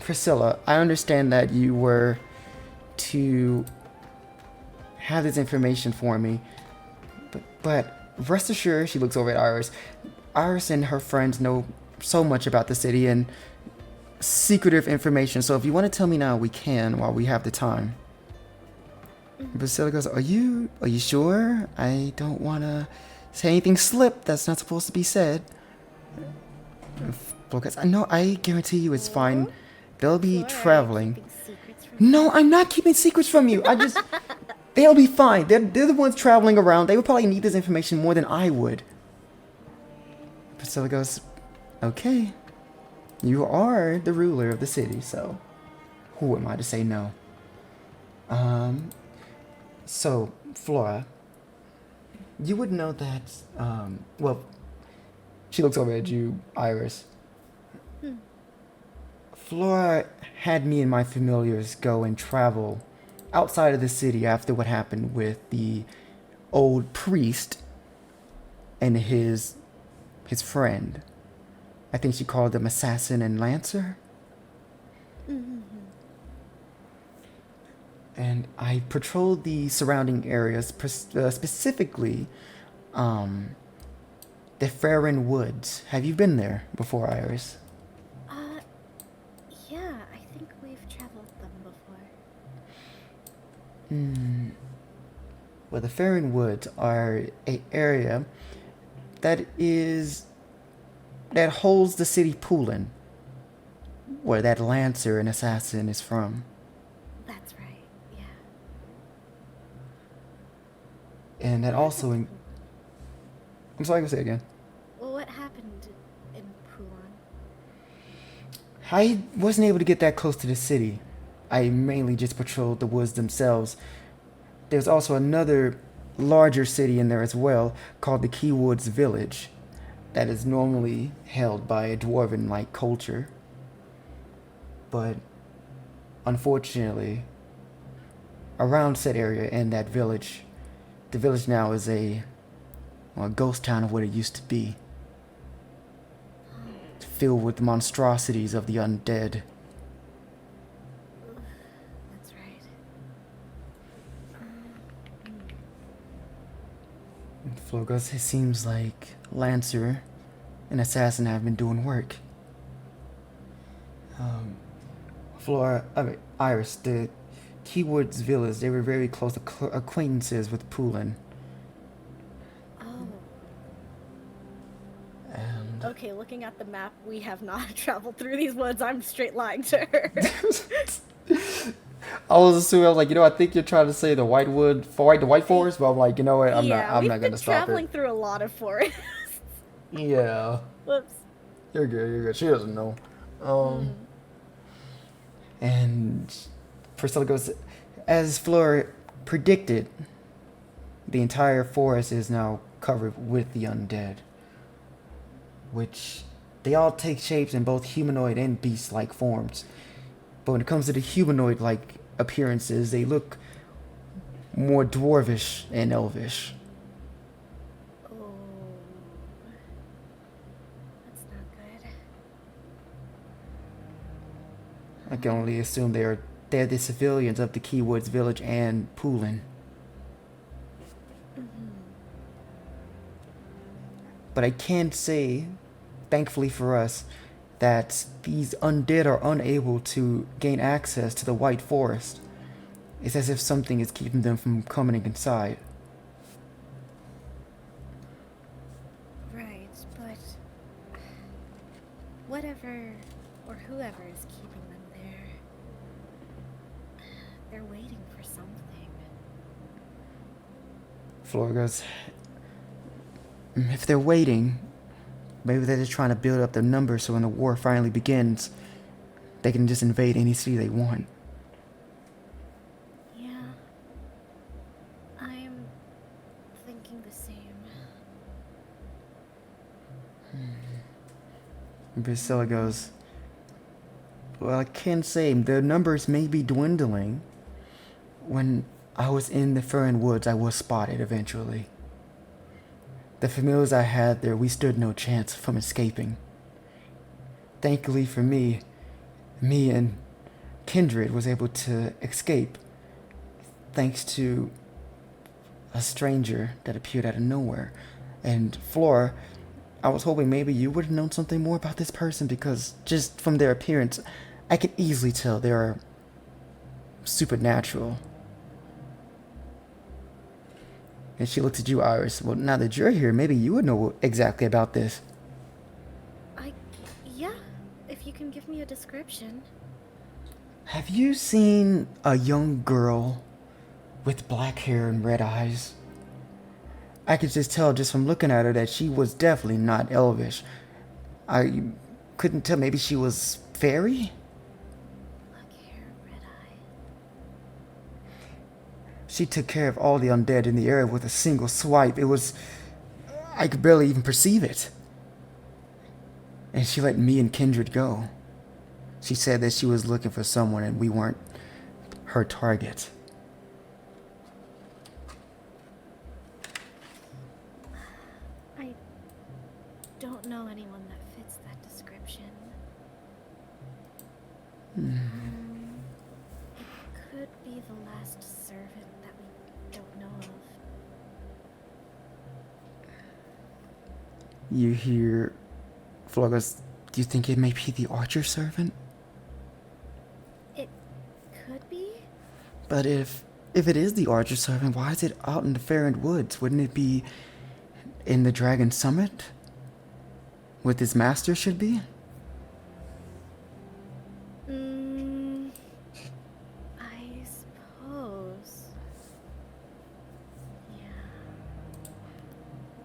Priscilla, I understand that you were to have this information for me, but rest assured, she looks over at Iris. Iris and her friends know so much about the city and secretive information, so if you want to tell me now, we can while we have the time. Priscilla goes, Are you sure? I don't wanna say anything slip that's not supposed to be said. Flora goes, No, I guarantee you it's fine. They'll be Flora, traveling. keeping secrets from No, I'm not keeping secrets from you. They'll be fine. They're the ones traveling around. They would probably need this information more than I would. Priscilla goes, Okay. You are the ruler of the city, so who am I to say no? So, Flora, you would know that, well, she looks over at you, Iris. Flora had me and my familiars go and travel outside of the city after what happened with the old priest and his friend. I think she called them Assassin and Lancer. And I patrolled the surrounding areas, specifically the Farron Woods. Have you been there before, Iris? Yeah, I think we've traveled them before. Well, the Farron Woods are an area that holds the city Poolin, where that Lancer and Assassin is from. That's right, yeah. And that also I'm sorry, I can say it again. Well, what happened in Poolon? I wasn't able to get that close to the city. I mainly just patrolled the woods themselves. There's also another larger city in there as well, called the Keywoods Village, that is normally held by a dwarven-like culture. But unfortunately, around said area and that village, the village now is a ghost town of what it used to be. Filled with the monstrosities of the undead. That's right. Florgus, it seems like Lancer and Assassin have been doing work. Iris, the Keywoods Village, they were very close acquaintances with Poolin. Oh. And Okay, looking at the map, we have not traveled through these woods. I'm straight lying to her. I was assuming, I was like, I think you're trying to say the White Forest, but I'm like, you know what, I'm not gonna stop we've been traveling it. through a lot of forests. Yeah. Whoops. You're good. She doesn't know. And Priscilla goes, as Fleur predicted, the entire forest is now covered with the undead. Which, they all take shapes in both humanoid and beast-like forms. But when it comes to the humanoid-like appearances, they look more dwarvish and elvish. Oh. That's not good. I can only assume they're the civilians of the Keywoods Village and Poolin. But I can say, thankfully for us, that these undead are unable to gain access to the White Forest. It's as if something is keeping them from coming inside. Right, but whatever or whoever is keeping them there, they're waiting for something. Flora goes, if they're waiting, maybe they're just trying to build up their numbers so when the war finally begins, they can just invade any city they want. Yeah, I'm thinking the same. Priscilla goes, well, I can say their numbers may be dwindling. When I was in the Farron Woods, I was spotted eventually. The familiars I had there, we stood no chance from escaping. Thankfully for me and Kindred was able to escape thanks to a stranger that appeared out of nowhere. And Flora, I was hoping maybe you would have known something more about this person because just from their appearance, I could easily tell they are supernatural. And she looks at you, Iris. Well, now that you're here, maybe you would know exactly about this. Yeah, if you can give me a description. Have you seen a young girl with black hair and red eyes? I could just tell just from looking at her that she was definitely not elvish. I couldn't tell, maybe she was fairy? Black hair, red eye. She took care of all the undead in the area with a single swipe. It was... I could barely even perceive it. And she let me and Kindred go. She said that she was looking for someone and we weren't her target. I don't know anyone that fits that description. It could be the last servant that we don't know of. You hear... Flogus, do you think it may be the archer servant? It could be? But if it is the archer servant, why is it out in the Fairend Woods? Wouldn't it be in the Dragon Summit? With his master should be? I suppose. Yeah.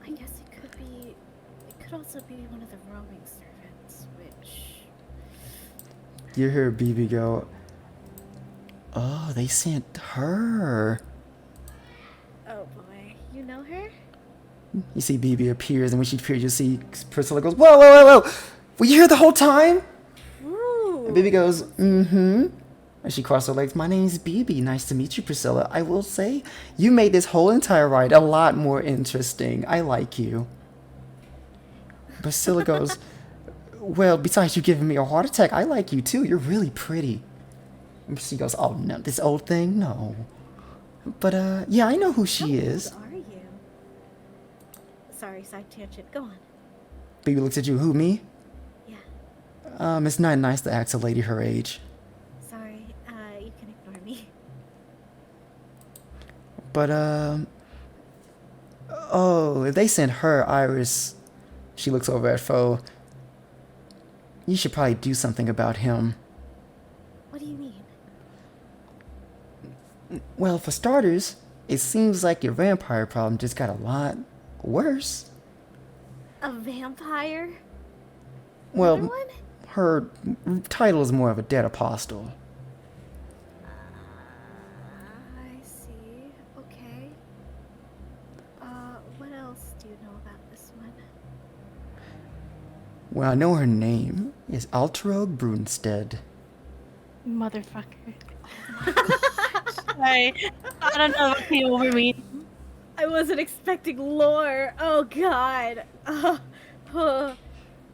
I guess it could be. It could also be one of the roaming servants, which. You hear BB go, oh, they sent her. Oh boy, you know her? You see BB appears, and when she appears, you see Priscilla goes, whoa, whoa, whoa, whoa! Were you here the whole time? Ooh. And BB goes, mm-hmm. And she crosses her legs, my name's BB, nice to meet you, Priscilla. I will say, you made this whole entire ride a lot more interesting. I like you. Priscilla goes, well, besides you giving me a heart attack, I like you too. You're really pretty. And she goes, oh no, this old thing? No. But, yeah, I know who she is. How old are you? Sorry, side tangent. Go on. BB looks at you, who, me? Yeah. It's not nice to ask a lady her age. Sorry, you can ignore me. But, oh, if they sent her, Iris, she looks over at Foe, you should probably do something about him. What do you mean? Well, for starters, it seems like your vampire problem just got a lot worse. A vampire? Well, Another one? her title is more of a dead apostle. I see. Okay. What else do you know about this one? Well, I know her name is Alterog Brunstead. Motherfucker. Sorry. I don't know what came over me. I wasn't expecting lore. Oh god.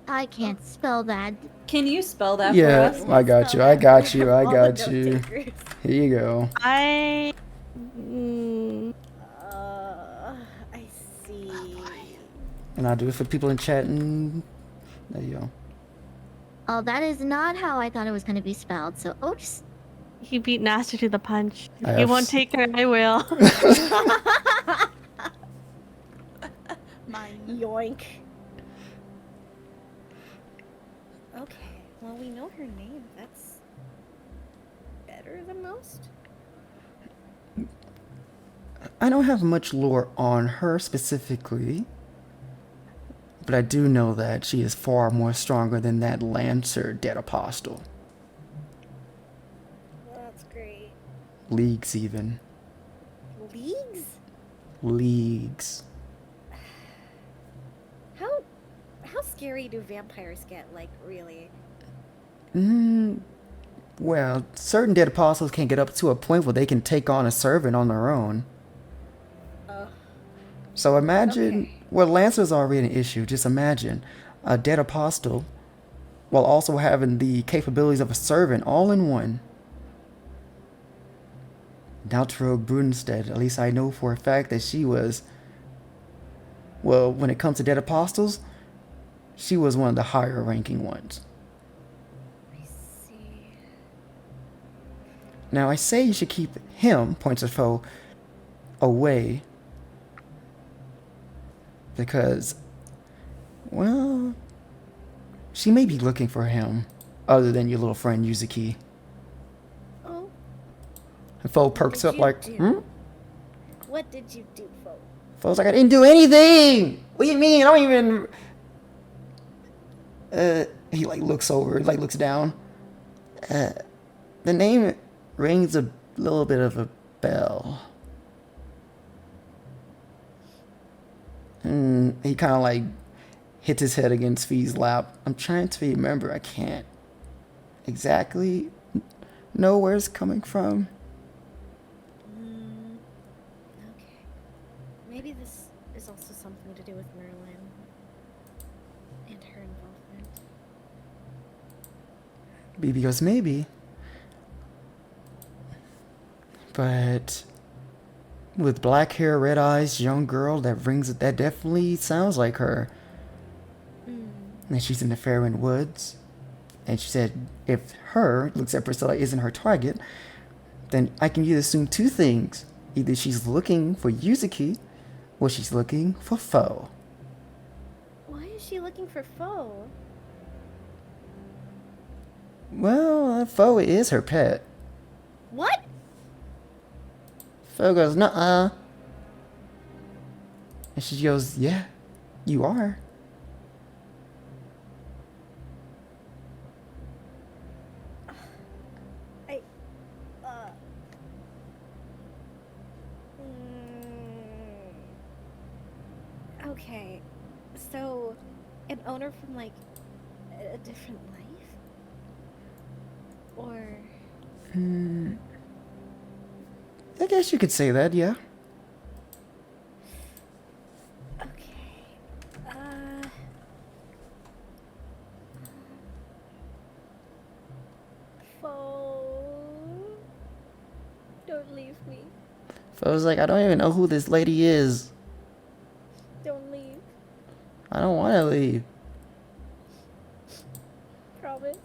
I can't spell that. Can you spell that Yeah, for us? I got you, I got you, I All the got note you. takers. Here you go. I see. And I'll do it for people in chat, and there you go. Oh, that is not how I thought it was going to be spelled. So, oops. He beat Nasty to the punch. I If you have won't take her, I will. Mine. Yoink. Okay, well we know her name. That's better than most. I don't have much lore on her specifically, but I do know that she is far more stronger than that Lancer dead apostle. That's great. Leagues even. Leagues? Leagues. How scary do vampires get, like, really? Well, certain dead apostles can get up to a point where they can take on a servant on their own. So imagine, Okay. well, Lancer's already an issue. Just imagine a dead apostle while also having the capabilities of a servant all in one. Daltrog Brunstead, at least I know for a fact that she was, well, when it comes to dead apostles, she was one of the higher ranking ones. I see. Now I say you should keep him, points at Foe, away because, well, she may be looking for him other than your little friend Yuzuki. Oh, And Fo perks did up you like, do? What did you do, Fo? Fo's like, I didn't do anything. What do you mean? I don't even. He like looks over, like looks down. The name rings a little bit of a bell. And he kind of like hits his head against Fee's lap. I'm trying to remember. I can't exactly know where it's coming from. Okay. Maybe this is also something to do with Merlin and her involvement. Because maybe. But with black hair, red eyes, young girl, that definitely sounds like her. And she's in the Fairwind Woods. And she said if her, looks at Priscilla, isn't her target, then I can either assume two things. Either she's looking for Yuzuki, or she's looking for Fo. Why is she looking for Fo? Well, Fo is her pet. What? Fo goes, nuh-uh. And she goes, yeah, you are. Okay, so an owner from like a different life? Or I guess you could say that, yeah. okay. Fo, don't leave me. Fo's like, I don't even know who this lady is. Don't leave. I don't want to leave. Promise.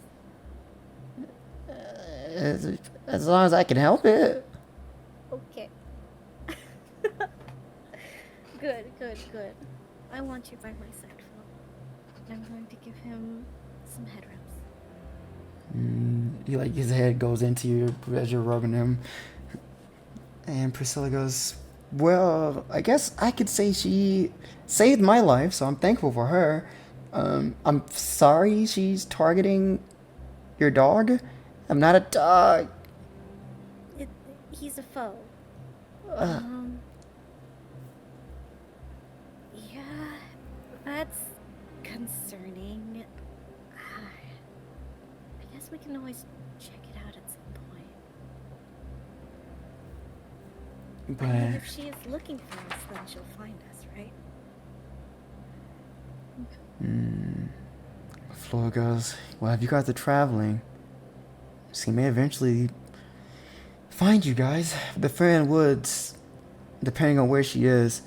As long as I can help it. Okay. Good, good, good. I want you by my side, Fo. I'm going to give him some head rubs. He like his head goes into you as you're rubbing him. And Priscilla goes, well, I guess I could say she saved my life, so I'm thankful for her. I'm sorry she's targeting your dog. I'm not a dog. He's a foe. Yeah, that's concerning. I guess we can always check it out at some point. But I mean, if she is looking for us, then she'll find us, right? Flora goes, well, if you guys are traveling, she may eventually find you guys. The Fairwind Woods, depending on where she is,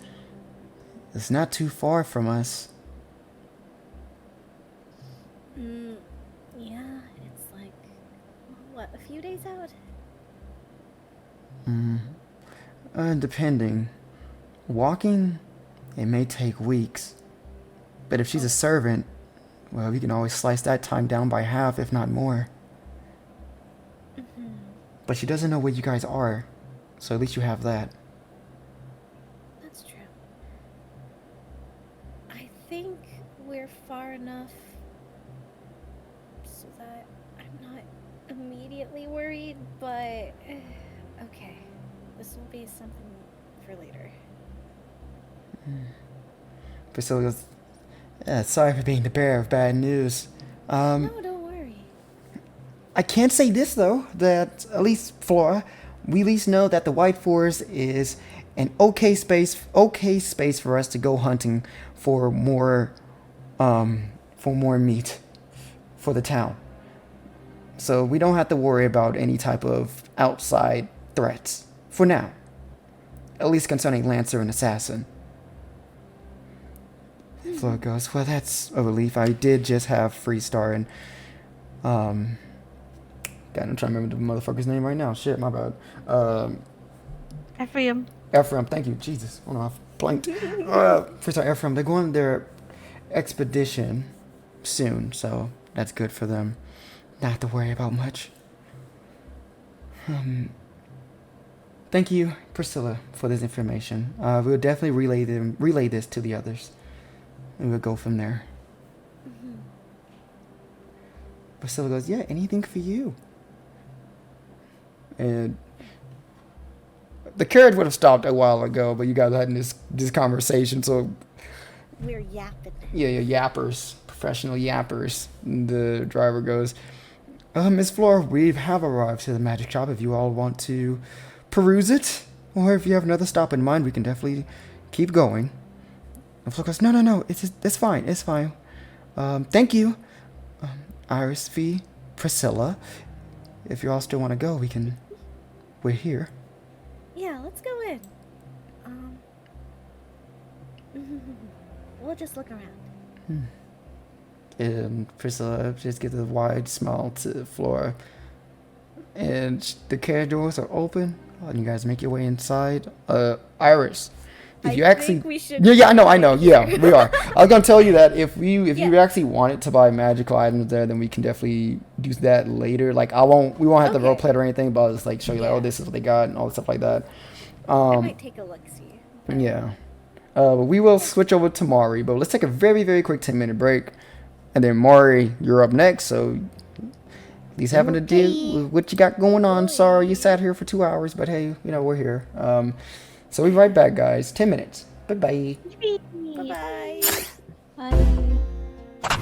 it's not too far from us. Yeah, it's like, what, a few days out? Depending. Walking, it may take weeks. But if she's a servant, well, we can always slice that time down by half, if not more. But she doesn't know where you guys are, so at least you have that. That's true. I think we're far enough so that I'm not immediately worried, but okay. This will be something for later. Priscilla goes, sorry for being the bearer of bad news. No, don't worry. I can't say this, though, that, at least Flora, we at least know that the White Forest is an okay space for us to go hunting for more meat for the town. So we don't have to worry about any type of outside threats, for now. At least concerning Lancer and Assassin. Flora goes, well, that's a relief. I did just have Freestar and, God, I'm trying to remember the motherfucker's name right now. Shit, my bad. Ephraim. Ephraim, thank you. Jesus, hold on. blanked. First time Ephraim, they're going on their expedition soon, so that's good for them. Not have to worry about much. Thank you, Priscilla, for this information. We'll definitely relay this to the others, and we'll go from there. Priscilla goes, yeah, anything for you. And the carriage would have stopped a while ago, but you guys had this conversation, so We're yapping. yeah, yappers, professional yappers. And the driver goes, Miss Flora, we have arrived to the magic shop. If you all want to peruse it, or if you have another stop in mind, we can definitely keep going. And Flora goes, no, it's fine, it's fine. Thank you, Iris V, Priscilla. If you all still want to go, we're here. Yeah, let's go in. We'll just look around. And Priscilla just gives a wide smile to Flora. And the carriage doors are open, and you guys make your way inside. Iris, if you actually, think we should yeah, I know, yeah, we are. I was gonna tell you that if you actually wanted to buy magical items there, then we can definitely do that later. Like we won't have to roleplay it or anything, but I'll just like show you like, oh, this is what they got and all stuff like that. I might take a look, see. Yeah. But we will switch over to Mari, but let's take a very, very quick 10-minute break. And then Mari, you're up next, so at least having to deal with what you got going on. Sorry you sat here for 2 hours, but hey, we're here. So we'll be right back, guys. 10 minutes. Bye-bye. Bye-bye. Bye.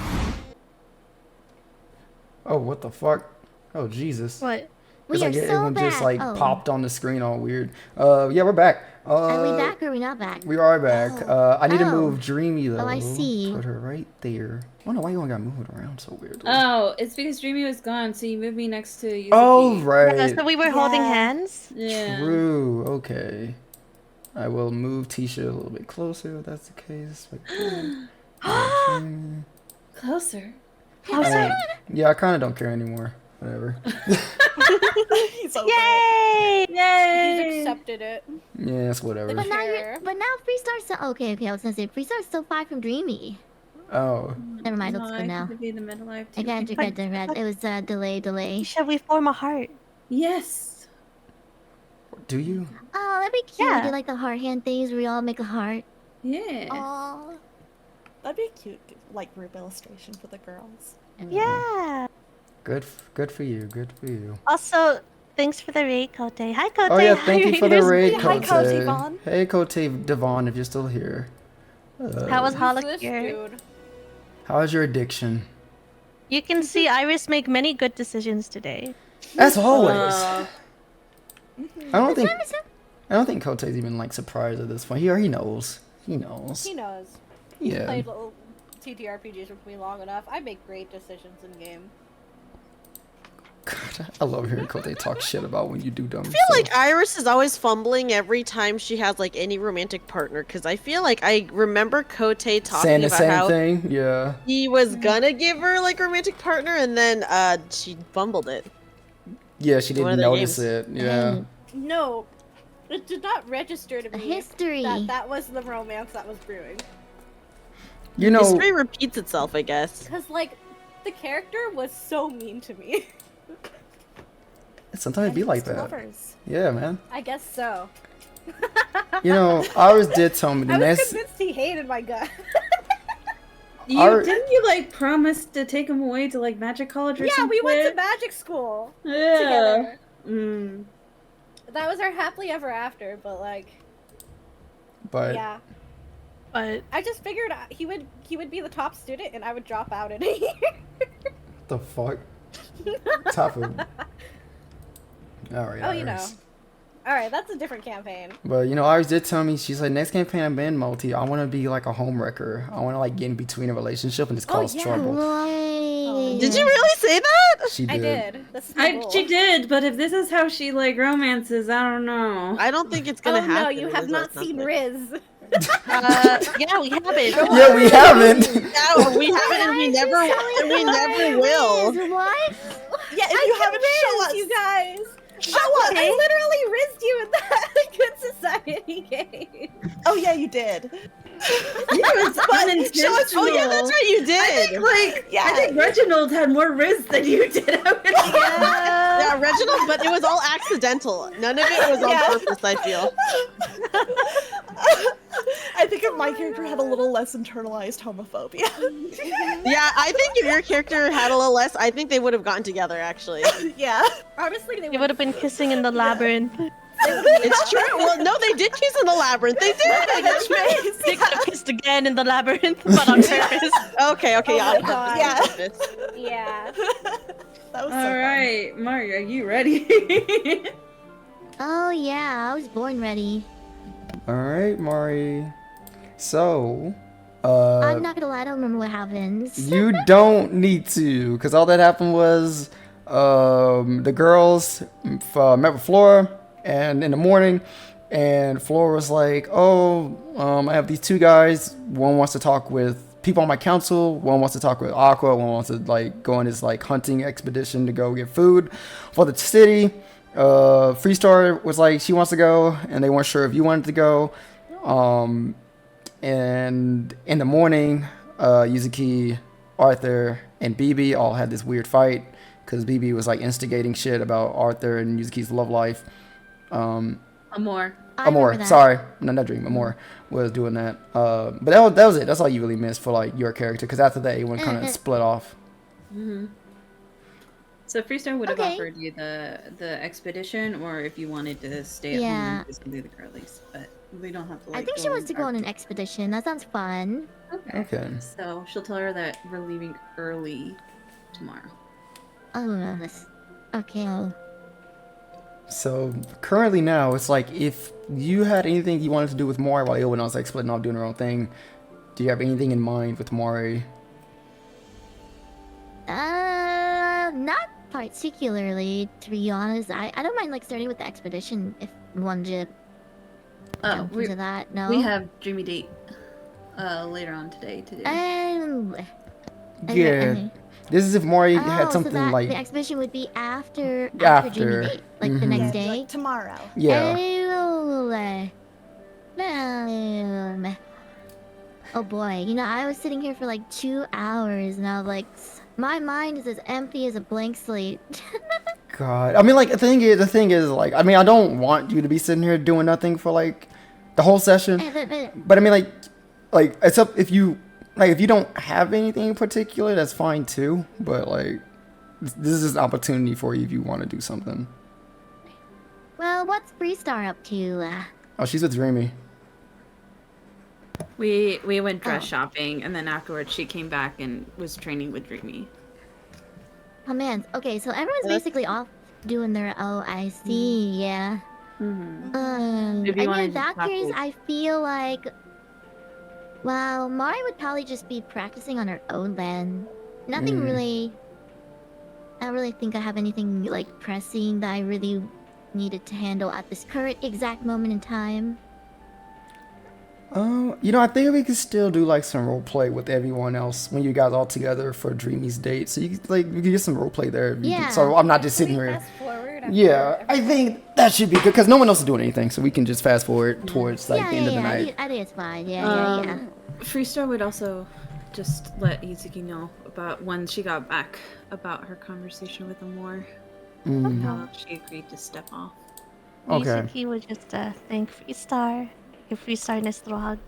Oh, what the fuck? Oh, Jesus. What? It's We like are so everyone back. just like Oh. popped on the screen all weird. Yeah, we're back. Are we back or are we not back? We are back. I need to Oh. move Dreamy though. Oh, I see. Put her right there. I don't know why you only got moved around so weirdly. Oh, it's because Dreamy was gone, so you moved me next to Yuzuki. Oh, right. So we were holding Yeah. hands? Yeah. True. Okay. I will move Tisha a little bit closer if that's the case. Like, Closer. yeah, I kind of don't care anymore. Whatever. He's over it. Yay! Yay! He's accepted it. Yeah, it's whatever. But now Sure. Freestar's so okay. I was gonna say Freestar's so far from Dreamy. Oh. Never mind, No, looks I good now. could be the middle life I too. got you. It was delay. Shall we form a heart? Yes. Do you? Oh, that'd be cute. Yeah. We do like the heart hand things where we all make a heart. Yeah. Aw. That'd be a cute, like, group illustration for the girls. Yeah. Good for you. Good for you. Also, thanks for the raid, Kote. Hi, Kote. Oh yeah, thank you for the raid, Hi, Kote. Kote Devon. Hey, Kote Devon, if you're still here. How was Who's this Holocure? dude? How's your addiction? You can see Iris make many good decisions today. As always. Uh, I don't think Kote's even like surprised at this point. He knows. He knows. He knows. He's Yeah. played little TTRPGs with me long enough. I make great decisions in game. God, I love hearing Kote talk shit about when you do dumb I feel like Iris is always fumbling every time she has like any romantic partner, because I feel like I remember Kote talking saying the about same how thing. Yeah. he was gonna give her like a romantic partner and then she fumbled it. Yeah, she One didn't of their notice games. it. Yeah. No, it did not register to A me history. that was the romance that was brewing. You know. History repeats itself, I guess. Because, like, the character was so mean to me. Sometimes it be like that. Lovers. Yeah, man. I guess so. You know, Iris did tell me the I was next. convinced he hated my gut. didn't you like promise to take him away to like magic college or Yeah, something? we went to magic school Yeah. together. Mm. That was our happily ever after, but like, But yeah. But I just figured he would be the top student and I would drop out in a year. the fuck. Top of. All right. Oh, you know. Iris. Alright, that's a different campaign. But you know, Iris did tell me, she's like, next campaign I'm in multi, I want to be like a homewrecker. I want to like get in between a relationship and just cause yeah. trouble. Right. Did you really say that? She did. I did. This is my goal. She did, but if this is how she like romances, I don't know. I don't think it's Oh gonna happen. no, you have not seen Riz. yeah, we haven't. Yeah, we haven't. No, we haven't, and we never will. What? Yeah, if you haven't, show us. You guys. Show us. I literally rizzed you in that Good Society game. Oh yeah, you did. It was unintentional. Oh yeah, that's right, you did. I think Reginald had more riz than you did. Yeah, Reginald, but it was all accidental. None of it was on purpose, I feel. I think if my character had a little less internalized homophobia. Yeah, I think if your character had a little less, I think they would have gotten together, actually. Yeah. Honestly, They would have been kissing in the labyrinth. It's true. Well, no, they did kiss in the labyrinth. They did. That's right. They could have kissed again in the labyrinth, but on purpose. Okay, yeah. my God. Yeah. Yeah. That was so All fun. right, Mari, are you ready? Oh yeah, I was born ready. All right, Mari. So, I'm not gonna lie, I don't remember what happens. you don't need to, because all that happened was the girls met with Flora, and in the morning, and Flora was like, oh, I have these two guys. One wants to talk with people on my council. One wants to talk with Aqua. One wants to like go on this like hunting expedition to go get food for the city. Freestar was like, she wants to go, and they weren't sure if you wanted to go. And in the morning, Yuzuki, Arthur, and BB all had this weird fight because BB was like instigating shit about Arthur and Yuzuki's love life. Amor. Amor, sorry, no, not Dream. Amor was doing that. But that was it. That's all you really missed for like your character, because after that, everyone kind of split off. Mm-hmm. So Freestar would have Okay. offered you the expedition, or if you wanted to stay at home and just do the girlies, but we don't have to. Like, I think she wants to go on an expedition. That sounds fun. Okay. So she'll tell her that we're leaving early tomorrow. Oh, okay. So currently now, it's like if you had anything you wanted to do with Mori while everyone else like splitting off doing their own thing, do you have anything in mind with Mori? Not particularly, to be honest. I don't mind like starting with the expedition if we wanted to jump into that. No. We have Dreamy Date later on today to do. Yeah. This is if Mori Oh, had so something that like the expedition would be after After. Dreamy Date, like the next day. Like tomorrow. yeah. Oh boy, you know, I was sitting here for like 2 hours and I was like, my mind is as empty as a blank slate. God, I mean, like the thing is, like, I mean, I don't want you to be sitting here doing nothing for like the whole session, but I mean, like it's up if you don't have anything in particular, that's fine too. But like, this is an opportunity for you if you want to do something. Well, what's Freestar up to? Oh, she's with Dreamy. We went dress shopping, and then afterwards she came back and was training with Dreamy. Oh man, okay, so everyone's basically off doing their I see, yeah. Mm-hmm. If you And wanted in to that talk case, with- I feel like, well, Mari would probably just be practicing on her own then. Nothing really. I don't really think I have anything like pressing that I really needed to handle at this current exact moment in time. You know, I think we could still do like some role play with everyone else when you guys all together for Dreamy's date. So you could get some role play there. Yeah. So I'm not just sitting here. Fast forward. Yeah, I think that should be good because no one else is doing anything, so we can just fast forward towards like the end of the night. I think it's fine. Yeah. Freestar would also just let Yuzuki know about when she got back about her conversation with Amor. How she agreed to step off. Okay. Yuzuki would just thank Freestar, give Freestar a nice little hug.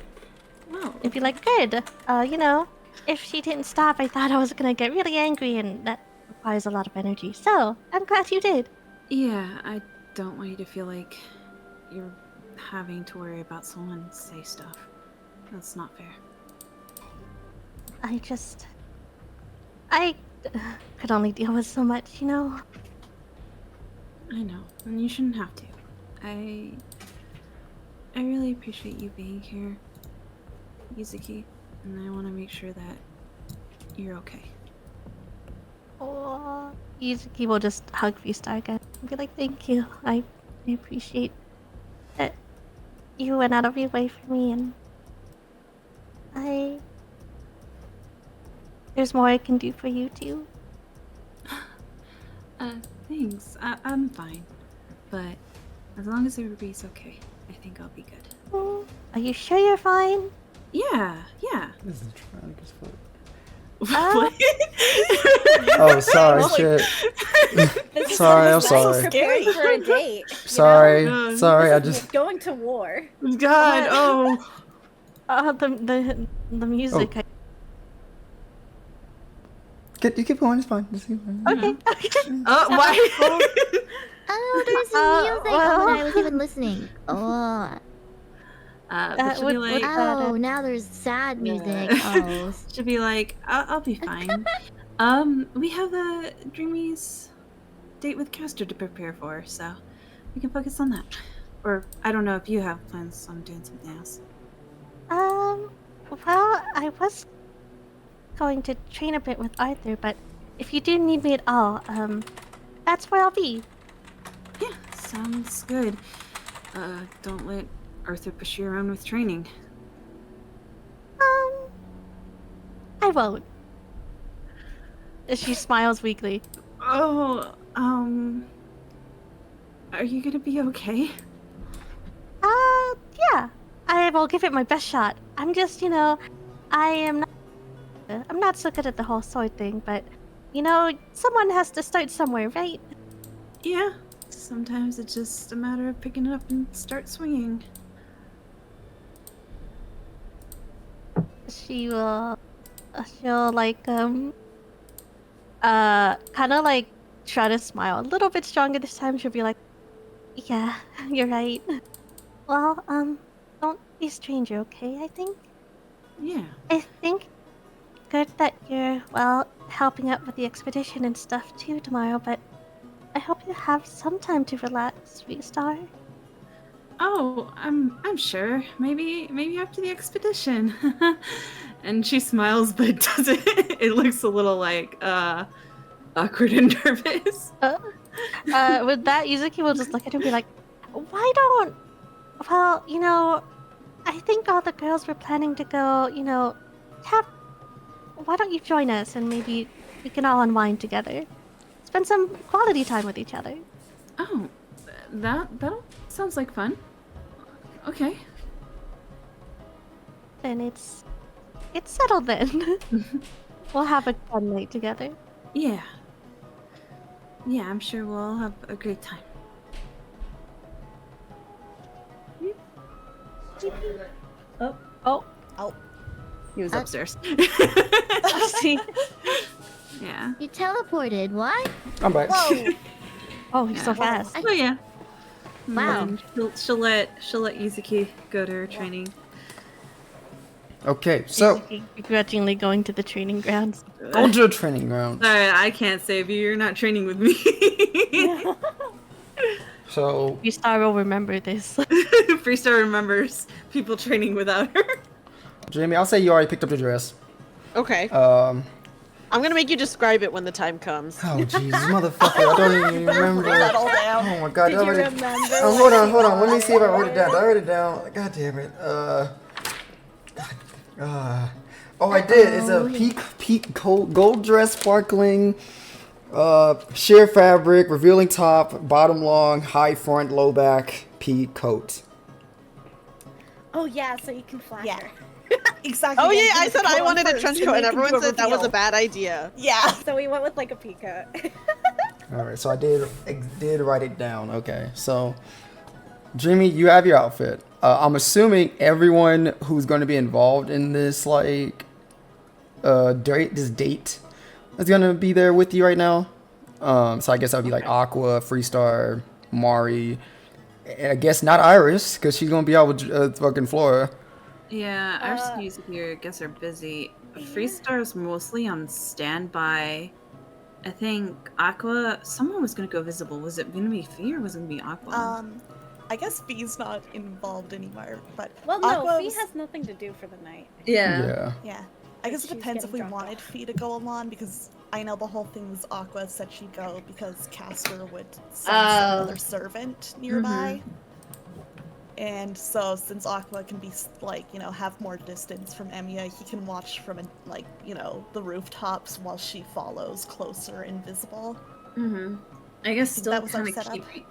Wow. And be like, good. You know, if she didn't stop, I thought I was gonna get really angry, and that requires a lot of energy. So, I'm glad you did. Yeah, I don't want you to feel like you're having to worry about someone say stuff. That's not fair. I could only deal with so much, you know? I know, and you shouldn't have to. I really appreciate you being here, Yuzuki, and I want to make sure that you're okay. Oh, Yuzuki will just hug Freestar again and be like, thank you. I appreciate that you went out of your way for me, and there's more I can do for you too. Thanks. I'm fine. But as long as everybody's okay, I think I'll be good. Oh, Are you sure you're fine? Yeah. This is traumatic as fuck. Uh, Oh, sorry, shit. This is Sorry, I'm like sorry. preparing for a date. you Sorry, know? sorry. I know? just. Going to war. God, oh. the music. Oh. You keep going. It's fine. Just keep going. Okay. Oh, why? Oh, there's music. well- Oh, I was even listening. Oh. But she'll be would- like, Oh, now there's sad music. Oh. she'll be like, I'll be fine. We have a Dreamy's date with Castor to prepare for, so we can focus on that. Or I don't know if you have plans on doing something else. Well, I was going to train a bit with Arthur, but if you do need me at all, that's where I'll be. Yeah, sounds good. Don't let Arthur push you around with training. I won't. She smiles weakly. Oh, are you gonna be okay? Yeah. I will give it my best shot. I'm just, I'm not so good at the whole sword thing, but, someone has to start somewhere, right? Yeah. Sometimes it's just a matter of picking it up and start swinging. She'll kind of like try to smile a little bit stronger this time. She'll be like, yeah, you're right. Well, don't be a stranger, okay? I think good that you're, helping out with the expedition and stuff too tomorrow, but I hope you have some time to relax, Freestar. Oh, I'm sure. Maybe after the expedition. And she smiles, but doesn't. It looks a little like awkward and nervous. With that, Yuzuki will just look at him and be like, why don't... Well, I think all the girls were planning to go, why don't you join us and maybe we can all unwind together? Spend some quality time with each other. Oh, that sounds like fun. Okay. Then it's settled then. We'll have a fun night together. Yeah. Yeah, I'm sure we'll all have a great time. Oh. He was upstairs. See? Yeah. You teleported. What? I'm back. Whoa. Oh, he's so Yeah. fast. Oh yeah. Wow. And she'll let Yuzuki go to her training. Okay, so Yuzuki begrudgingly going to the training grounds. ultra training ground. Alright, I can't save you. You're not training with me. So Freestar will remember this. Freestar remembers people training without her. Jamie, I'll say you already picked up the dress. Okay. I'm gonna make you describe it when the time comes. Oh Jesus, motherfucker! I don't even remember. that all down. Oh my God! Did I you already- remember? Oh, hold on. Let me see if I wrote it down. Did I write it down? God damn it. Oh, I did. It's a peak gold dress, sparkling, sheer fabric, revealing top, bottom long, high front, low back, peak coat. Oh yeah, so you can flash Yeah. her. Exactly. Oh yeah, do I the said I coat wanted a first, trench and coat, then and you can everyone do said that was a reveal. bad idea. Yeah. So we went with like a peacoat. All right, so I did write it down. Okay, so Dreamy, you have your outfit. I'm assuming everyone who's going to be involved in this date is going to be there with you right now. So I guess that would be like Aqua, Freestar, Mari, and I guess not Iris because she's going to be out with fucking Flora. Yeah, our SKUs here, I guess, are busy. Freestar's mostly on standby. I think Aqua, someone was gonna go visible. Was it gonna be Fee or was it gonna be Aqua? I guess Fee's not involved anymore, but Well, no, Aqua Fee was- has nothing to do for the night. Yeah. Yeah. I guess it She's depends if we getting drunk wanted off. Fee to go along because I know the whole thing was Aqua said she'd go because Castor would send another servant nearby. And so since Aqua can be like, have more distance from Emiya, he can watch from the rooftops while she follows closer invisible. I guess think still that was our kind of setup. keep,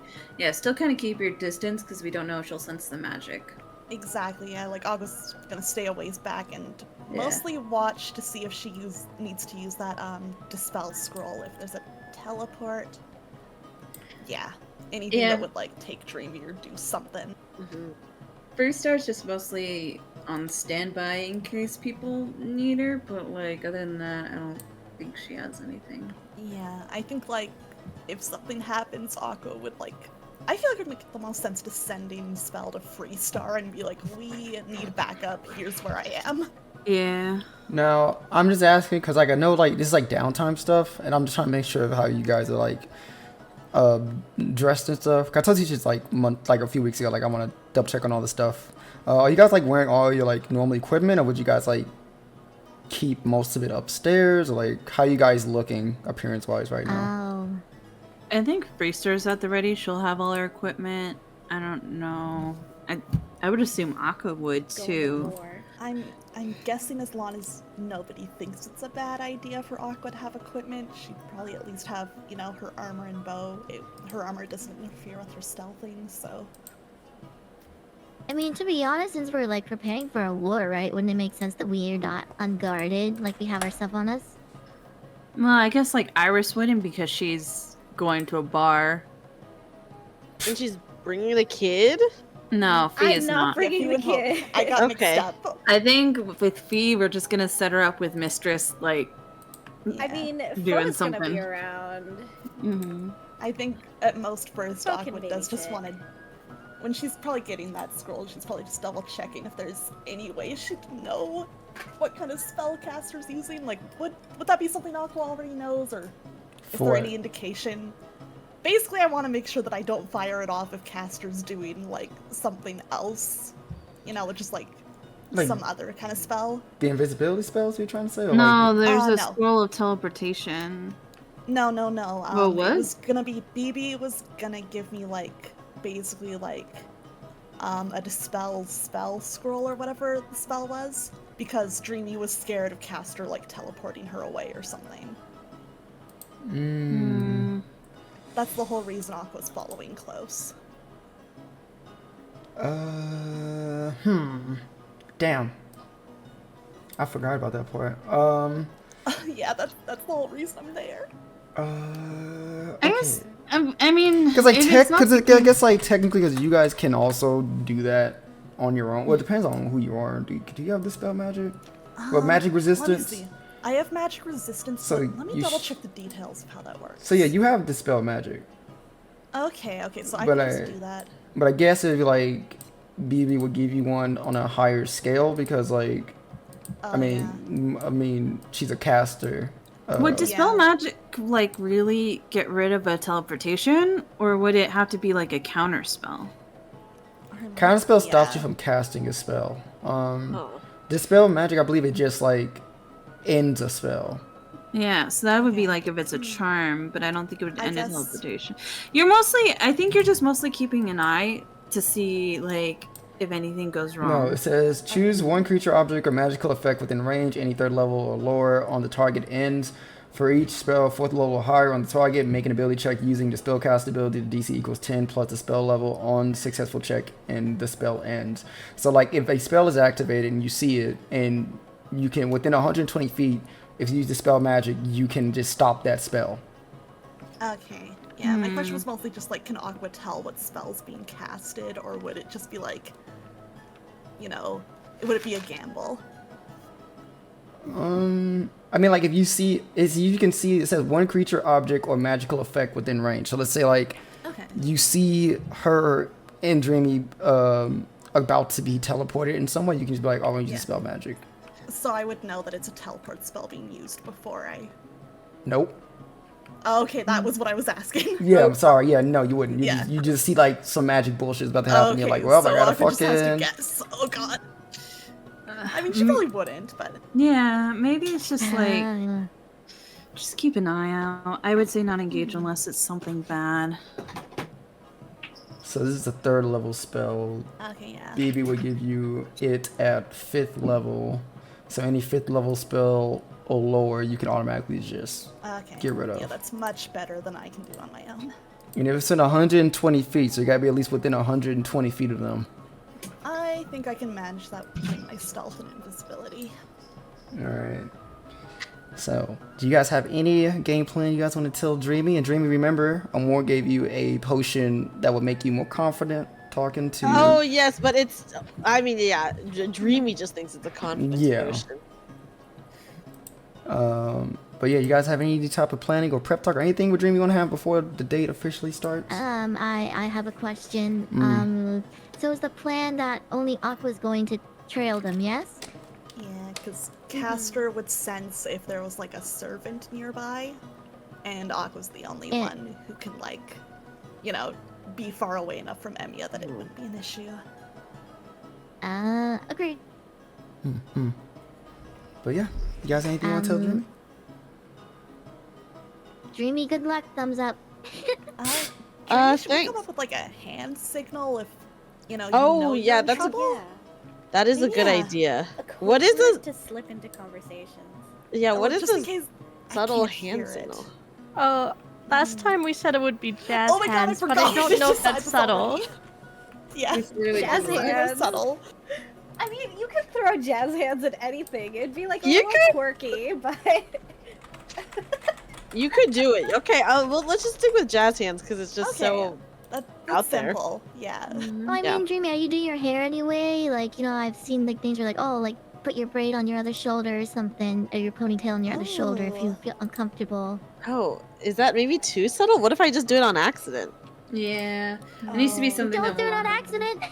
still kind of keep your distance because we don't know if she'll sense the magic. Exactly, yeah, like August's gonna stay a ways back and mostly watch to see if she needs to use that dispel scroll, if there's a teleport. Yeah, anything that would like take Dreamy or do something. Freestar's just mostly on standby in case people need her, but like other than that, I don't think she has anything. Yeah, I think like if something happens, Aqua would like. I feel like it would make the most sense to sending spell to Freestar and be like, we need backup. Here's where I am. Yeah. Now, I'm just asking because like I know like this is like downtime stuff, and I'm just trying to make sure of how you guys are like dressed and stuff. 'Cause I told you just like a few weeks ago, like I want to double check on all the stuff. Are you guys like wearing all your like normal equipment, or would you guys like keep most of it upstairs, or like how you guys looking appearance wise right now? Oh. I think Freestar's at the ready. She'll have all her equipment. I don't know. I would assume Aqua would too. I'm guessing as long as nobody thinks it's a bad idea for Aqua to have equipment, she'd probably at least have, you know, her armor and bow. Her armor doesn't interfere with her stealthing, so. I mean, to be honest, since we're like preparing for a war, right? Wouldn't it make sense that we're not unguarded, like we have our stuff on us? Well, I guess like Iris wouldn't because she's going to a bar. And she's bringing the kid? No, Fee is I'm not bringing the kid. I got Okay. mixed up. I think with Fee, we're just gonna set her up with Mistress, like. I mean, Doing Fo's gonna something. be around. Mm-hmm. I think at most first Fo can Aqua does just babysit. want to. When she's probably getting that scroll, she's probably just double checking if there's any way she can know what kind of spellcaster's using. Like, would that be something Aqua already knows, or is there any indication? Basically, I want to make sure that I don't fire it off if caster's doing like something else, you know, just like some other kind of spell. The invisibility spells you're trying to say? Or No, like, there's a no. scroll of teleportation. No. Oh, what? It was gonna be BB was gonna give me like basically like a dispel spell scroll or whatever the spell was, because Dreamy was scared of caster like teleporting her away or something. That's the whole reason Aqua's following close. Damn. I forgot about that part. Yeah, that's the whole reason I'm there. I guess. I mean, because like if it's not I guess like technically, because you guys can also do that on your own. Well, it depends on who you are. Do you have dispel magic? Well, magic resistance. Let me see. I have magic resistance. So let me double check the details of how that works. So yeah, you have dispel magic. Okay, so I can just do that. But I guess if like BB would give you one on a higher scale, because like I mean she's a caster. Would dispel magic like really get rid of a teleportation, or would it have to be like a counter spell? Counter spell stops you from casting a spell. Dispel magic, I believe it just like ends a spell. Yeah, so that would be like if it's a charm, but I don't think it would end a teleportation. I think you're just mostly keeping an eye to see like if anything goes wrong. No, it says choose one creature, object, or magical effect within range, any third level or lower on the target ends. For each spell, 4th level or higher on the target, make an ability check using the spellcast ability. The DC equals 10 plus the spell level on successful check, and the spell ends. So like if a spell is activated and you see it, and you can within 120 feet, if you use dispel magic, you can just stop that spell. Okay. Yeah, my question was mostly just like, can Aqua tell what spell's being casted, or would it just be like, you know, would it be a gamble? I mean, like if you see, you can see it says one creature, object, or magical effect within range. So let's say like you see her and Dreamy about to be teleported in some way, you can just be like, oh, I'm gonna use spell magic. So I would know that it's a teleport spell being used before I... Nope. Okay, that was what I was asking. Yeah, I'm sorry. Yeah, no, you wouldn't. You just see like some magic bullshit is about to happen. And you're like, well, I gotta just has to fucking... guess. Oh god. I mean, she probably wouldn't, but... Yeah, maybe it's just like... Just keep an eye out. I would say not engage unless it's something bad. So this is a 3rd level spell. Okay, yeah. BB would give you it at 5th level. So any 5th level spell or lower, you can automatically just get rid of. Yeah, that's much better than I can do on my own. And if it's in 120 feet, so you gotta be at least within 120 feet of them. I think I can manage that with my stealth and invisibility. Alright. So, do you guys have any game plan you guys want to tell Dreamy? And Dreamy, remember, Amor gave you a potion that would make you more confident talking to... Oh, yes, but it's... I mean, yeah, Dreamy just thinks it's a confidence potion. But yeah, you guys have any type of planning or prep talk or anything with Dreamy you want to have before the date officially starts? I have a question. So is the plan that only Aqua's going to trail them, yes? Yeah, because Castor would sense if there was like a servant nearby, and Aqua's the only one who can, like, you know, be far away enough from Emiya that it wouldn't be an issue. Agreed. But yeah, you guys anything you want to tell Dreamy? Dreamy, good luck, thumbs up. Should we come up with like a hand signal if, you know, you're in that's trouble? that is a good idea. A cool What is word a... to slip into conversations? Yeah, what is just in a case I subtle can't hand hear it. signal? Oh, last time we said it would be jazz Oh my god, hands, I but forgot. I don't know if that's subtle. Yeah, It's really Jazz cool. hands. subtle. I mean, you could throw jazz hands at anything. It'd be like a You little could- quirky, but You could do it. Okay, well, let's just stick with jazz hands because it's just so That's out there. simple. Yeah. Well, I Yeah. mean, Dreamy, are you doing your hair anyway? Like, you know, I've seen like things where like, oh, like put your braid on your other shoulder or something, or your ponytail on your other shoulder if you feel uncomfortable. Oh, is that maybe too subtle? What if I just do it on accident? Yeah, it needs to be something Don't that do it will... on accident.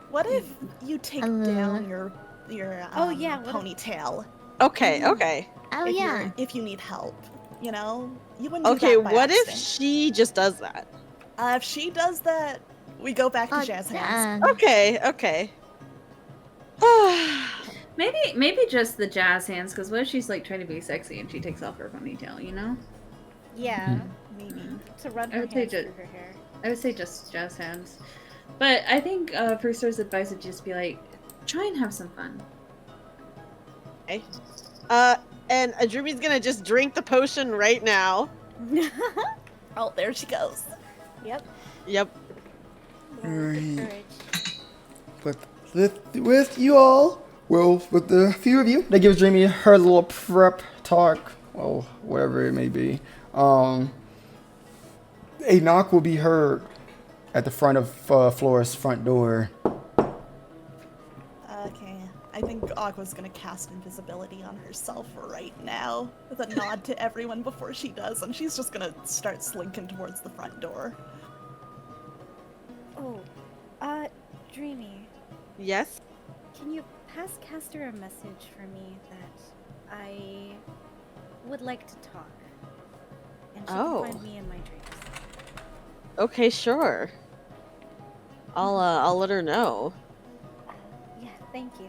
What if you take down your Oh, yeah, what if- ponytail? Okay, okay. Oh if yeah. if you need help, you know, you wouldn't. do Okay, that by what if accident. she just does that? If she does that, we go back to jazz hands. Okay, okay. Maybe just the jazz hands, because what if she's like trying to be sexy and she takes off her ponytail, you know? yeah, Maybe. to run I her would say hands ju- through her hair. I would say just jazz hands. But I think Freestar's advice would just be like, try and have some fun. Okay. And Adrumi's gonna just drink the potion right now. Oh, there she goes. Yep. Yep. Alright. But with you all, well, with the few of you, that gives Dreamy her little prep talk, well, whatever it may be. A knock will be heard at the front of Flora's front door. Okay, I think Aqua's gonna cast invisibility on herself right now, with a nod to everyone before she does, and she's just gonna start slinking towards the front door. Oh, Dreamy, Yes? can you pass Castor a message for me that I would like to talk, and she Oh. can find me in my dreams. Okay, sure. I'll let her know. Yeah, thank you.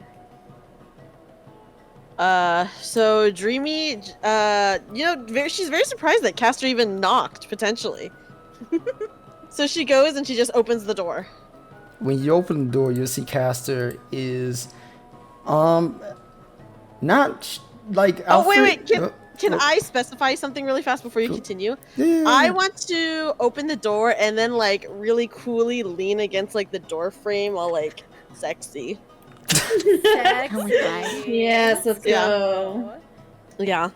So Dreamy, you know, she's very surprised that Castor even knocked, potentially. So she goes and she just opens the door. When you open the door, you'll see Castor is, not like. Oh, wait, Alfred- can I specify something really fast before you continue? Yeah. I want to open the door and then, like, really coolly lean against, like, the door frame while, like, sexy. Oh my god. Yes, let's Yeah. go. Yeah.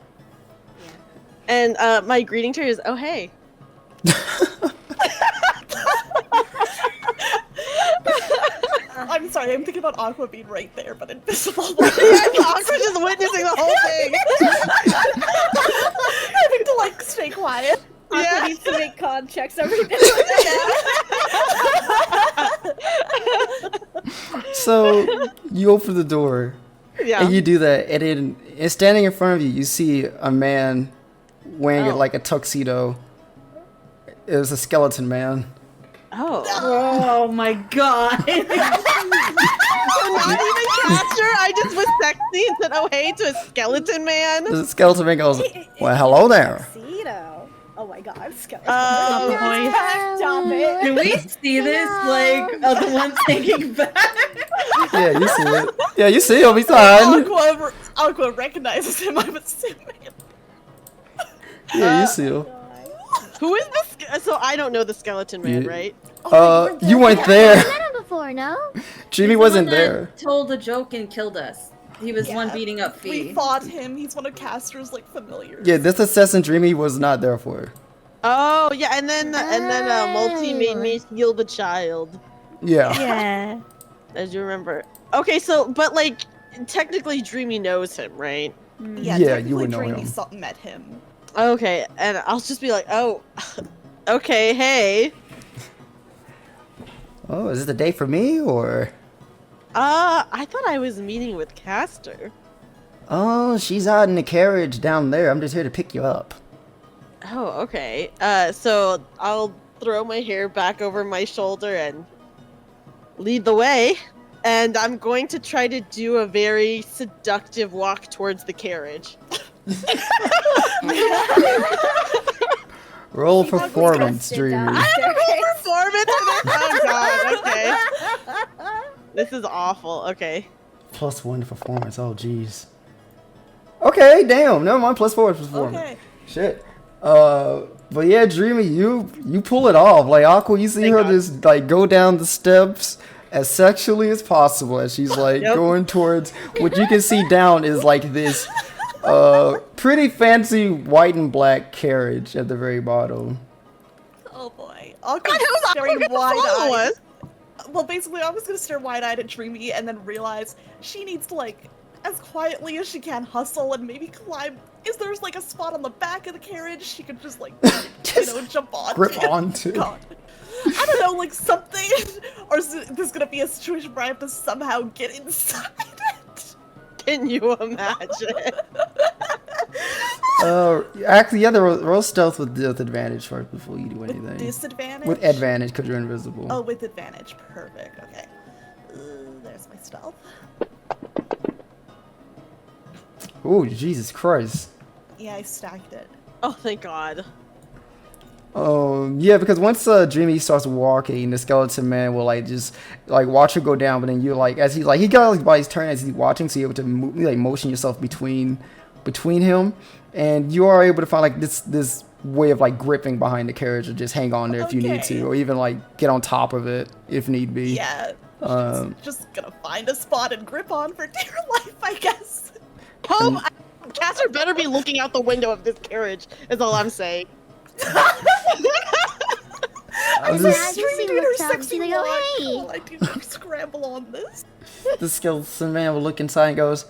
And, my greeting to her is, oh, hey. I'm sorry, I'm thinking about Aqua being right there, but invisible. Aqua's just witnessing the whole thing. Having to, like, stay quiet. Aqua needs to make con checks every day. So you open the door, Yeah. and you do that, and then and standing in front of you, you see a man wearing Oh. like a tuxedo. It was a skeleton man. Oh. Oh my god. So not even Castor, I just was sexy and said, oh, hey, to a skeleton man. The skeleton man goes, "Well, hello there." Tuxedo. Oh my god, skeleton. Oh, Stop it. Can we see this, like, the one taking back? Yeah, you see it. Yeah, you see him. He's fine. Aqua recognizes him, I'm assuming. Yeah, you see him. Who is this? So I don't know the skeleton man, You- right? You weren't there. I've met him before, no? Dreamy He's the wasn't one that there. Told a joke and killed us. He was the one Yeah, beating up Fee. We fought him. He's one of Castor's like familiars. Yeah, this assassin Dreamy was not there for. Oh yeah, and then Multi made me heal the child. Yeah. Yeah. As you remember. Okay, so but like technically Dreamy knows him, right? Yeah, Yeah, you would technically know Dreamy him. met him. Okay, and I'll just be like, oh, okay, hey. Oh, is it the day for me or? I thought I was meeting with Castor. Oh, she's out in the carriage down there. I'm just here to pick you up. Oh, okay. So I'll throw my hair back over my shoulder and lead the way. And I'm going to try to do a very seductive walk towards the carriage. Roll performance, Dreamy. Performance? Oh god, okay. This is awful, okay. +1 to performance. Oh, jeez. Okay, damn. Never mind. +4 to performance. Okay. Shit. But yeah, Dreamy, you pull it off. Like Aqua, you see Thank her God. just like go down the steps as sexually as possible as she's like Yep. going towards what you can see down is like this pretty fancy white and black carriage at the very bottom. Oh boy. God, Aqua's who's staring Aqua gonna follow wide-eyed. us? Well, basically, I was gonna stare wide-eyed at Dreamy and then realize she needs to, like, as quietly as she can, hustle and maybe climb. Is there's like a spot on the back of the carriage she could just like, jump on? Grip onto. God. I don't know, like something, or is this gonna be a situation where I have to somehow get inside it? Can you imagine? Actually, yeah, the roll stealth with advantage first before you do anything. With disadvantage? With advantage because you're invisible. Oh, with advantage. Perfect. Okay. There's my stealth. Oh, Jesus Christ. Yeah, I stacked it. Oh, thank God. Yeah, because once Dreamy starts walking, the skeleton man will like just like watch her go down, but then you like as he got like by his turn as he's watching, so you're able to like motion yourself between him, and you are able to find like this way of like gripping behind the carriage or just hang on there if you need to, or even like get on top of it if need be. Yeah. Just gonna find a spot and grip on for dear life, I guess. Hope Castor better be looking out the window of this carriage, is all I'm saying. I'm just- just, She looks up and she's like, oh, hey. Cool, I do not scramble on this. the skeleton man will look inside and goes,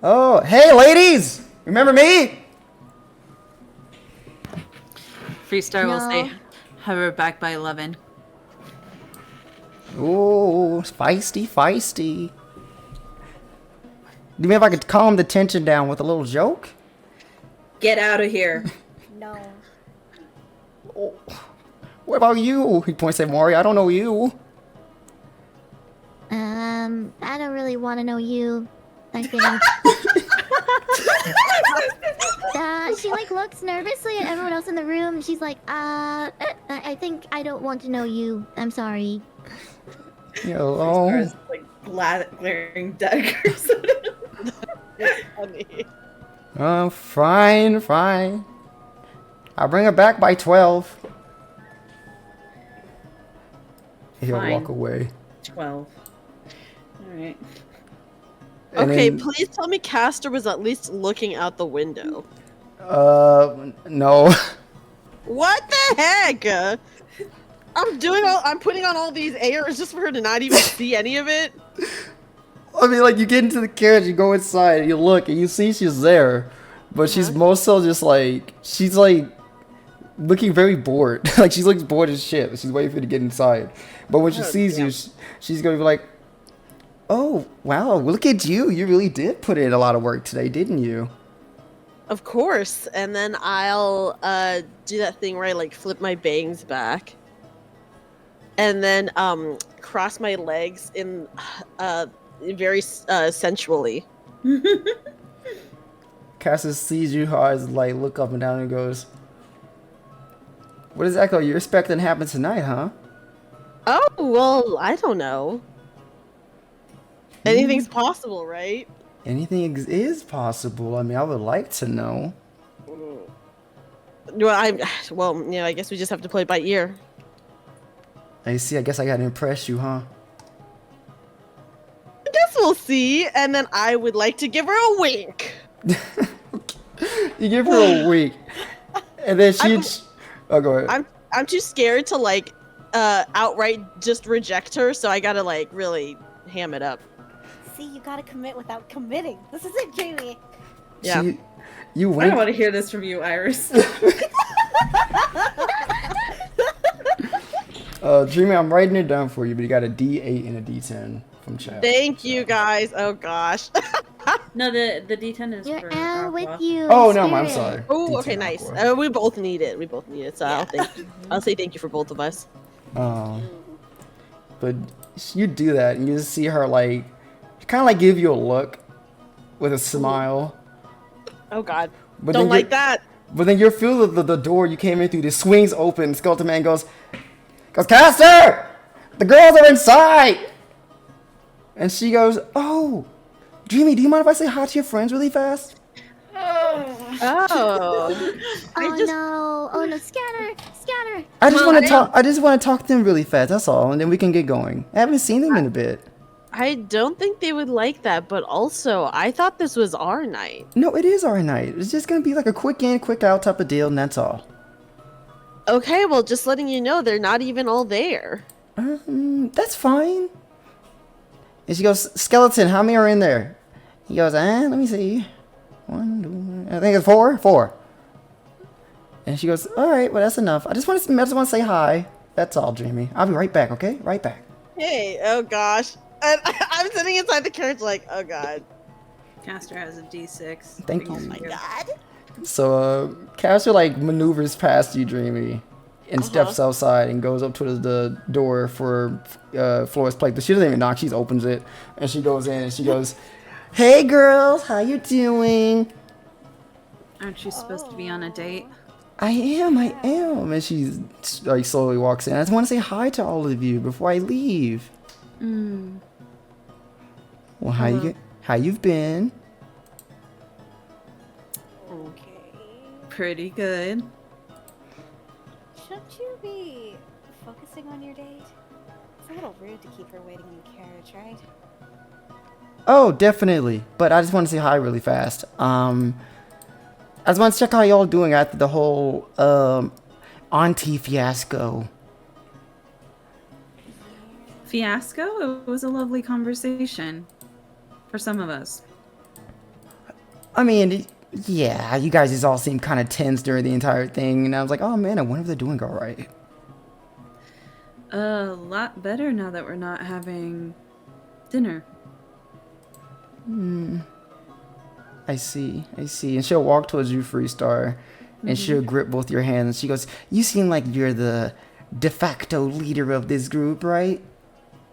"Oh, hey ladies, remember me?" Freestar will say, No. have her back by 11. Ooh, feisty. Do you mean if I could calm the tension down with a little joke? Get out of here. No. Oh, what about you? He points at Mori. I don't know you. I don't really want to know you. I think. She like looks nervously at everyone else in the room. And she's like, I think I don't want to know you. I'm sorry. Oh. Freestar's like glaring daggers. Funny. Oh, fine. I'll bring her back by 12. He'll Fine. walk away. 12. Alright. And Okay, then, please tell me Castor was at least looking out the window. no. What the heck? I'm putting on all these airs just for her to not even see any of it. I mean, like, you get into the carriage, you go inside, you look, and you see she's there. But she's most so just like, she's like, looking very bored. Like, she looks bored as shit. She's waiting for you to get inside. But when she sees you, she's gonna be like, "Oh, wow, look at you. You really did put in a lot of work today, didn't you?" Of course, and then I'll do that thing where I like flip my bangs back, and then cross my legs in very sensually. Cassius sees you, her eyes like look up and down and goes, "What exactly are you expecting to happen tonight, huh?" Oh well, I don't know. Anything's possible, right? Anything is possible. I mean, I would like to know. Well, I guess we just have to play by ear. I see. I guess I gotta impress you, huh? guess we'll see. And then I would like to give her a wink. You give her a week, and then oh, go ahead. I'm too scared to like outright just reject her, so I gotta like really ham it up. See, you gotta commit without committing. This is it, Jamie. Yeah. You I went. don't want to hear this from you, Iris. Dreamy, I'm writing it down for you, but you got a D8 and a D10 from chat. Thank you guys. Oh gosh. No, the D10 is You're for Al with Aqua. you. Oh in no, I'm spirit. sorry. Oh, D10 okay, nice. Aqua. We both need it. We both need it. So I'll say thank you for both of us. But you do that, and you just see her like, kind of like give you a look with a smile. Oh God. But Don't then like that. But then you feel the door you came in through, the swings open. Skeleton Man goes, Caster, the girls are inside. And she goes, oh, Dreamy, do you mind if I say hi to your friends really fast? Oh. Oh no, scatter. I just want to talk. I just want to talk to them really fast. That's all, and then we can get going. I haven't seen them in a bit. I don't think they would like that, but also I thought this was our night. No, it is our night. It's just gonna be like a quick in, quick out type of deal, and that's all. Okay, well, just letting you know, they're not even all there. That's fine. And she goes, Skeleton, how many are in there? He goes, let me see. 1, 2, I think it's 4. 4. And she goes, all right, well, that's enough. I just want to say hi. That's all, Dreamy. I'll be right back, okay? Right back. Hey, oh gosh. And I'm sitting inside the carriage like, oh God. Caster has a D6. Thank you. Oh my God. So, Caster, like, maneuvers past you, Dreamy, and steps outside and goes up to the door for Flora's plate. But she doesn't even knock. She just opens it, and she goes in, and she goes, hey, girls, how you doing? Aren't you supposed to be on a date? I am. And she like slowly walks in. I just want to say hi to all of you before I leave. Well, how you've been? Okay. Pretty good. Shouldn't you be focusing on your date? It's a little rude to keep her waiting in the carriage, right? Oh, definitely. But I just want to say hi really fast. I just want to check how y'all doing after the whole auntie fiasco. Fiasco? It was a lovely conversation. For some of us. I mean, yeah, you guys just all seemed kind of tense during the entire thing, and I was like, oh man, I wonder if they're doing all right. A lot better now that we're not having dinner. I see. And she'll walk towards you, Freestar, and she'll grip both your hands. And she goes, you seem like you're the de facto leader of this group, right?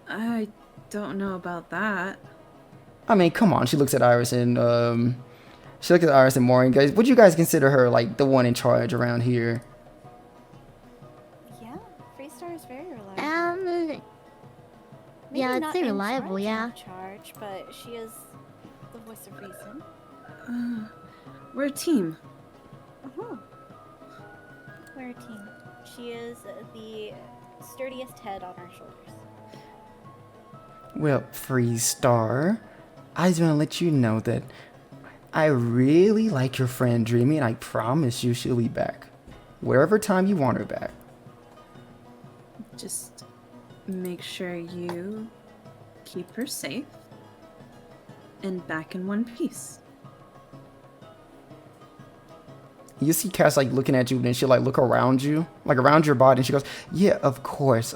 I don't know about that. I mean, come on. She looks at Iris and Maureen. Guys, would you guys consider her like the one in charge around here? Yeah, Freestar is very reliable. Maybe Yeah, I'd not say in reliable, charge, yeah. in charge, but she is the voice of reason. We're a team. We're a team. She is the sturdiest head on our shoulders. Well, Freestar, I just want to let you know that I really like your friend Dreamy, and I promise you she'll be back. Wherever time you want her back. Just make sure you keep her safe and back in one piece. You see Cass like looking at you, and then she'll like look around you, like around your body, and she goes, yeah, of course.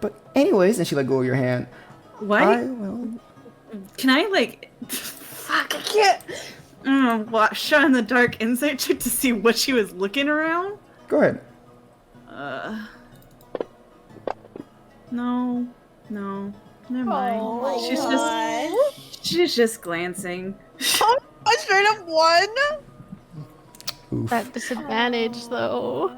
But anyways, and she let go of your hand. What? Can I like... Fuck, I can't... shot in the dark insight check to see what she was looking around? Go ahead. No. Never mind. Oh She's just glancing. I straight up won. Oof. That disadvantage, though.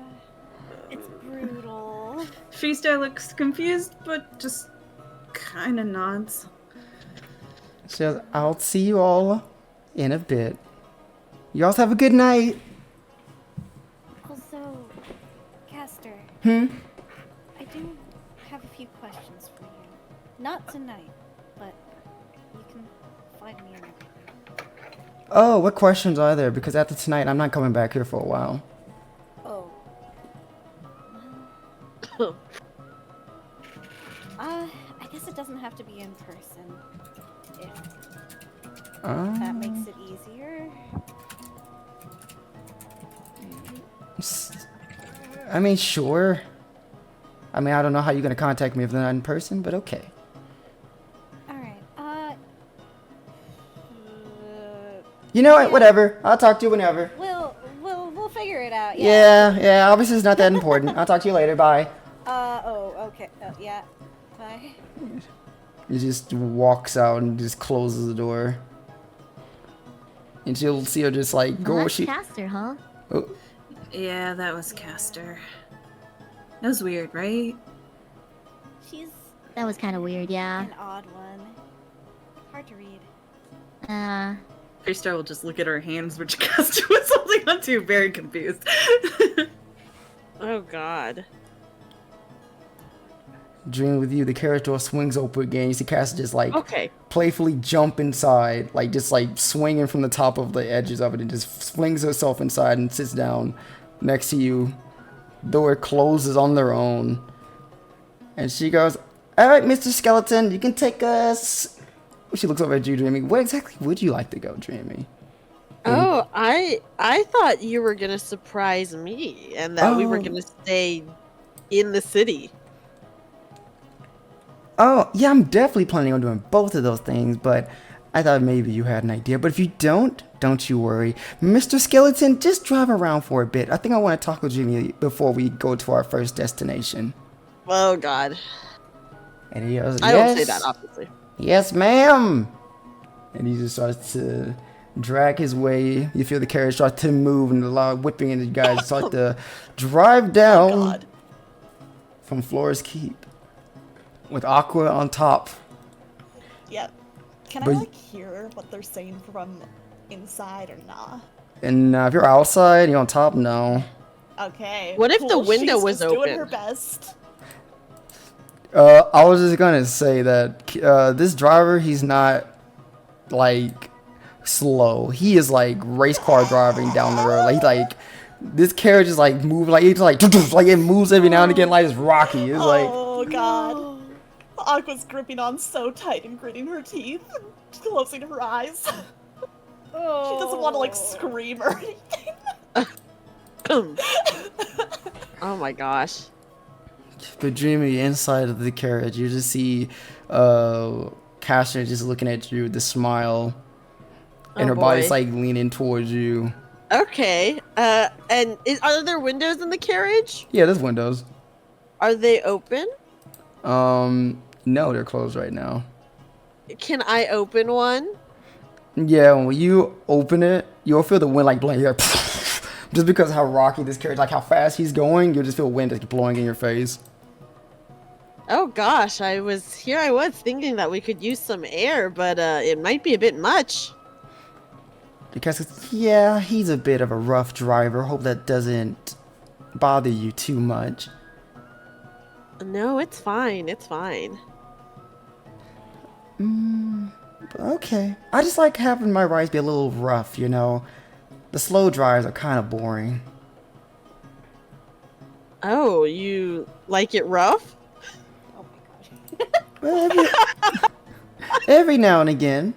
It's brutal. Freestar looks confused, but just kind of nods. She goes, I'll see you all in a bit. You all have a good night. Also, Caster. Hmm? I do have a few questions for you. Not tonight, but you can find me another. Oh, what questions are there? Because after tonight, I'm not coming back here for a while. Oh. I guess it doesn't have to be in person. If that makes it easier. I mean, sure. I mean, I don't know how you're gonna contact me if they're not in person, but okay. Alright, You know what? Whatever. I'll talk to you whenever. we'll figure it out, Yeah. Obviously, it's not that important. I'll talk to you later. Bye. Okay. Yeah. Bye. He just walks out and just closes the door. And you'll see her just like go. Well, that's Caster, huh? Oh, Yeah, that was Caster. That was weird, right? She's That was kind of weird, yeah. an odd one. Hard to read. Freestar will just look at her hands, which Caster was holding onto, very confused. Oh god. Dream with you. The carriage door swings open again. You see Cass just like Okay. playfully jump inside, like just like swinging from the top of the edges of it, and just flings herself inside and sits down next to you. Door closes on their own, and she goes, "All right, Mr. Skeleton, you can take us." She looks over at you, Dreamy. Where exactly would you like to go, Dreamy? Oh, I thought you were gonna surprise me and that we were gonna stay in the city. Oh, yeah, I'm definitely planning on doing both of those things, but I thought maybe you had an idea. But if you don't you worry. Mr. Skeleton, just drive around for a bit. I think I want to talk with Jimmy before we go to our first destination. Oh god. And he goes, I don't say that, obviously. Yes, ma'am. And he just starts to drag his way. You feel the carriage start to move and a lot of whipping, and you guys start to drive down from Flora's Keep with Aqua on top. Yep. Can But- I like hear what they're saying from inside or nah? And if you're outside, you're on top, no. Okay. What if the cool. window She's was just doing open? her best. I was just gonna say that this driver, he's not like slow. He is like race car driving down the road. Like this carriage is like moving, like it's like like it moves every now and again, like it's rocky. It's like Oh god. Aqua's gripping on so tight and gritting her teeth, closing her eyes. She doesn't want to like scream or anything. Oh my gosh. But Dreamy, inside of the carriage, you just see Castor just looking at you with a smile, and Oh, her body's boy. like leaning towards you. Okay. And are there windows in the carriage? Yeah, there's windows. Are they open? No, they're closed right now. Can I open one? Yeah, when you open it, you'll feel the wind like blowing here. Just because how rocky this carriage, like how fast he's going, you'll just feel wind just blowing in your face. Oh gosh, I was thinking that we could use some air, but it might be a bit much. Because, yeah, he's a bit of a rough driver. Hope that doesn't bother you too much. No, it's fine. It's fine. Okay. I just like having my rides be a little rough, you know. The slow drives are kind of boring. Oh, you like it rough? Oh my god. Well, every now and again.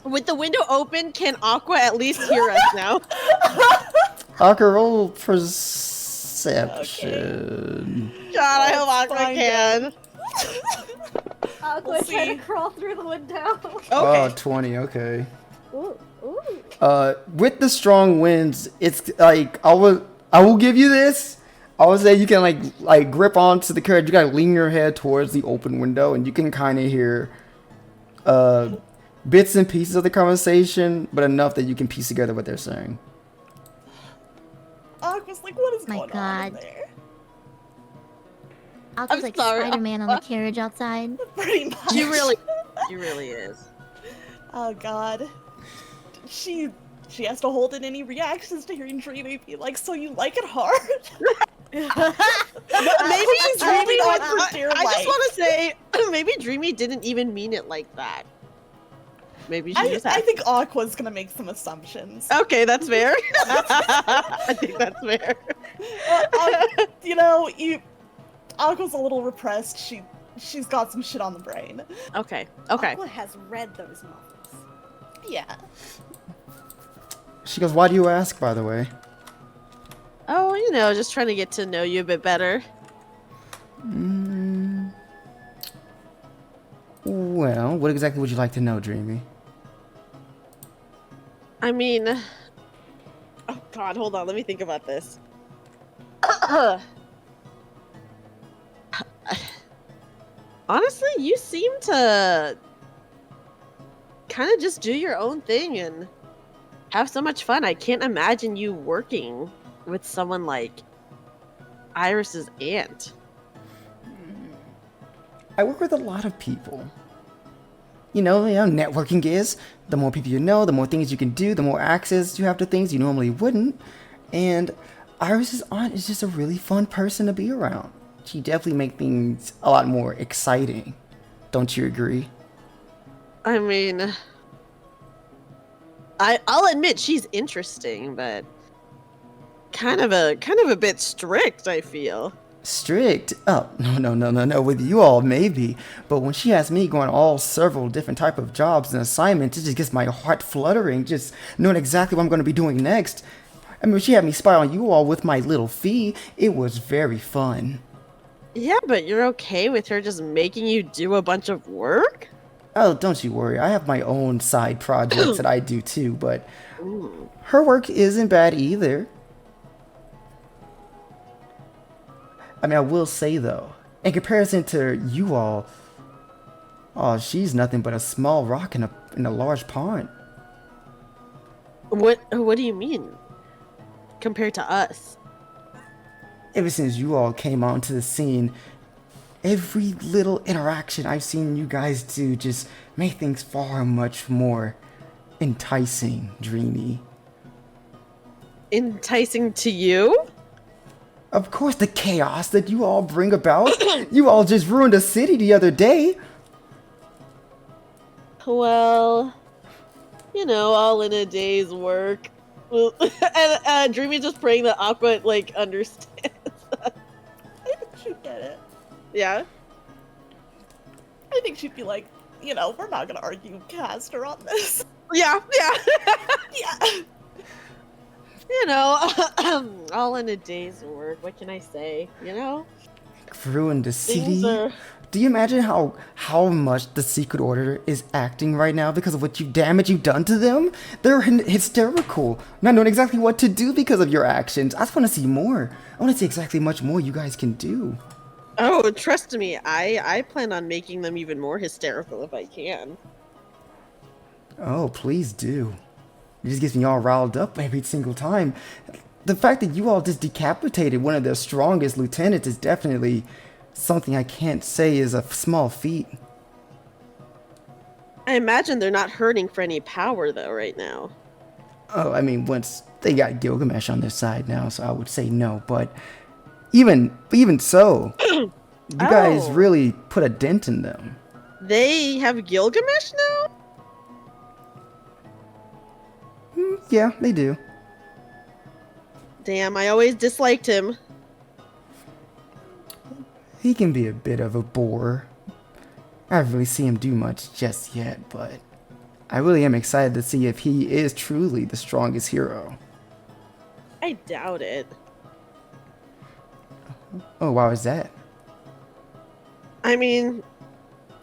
With the window open, can Aqua at least hear us now? I can roll perception. God, I hope Aqua find can. Aqua trying to crawl through the window. Oh, 20, okay. Ooh. With the strong winds, it's like I will give you this. I would say you can like grip onto the carriage. You gotta lean your head towards the open window, and you can kind of hear bits and pieces of the conversation, but enough that you can piece together what they're saying. Aqua's like, what is My going on God. in there? Aqua's I'm like sorry, Spider-Man on the Aqua. carriage outside. Pretty much. She really is. Oh god. She has to hold in any reactions to hearing Dreamy be like, so you like it hard? Maybe She's reading Dreamy didn't even mean it like that. Maybe she just I think Aqua's gonna make some assumptions. Okay, that's fair. I think that's fair. You know, Aqua's a little repressed. She's got some shit on the brain. Okay. Aqua has read those novels. Yeah. She goes, why do you ask, by the way? Oh, just trying to get to know you a bit better. Well, what exactly would you like to know, Dreamy? I mean, oh god, hold on, let me think about this. Honestly, you seem to kind of just do your own thing and have so much fun. I can't imagine you working with someone like Iris's aunt. I work with a lot of people. You know, networking is, the more people you know, the more things you can do, the more access you have to things you normally wouldn't. And Iris's aunt is just a really fun person to be around. She definitely makes things a lot more exciting. Don't you agree? I mean, I'll admit she's interesting, but kind of a bit strict, I feel. Strict? Oh, no. With you all, maybe. But when she has me going all several different type of jobs and assignments, it just gets my heart fluttering, just knowing exactly what I'm going to be doing next. I mean, she had me spy on you all with my little fee. It was very fun. Yeah, but you're okay with her just making you do a bunch of work? Oh, don't you worry. I have my own side projects that I do too, but her work isn't bad either. I mean, I will say though, in comparison to you all, oh, she's nothing but a small rock in a large pond. What do you mean? Compared to us? Ever since you all came onto the scene, every little interaction I've seen you guys do just make things far much more enticing, Dreamy. Enticing to you? Of course, the chaos that you all bring about. You all just ruined a city the other day. Well, all in a day's work. Well, and Dreamy just praying that Aqua understands. I think she'd get it. Yeah. I think she'd be like, we're not gonna argue Caster on this. Yeah. Yeah. All in a day's work. What can I say? Ruined the city. Are... Do you imagine how much the Secret Order is acting right now because of what damage you've done to them? They're hysterical, not knowing exactly what to do because of your actions. I just want to see more. I want to see exactly much more you guys can do. Oh, trust me, I plan on making them even more hysterical if I can. Oh, please do. It just gets me all riled up every single time. The fact that you all just decapitated one of their strongest lieutenants is definitely something I can't say is a small feat. I imagine they're not hurting for any power, though, right now. Oh, I mean, once they got Gilgamesh on their side now, so I would say no, but even so, you guys really put a dent in them. They have Gilgamesh now? Yeah, they do. Damn, I always disliked him. He can be a bit of a bore. I haven't really seen him do much just yet, but I really am excited to see if he is truly the strongest hero. I doubt it. Oh, why was that? I mean,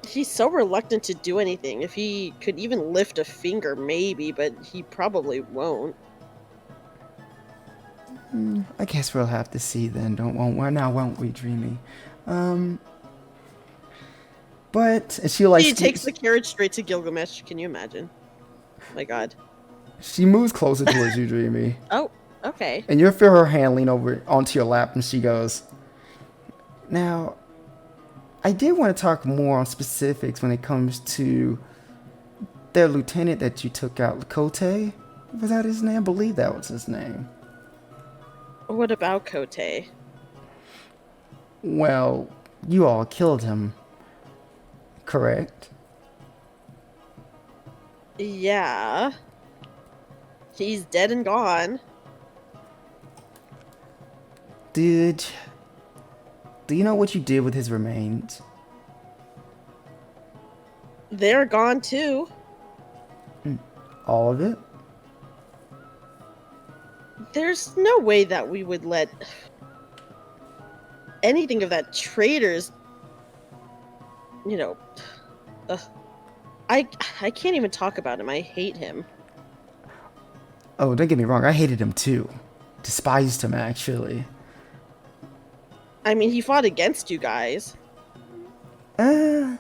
he's so reluctant to do anything. If he could even lift a finger, maybe, but he probably won't. I guess we'll have to see then, won't we, Dreamy? But she He takes the carriage straight to Gilgamesh. Can you imagine? My God. She moves closer towards you, Dreamy. Oh, okay. And you'll feel her hand lean over onto your lap, and she goes, "Now, I did want to talk more on specifics when it comes to their lieutenant that you took out, Kote. Was that his name? I believe that was his name." What about Kote? Well, you all killed him. correct? Yeah. He's dead and gone. Do you know what you did with his remains? They're gone too. All of it? There's no way that we would let anything of that traitor's, you know, I can't even talk about him. I hate him. Oh, don't get me wrong. I hated him too. Despised him, actually. I mean, he fought against you guys. I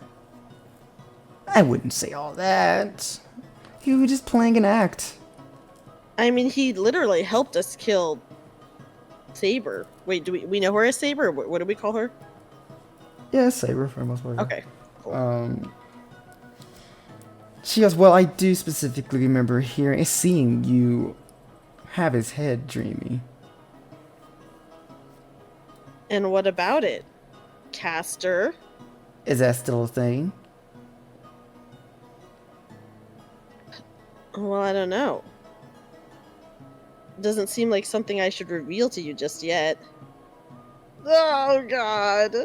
wouldn't say all that. He was just playing an act. I mean, he literally helped us kill Saber. Wait, do we know her as Saber? What do we call her? Yeah, Saber for the most part. Okay, cool. She goes, well, I do specifically remember hearing and seeing you have his head, Dreamy. And what about it, Caster? Is that still a thing? Well, I don't know. Doesn't seem like something I should reveal to you just yet. Oh, God.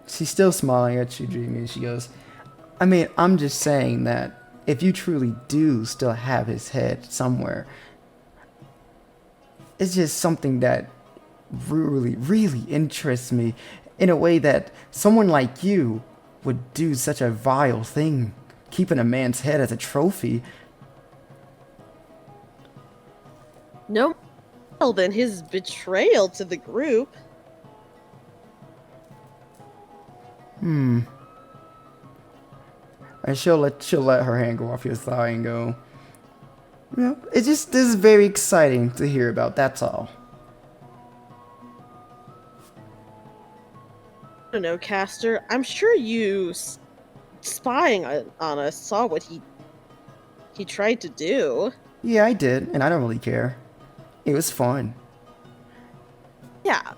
She's still smiling at you, Dreamy. She goes, I mean, I'm just saying that if you truly do still have his head somewhere, it's just something that really, really interests me in a way that someone like you would do such a vile thing, keeping a man's head as a trophy. No more than his betrayal to the group. And she'll let her hand go off your thigh and go, you know, it's just, this is very exciting to hear about, that's all. I don't know, Caster. I'm sure you spying on us saw what he tried to do. Yeah, I did, and I don't really care. It was fun. Yeah.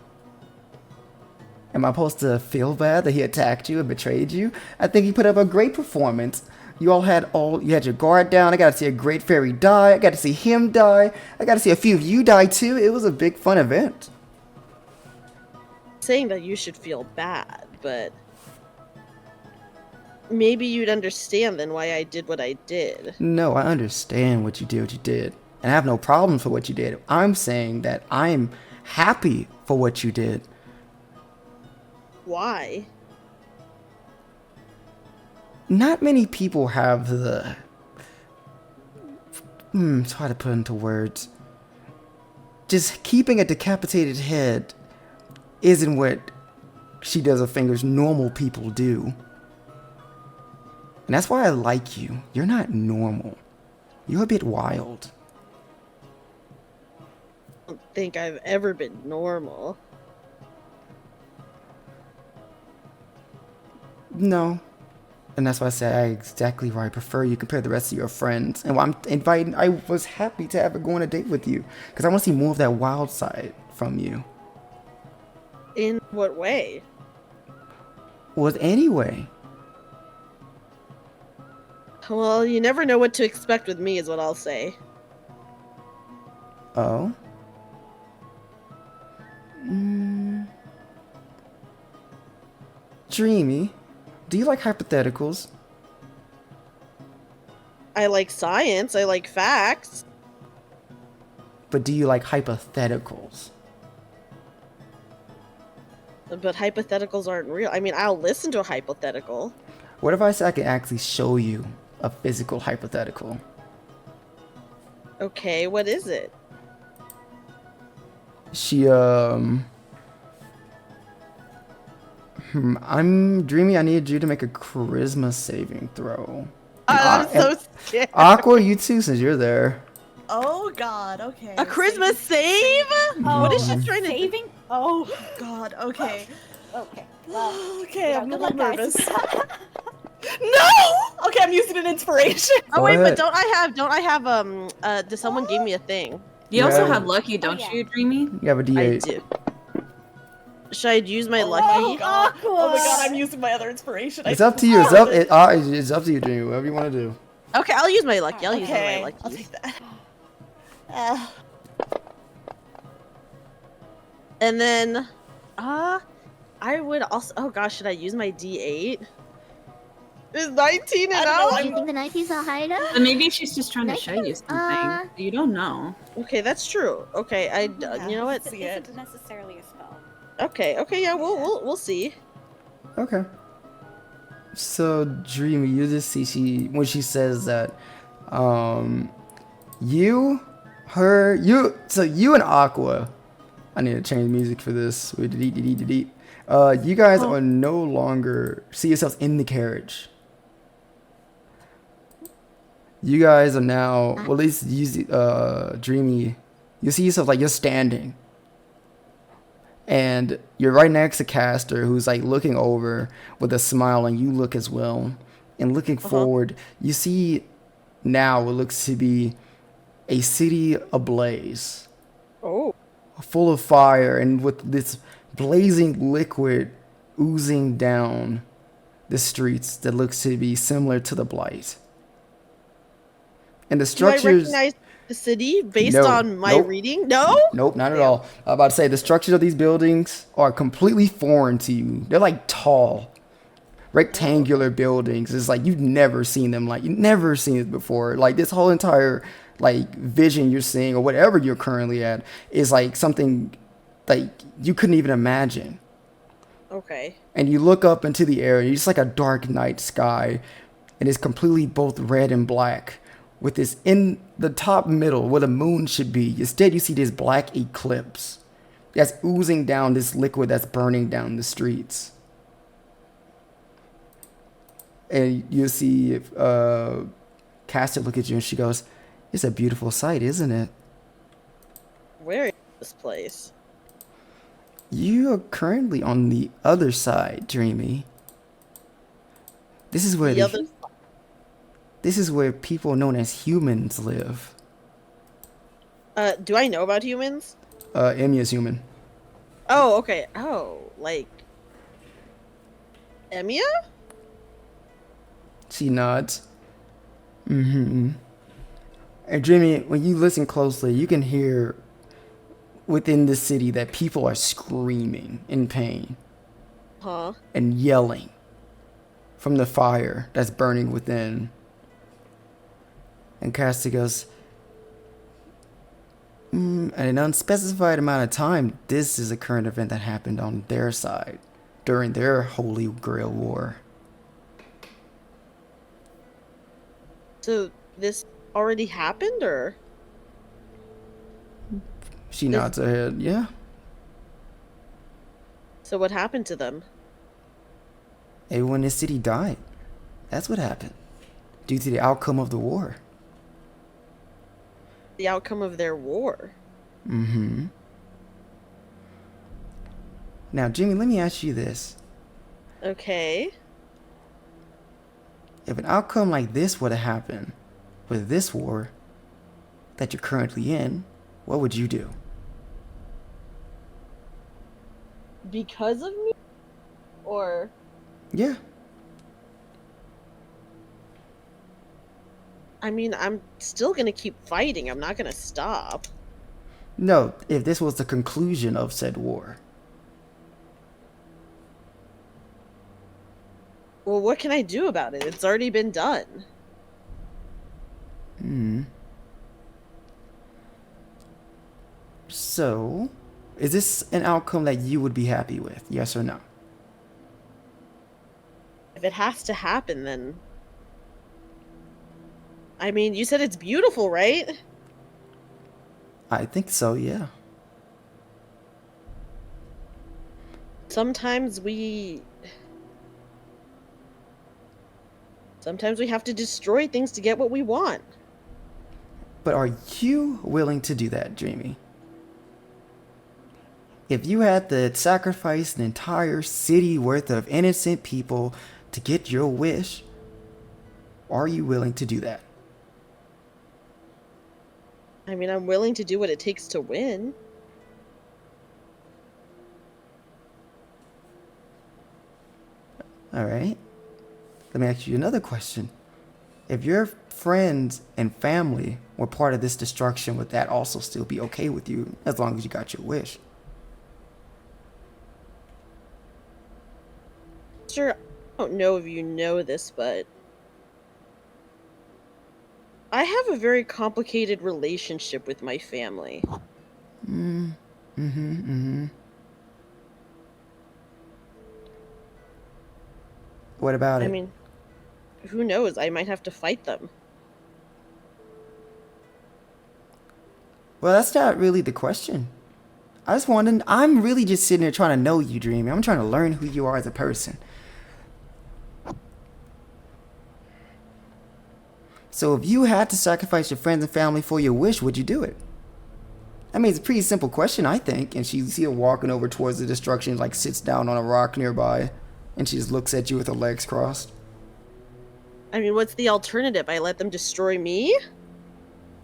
Am I supposed to feel bad that he attacked you and betrayed you? I think he put up a great performance. You had your guard down. I got to see a great fairy die. I got to see him die. I got to see a few of you die too. It was a big fun event. Saying that you should feel bad, but maybe you'd understand then why I did what I did. No, I understand what you did. And I have no problems for what you did. I'm saying that I'm happy for what you did. Why? Not many people have the... it's hard to put into words. Just keeping a decapitated head isn't what She Does Her Fingers normal people do. And that's why I like you. You're not normal. You're a bit wild. I don't think I've ever been normal. No. And that's why I said exactly where I prefer you compared to the rest of your friends. And why I'm inviting, I was happy to have her go on a date with you. Because I want to see more of that wild side from you. In what way? Well, anyway. Well, you never know what to expect with me, is what I'll say. Oh? Dreamy, do you like hypotheticals? I like science, I like facts. But do you like hypotheticals? But hypotheticals aren't real. I mean, I'll listen to a hypothetical. What if I said I can actually show you a physical hypothetical? Okay, what is it? I'm Dreamy. I need you to make a charisma saving throw. I'm so scared. Aqua, you too, since you're there. Oh god, okay. A charisma save? What is she trying to do? Saving? Oh. God, okay. Okay. Well, Okay, I'm a good little luck, guys. nervous. No! Okay, I'm using an inspiration. Oh wait, What? but don't I have does someone gave me a thing? You also Yeah. have lucky, don't yeah. you, Dreamy? You have a I D8. do. Should I use my Oh lucky? god. Oh my god, Aqua! I'm using my other inspiration. It's up to you. It's up to you, Dreamy. Whatever you want to do. Okay, I'll use my lucky. I'll use one of my Okay, lucky. I'll take that. And then, I would also. Oh gosh, should I use my D8? Is 19 I don't know, enough? Do you think the 90s are high enough? But maybe she's just trying to show you something. Uh, You don't know. Okay, that's true. Okay, you know what? It isn't necessarily a spell. Okay, yeah, we'll see. Okay. So Dreamy, you just see when she says that, you and Aqua. I need to change music for this. You guys are no longer see yourselves in the carriage. You guys are now, well, at least Dreamy, you see yourself like you're standing. And you're right next to Castor, who's like looking over with a smile, and you look as well. And looking forward, you see now what looks to be a city ablaze. Oh. Full of fire, and with this blazing liquid oozing down the streets that looks to be similar to the Blight. And the structures... Do I recognize the city based on my reading? No? Nope, not at all. I'm about to say the structures of these buildings are completely foreign to you. They're like tall, rectangular buildings. It's like you've never seen them. Like you've never seen it before. Like this whole entire like vision you're seeing or whatever you're currently at is like something like you couldn't even imagine. Okay. And you look up into the air, and it's like a dark night sky, and it's completely both red and black. With this in the top middle where the moon should be, instead you see this black eclipse that's oozing down this liquid that's burning down the streets. And you see Castor look at you, and she goes, "It's a beautiful sight, isn't it?" Where is this place? You are currently on the other side, Dreamy. This is where this is where people known as humans live. Do I know about humans? Emia's human. Oh, okay. Oh, like Emia? She nods. Mm-hmm. And Dreamy, when you listen closely, you can hear within the city that people are screaming in pain. Huh? And yelling from the fire that's burning within. And Castor goes, at an unspecified amount of time, this is a current event that happened on their side during their Holy Grail War. So this already happened, or? She nods her head, yeah. So what happened to them? Everyone in the city died. That's what happened. Due to the outcome of the war. The outcome of their war? Mm-hmm. Now, Jimmy, let me ask you this. Okay. If an outcome like this were to happen with this war that you're currently in, what would you do? Because of me? Or? Yeah. I mean, I'm still gonna keep fighting. I'm not gonna stop. No, if this was the conclusion of said war. Well, what can I do about it? It's already been done. So, is this an outcome that you would be happy with? Yes or no? If it has to happen, then... I mean, you said it's beautiful, right? I think so, yeah. Sometimes we have to destroy things to get what we want. But are you willing to do that, Dreamy? If you had to sacrifice an entire city worth of innocent people to get your wish, are you willing to do that? I mean, I'm willing to do what it takes to win. All right. Let me ask you another question. If your friends and family were part of this destruction, would that also still be okay with you as long as you got your wish? Sure, I don't know if you know this, but I have a very complicated relationship with my family. What about I it? mean, who knows? I might have to fight them. Well, that's not really the question. I'm really just sitting here trying to know you, Dreamy. I'm trying to learn who you are as a person. So if you had to sacrifice your friends and family for your wish, would you do it? I mean, it's a pretty simple question, I think. And you see her walking over towards the destruction, like sits down on a rock nearby, and she just looks at you with her legs crossed. I mean, what's the alternative? I let them destroy me?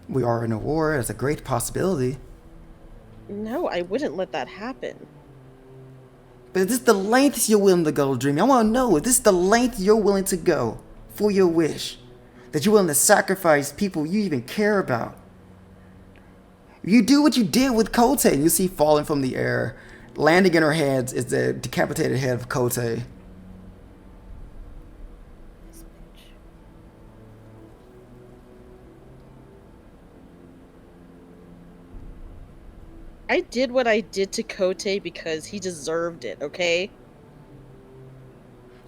We are in a war. It's a great possibility. No, I wouldn't let that happen. But is this the lengths you're willing to go, Dreamy? I want to know, is this the length you're willing to go for your wish? That you're willing to sacrifice people you even care about? You do what you did with Kote, and you see falling from the air. Landing in her hands is the decapitated head of Kote. I did what I did to Kote because he deserved it, okay?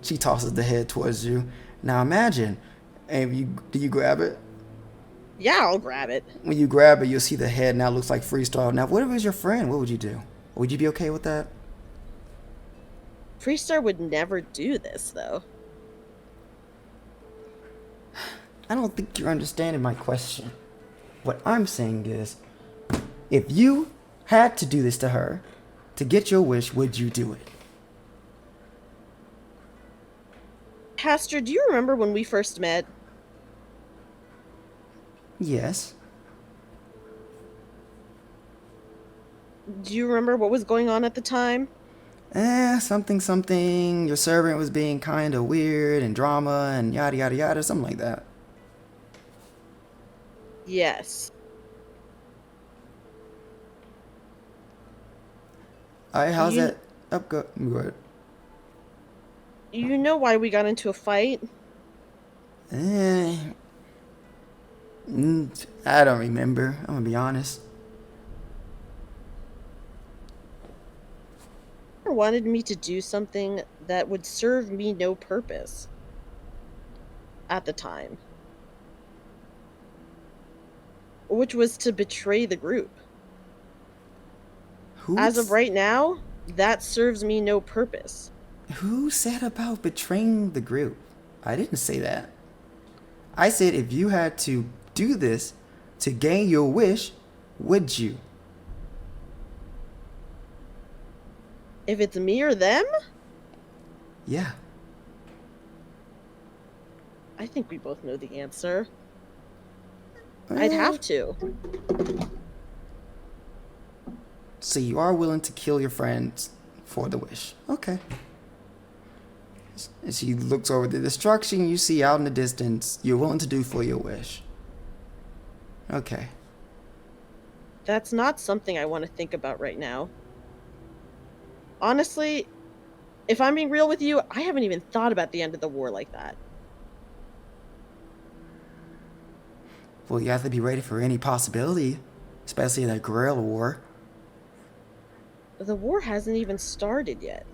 She tosses the head towards you. Now imagine, and do you grab it? Yeah, I'll grab it. When you grab it, you'll see the head now looks like Freestar. Now, what if it was your friend? What would you do? Would you be okay with that? Freestar would never do this, though. I don't think you're understanding my question. What I'm saying is, if you had to do this to her to get your wish, would you do it? Pastor, do you remember when we first met? Yes. Do you remember what was going on at the time? Something. Your servant was being kind of weird and drama and yada yada yada, something like that. Yes. Alright, how's that? Up, go ahead. You know why we got into a fight? I don't remember. I'm gonna be honest. You wanted me to do something that would serve me no purpose at the time, which was to betray the group. As of right now, that serves me no purpose. Who said about betraying the group? I didn't say that. I said if you had to do this to gain your wish, would you? If it's me or them? Yeah. I think we both know the answer. I'd have to. So you are willing to kill your friends for the wish. Okay. And she looks over the destruction you see out in the distance. You're willing to do for your wish. Okay. That's not something I want to think about right now. Honestly, if I'm being real with you, I haven't even thought about the end of the war like that. Well, you have to be ready for any possibility, especially in a guerrilla war. The war hasn't even started yet.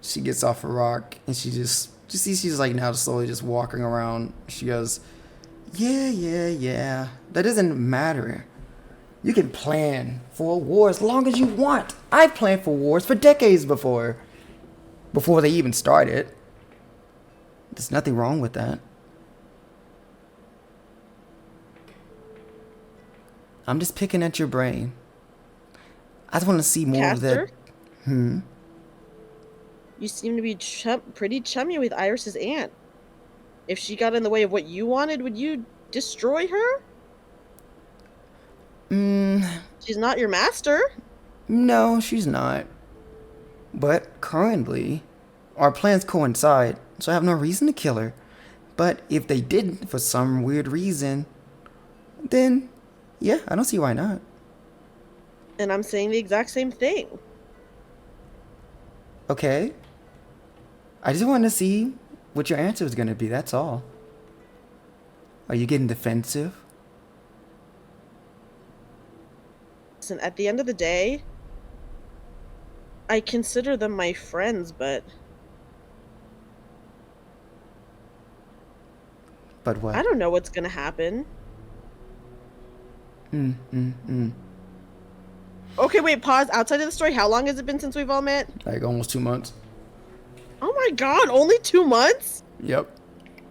She gets off a rock and she's like now slowly just walking around. She goes, yeah. That doesn't matter. You can plan for a war as long as you want. I've planned for wars for decades before they even started. There's nothing wrong with that. I'm just picking at your brain. I just want to see more of that. You seem to be pretty chummy with Iris's aunt. If she got in the way of what you wanted, would you destroy her? She's not your master. No, she's not. But currently, our plans coincide, so I have no reason to kill her. But if they didn't for some weird reason, then yeah, I don't see why not. And I'm saying the exact same thing. Okay. I just wanted to see what your answer was going to be, that's all. Are you getting defensive? Listen, at the end of the day, I consider them my friends, but What? I don't know what's gonna happen. Okay, wait, pause. Outside of the story, how long has it been since we've all met? Like almost 2 months. Oh my god, only 2 months? Yep.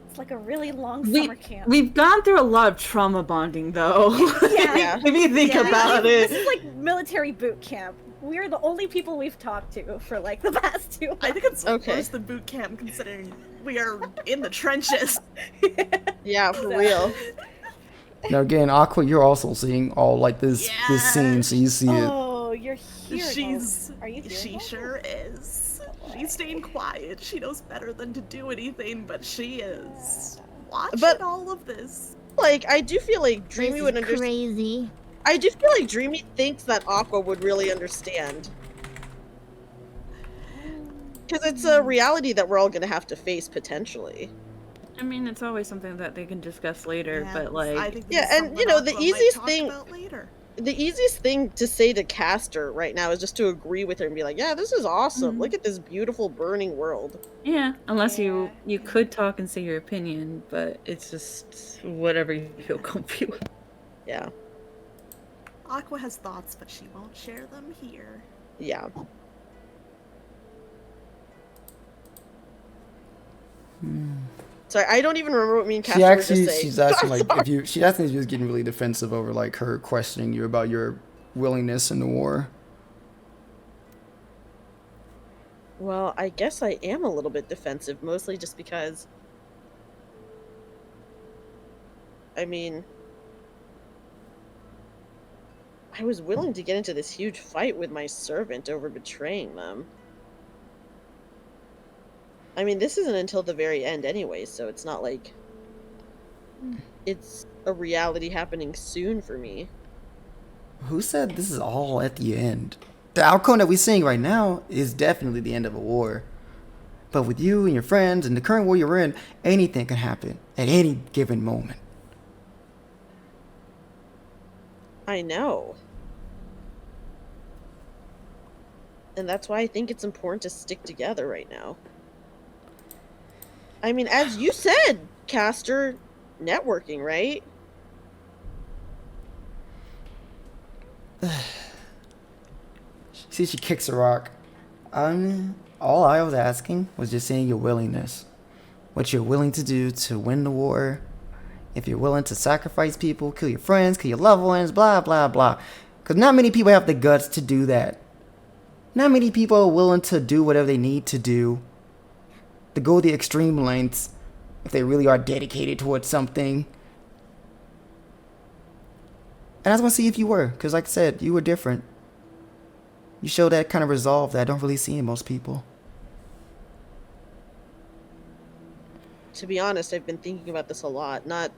It's like a really long summer camp. We've gone through a lot of trauma bonding, though. Yeah. If you think about it. This is like military boot camp. We're the only people we've talked to for like the past 2 months. I think it's Okay. worse than boot camp considering we are in the trenches. Yeah, for real. Now again, Aqua, you're also seeing all like this scene, so you see it. Oh, you're here. Are you here? She sure is. She's staying quiet. She knows better than to do anything, but she is watching all of this. Like, I do feel like This Dreamy is would understand. crazy. I do feel like Dreamy thinks that Aqua would really understand. Because it's a reality that we're all gonna have to face potentially. I mean, it's always something that they can discuss later, Yeah, but like, I think Yeah, this is and, you something know, the Aqua might easiest talk thing- about later. The easiest thing to say to Caster right now is just to agree with her and be like, yeah, this is awesome. Look at this beautiful burning world. yeah, unless you could talk and say your opinion, but it's just whatever you feel comfy with. Yeah. Aqua has thoughts, but she won't share them here. Yeah. Sorry, I don't even remember what me and Caster were just saying. She's asking like if you. She asking if you was getting really defensive over like her questioning you about your willingness in the war. Well, I guess I am a little bit defensive, mostly just because. I mean, I was willing to get into this huge fight with my servant over betraying them. I mean, this isn't until the very end anyway, so it's not like it's a reality happening soon for me. Who said this is all at the end? The outcome that we're seeing right now is definitely the end of a war. But with you and your friends and the current war you're in, anything can happen at any given moment. I know. And that's why I think it's important to stick together right now. I mean, as you said, Caster, networking, right? See, she kicks a rock. All I was asking was just seeing your willingness. What you're willing to do to win the war. If you're willing to sacrifice people, kill your friends, kill your loved ones, blah, blah, blah. Because not many people have the guts to do that. Not many people are willing to do whatever they need to do. To go the extreme lengths if they really are dedicated towards something. And I just want to see if you were. Because like I said, you were different. You show that kind of resolve that I don't really see in most people. To be honest, I've been thinking about this a lot. Not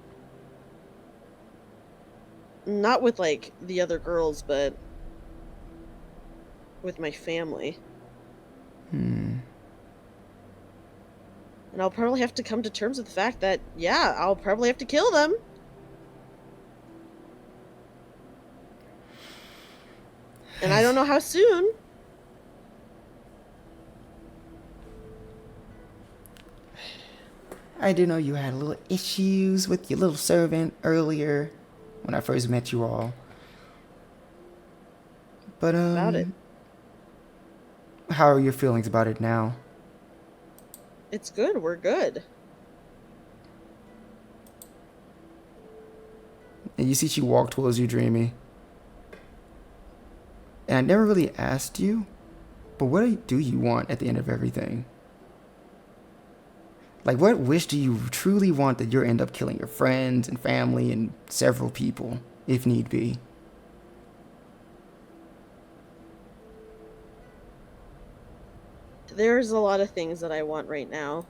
with, like, the other girls, but with my family. And I'll probably have to come to terms with the fact that, yeah, I'll probably have to kill them. And I don't know how soon. I do know you had little issues with your little servant earlier when I first met you all. But, About it. How are your feelings about it now? It's good. We're good. And you see she walked towards you, Dreamy. And I never really asked you, but what do you want at the end of everything? Like, what wish do you truly want that you'll end up killing your friends and family and several people, if need be? There's a lot of things that I want right now.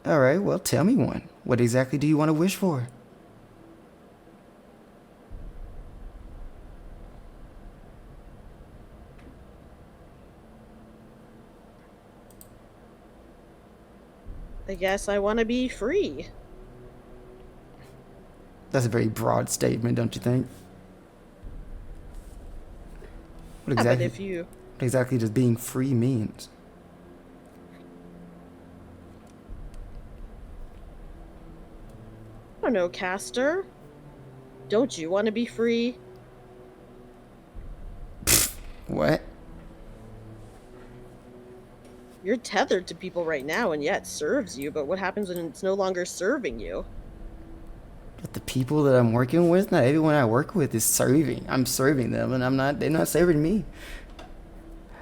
Alright, well, tell me one. What exactly do you want to wish for? I guess I want to be free. That's a very broad statement, don't you think? What Yeah, but exactly, if you... what exactly does being free means? I don't know, Caster. Don't you want to be free? What? You're tethered to people right now, and yeah, it serves you, but what happens when it's no longer serving you? But the people that I'm working with, not everyone I work with is serving. I'm serving them, and they're not serving me.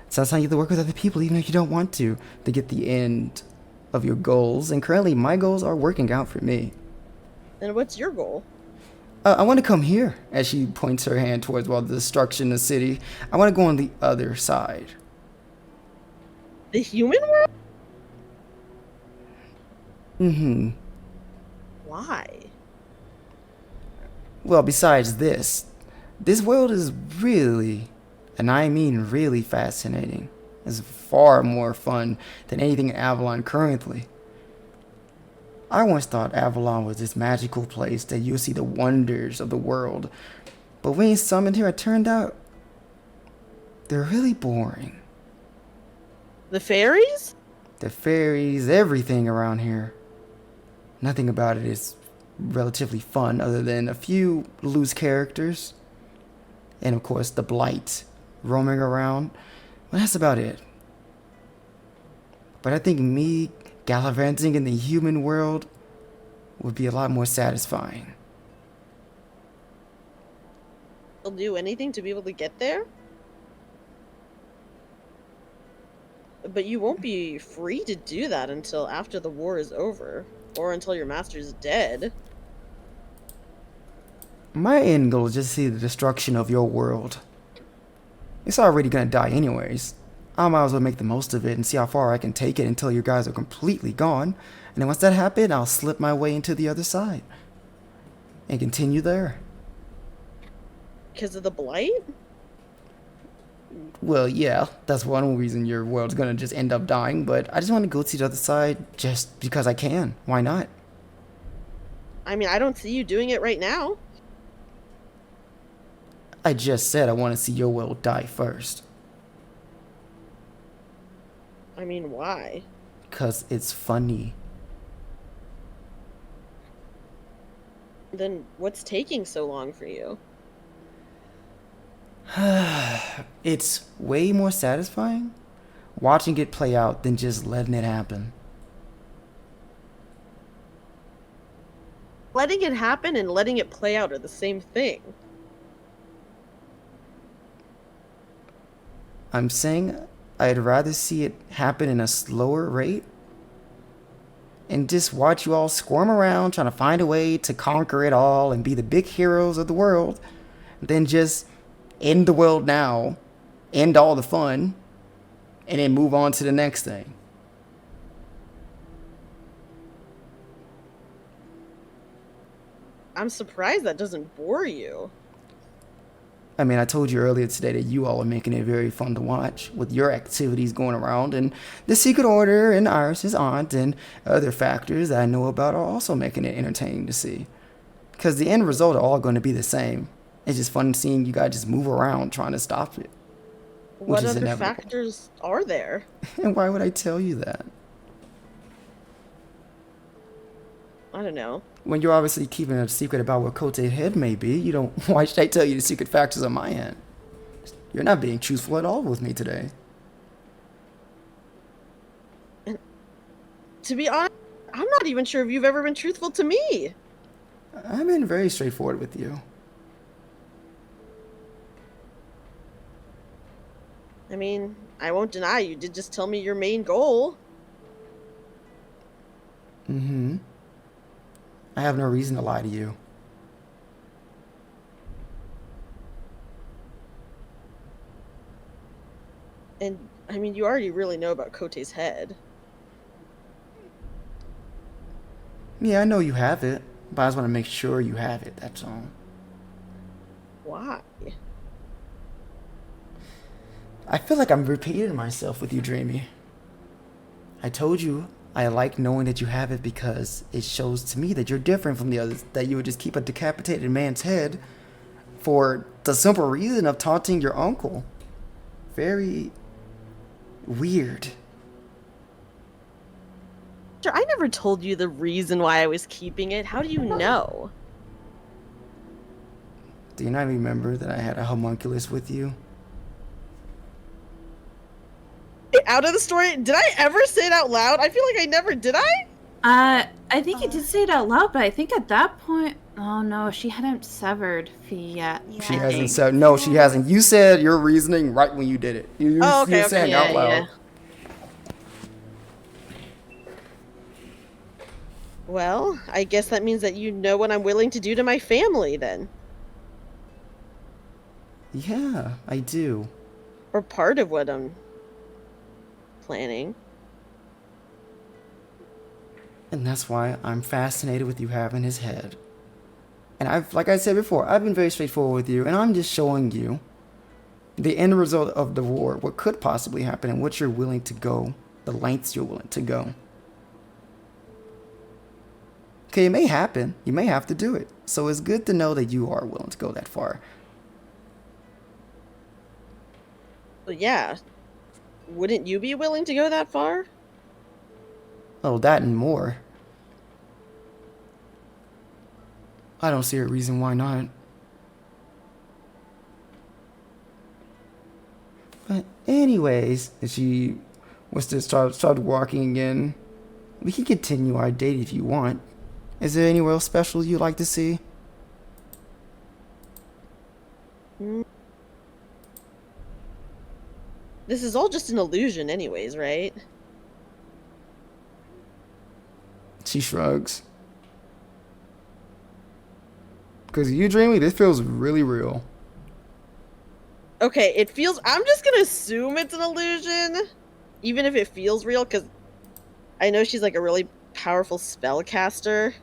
Sometimes you have to work with other people even if you don't want to get the end of your goals. And currently, my goals are working out for me. And what's your goal? I want to come here, as she points her hand towards the destruction of the city. I want to go on the other side. The human world? Mm-hmm. Why? Well, besides this world is really, and I mean really fascinating. It's far more fun than anything in Avalon currently. I once thought Avalon was this magical place that you'll see the wonders of the world. But when you summoned here, it turned out they're really boring. The fairies? The fairies, everything around here. Nothing about it is relatively fun other than a few loose characters. And of course the blight roaming around. Well, that's about it. But I think me gallivanting in the human world would be a lot more satisfying. You'll do anything to be able to get there? But you won't be free to do that until after the war is over. Or until your master's dead. My end goal is just to see the destruction of your world. It's already gonna die anyways. I might as well make the most of it and see how far I can take it until you guys are completely gone. And then once that happens, I'll slip my way into the other side. And continue there. Because of the blight? Well, yeah, that's one reason your world's gonna just end up dying, but I just want to go to the other side just because I can. Why not? I mean, I don't see you doing it right now. I just said I want to see your world die first. I mean, why? 'Cause it's funny. Then what's taking so long for you? It's way more satisfying watching it play out than just letting it happen. Letting it happen and letting it play out are the same thing. I'm saying I'd rather see it happen in a slower rate and just watch you all squirm around trying to find a way to conquer it all and be the big heroes of the world than just end the world now, end all the fun, and then move on to the next thing. I'm surprised that doesn't bore you. I mean, I told you earlier today that you all are making it very fun to watch with your activities going around, and the Secret Order and Iris's aunt and other factors that I know about are also making it entertaining to see. Because the end result are all going to be the same. It's just fun seeing you guys just move around trying to stop it. What is other inevitable. factors are there? And why would I tell you that? I don't know. When you're obviously keeping a secret about what Kote's head may be, you don't. Why should I tell you the secret factors on my end? You're not being truthful at all with me today. And to be honest, I'm not even sure if you've ever been truthful to me. I've been very straightforward with you. I mean, I won't deny you did just tell me your main goal. Mm-hmm. I have no reason to lie to you. And, I mean, you already really know about Kote's head. Yeah, I know you have it, but I just want to make sure you have it, that's all. Why? I feel like I'm repeating myself with you, Dreamy. I told you I like knowing that you have it because it shows to me that you're different from the others, that you would just keep a decapitated man's head for the simple reason of taunting your uncle. Very weird. I never told you the reason why I was keeping it. How do you know? Do you not remember that I had a homunculus with you? Out of the story, did I ever say it out loud? I feel like I never did. I think you did say it out loud, but I think at that point, oh no, she hadn't severed Fee yet. Yeah. She hasn't said. No, she hasn't. You said your reasoning right when you did it. You're saying out loud. Yeah. Well, I guess that means that you know what I'm willing to do to my family, then. Yeah, I do. Or part of what I'm planning. And that's why I'm fascinated with you having his head. And like I said before, I've been very straightforward with you, and I'm just showing you the end result of the war, what could possibly happen, and what you're willing to go, the lengths you're willing to go. Okay, it may happen. You may have to do it. So it's good to know that you are willing to go that far. Well, yeah. Wouldn't you be willing to go that far? Oh, that and more. I don't see a reason why not. But anyways, if she was to start walking again, we can continue our date if you want. Is there anywhere else special you'd like to see? This is all just an illusion anyways, right? She shrugs. Because you, Dreamy, this feels really real. Okay, it feels... I'm just gonna assume it's an illusion. Even if it feels real, because I know she's like a really powerful spellcaster.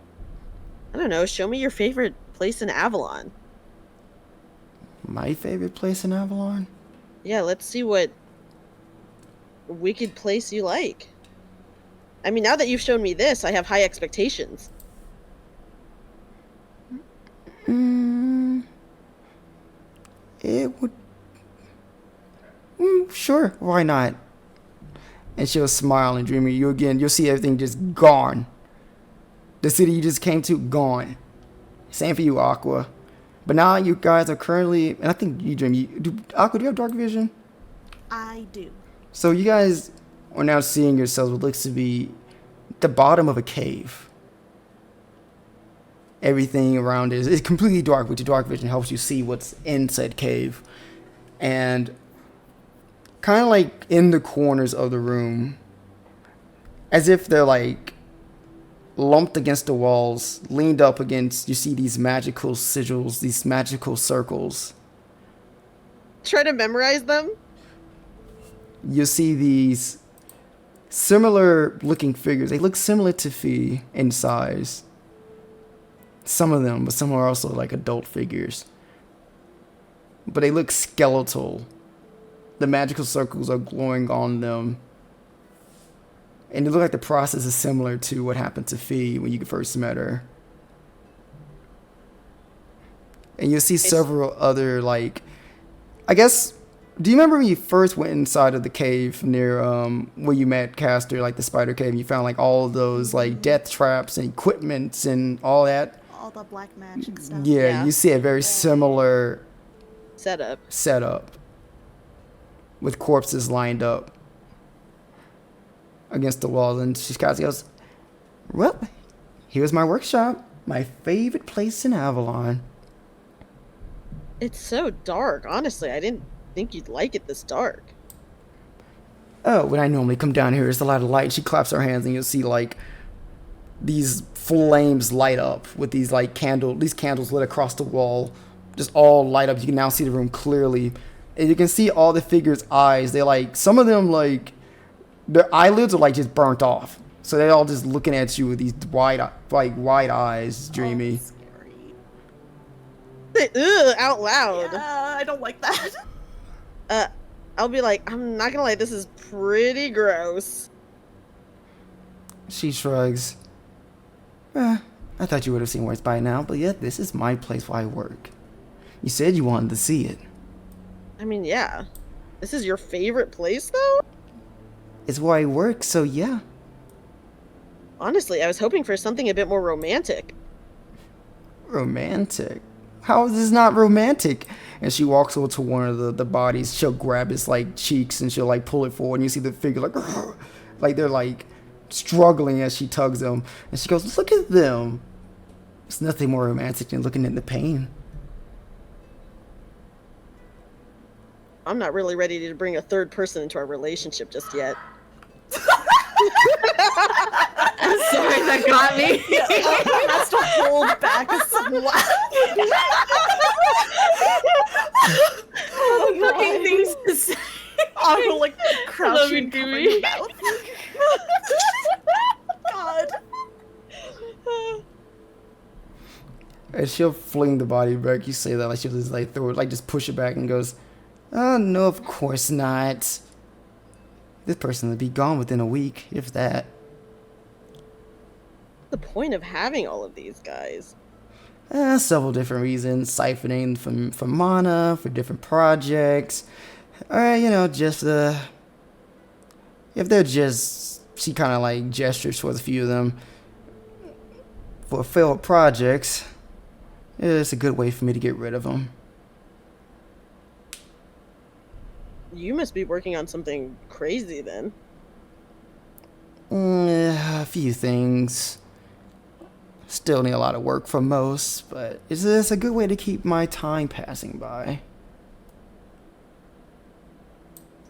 I don't know, show me your favorite place in Avalon. My favorite place in Avalon? Yeah, let's see what wicked place you like. I mean, now that you've shown me this, I have high expectations. It would... sure, why not? And she'll smile and Dreamy. You'll see everything just gone. The city you just came to, gone. Same for you, Aqua. But now you guys are currently... And I think you, Dreamy... Aqua, do you have dark vision? I do. So you guys are now seeing yourselves what looks to be the bottom of a cave. Everything around it is completely dark, but your dark vision helps you see what's in said cave. And kind of like in the corners of the room, as if they're like lumped against the walls, leaned up against, you see these magical sigils, these magical circles. Try to memorize them? You see these similar looking figures. They look similar to Fee in size. Some of them, but some are also like adult figures. But they look skeletal. The magical circles are glowing on them. And it looks like the process is similar to what happened to Fee when you first met her. And you'll see several other, like... I guess... Do you remember when you first went inside of the cave near where you met Castor, like the spider cave, and you found like all of those like death traps and equipments and all that? All the black magic stuff. Yeah, you see a very similar setup with corpses lined up against the wall. And she kind of goes, well, here's my workshop, my favorite place in Avalon. It's so dark. Honestly, I didn't think you'd like it this dark. Oh, when I normally come down here, there's a lot of light. She claps her hands and you'll see like these flames light up with these like candles lit across the wall, just all light up. You can now see the room clearly, And you can see all the figures' eyes. They like, some of them like, their eyelids are like just burnt off. So they're all just looking at you with these wide eyes, Dreamy. Ugh, out loud. Yeah, I don't like that. I'll be like, I'm not gonna lie, this is pretty gross. She shrugs. I thought you would have seen worse by now, but yet this is my place where I work. You said you wanted to see it. I mean, yeah. This is your favorite place, though? It's where I work, so yeah. Honestly, I was hoping for something a bit more romantic. Romantic? How is this not romantic? And she walks over to one of the bodies. She'll grab his like cheeks and she'll like pull it forward, and you see the figure like they're like struggling as she tugs them. And she goes, "Look at them." It's nothing more romantic than looking at the pain. I'm not really ready to bring a third person into our relationship just yet. I'm sorry, that got me. Aqua has to hold back some Fucking things to say. Aqua like crouching, you, covering Dewey. her mouth. God. And she'll fling the body back. You say that like she'll just like throw it, like just push it back and goes, "Oh no, of course not. This person will be gone within a week, if that." The point of having all of these guys? Several different reasons. Siphoning from mana for different projects. Or, you know, just if they're just, she kind of like gestures towards a few of them. For failed projects, it's a good way for me to get rid of them. You must be working on something crazy then. A few things. Still need a lot of work for most, but it's a good way to keep my time passing by.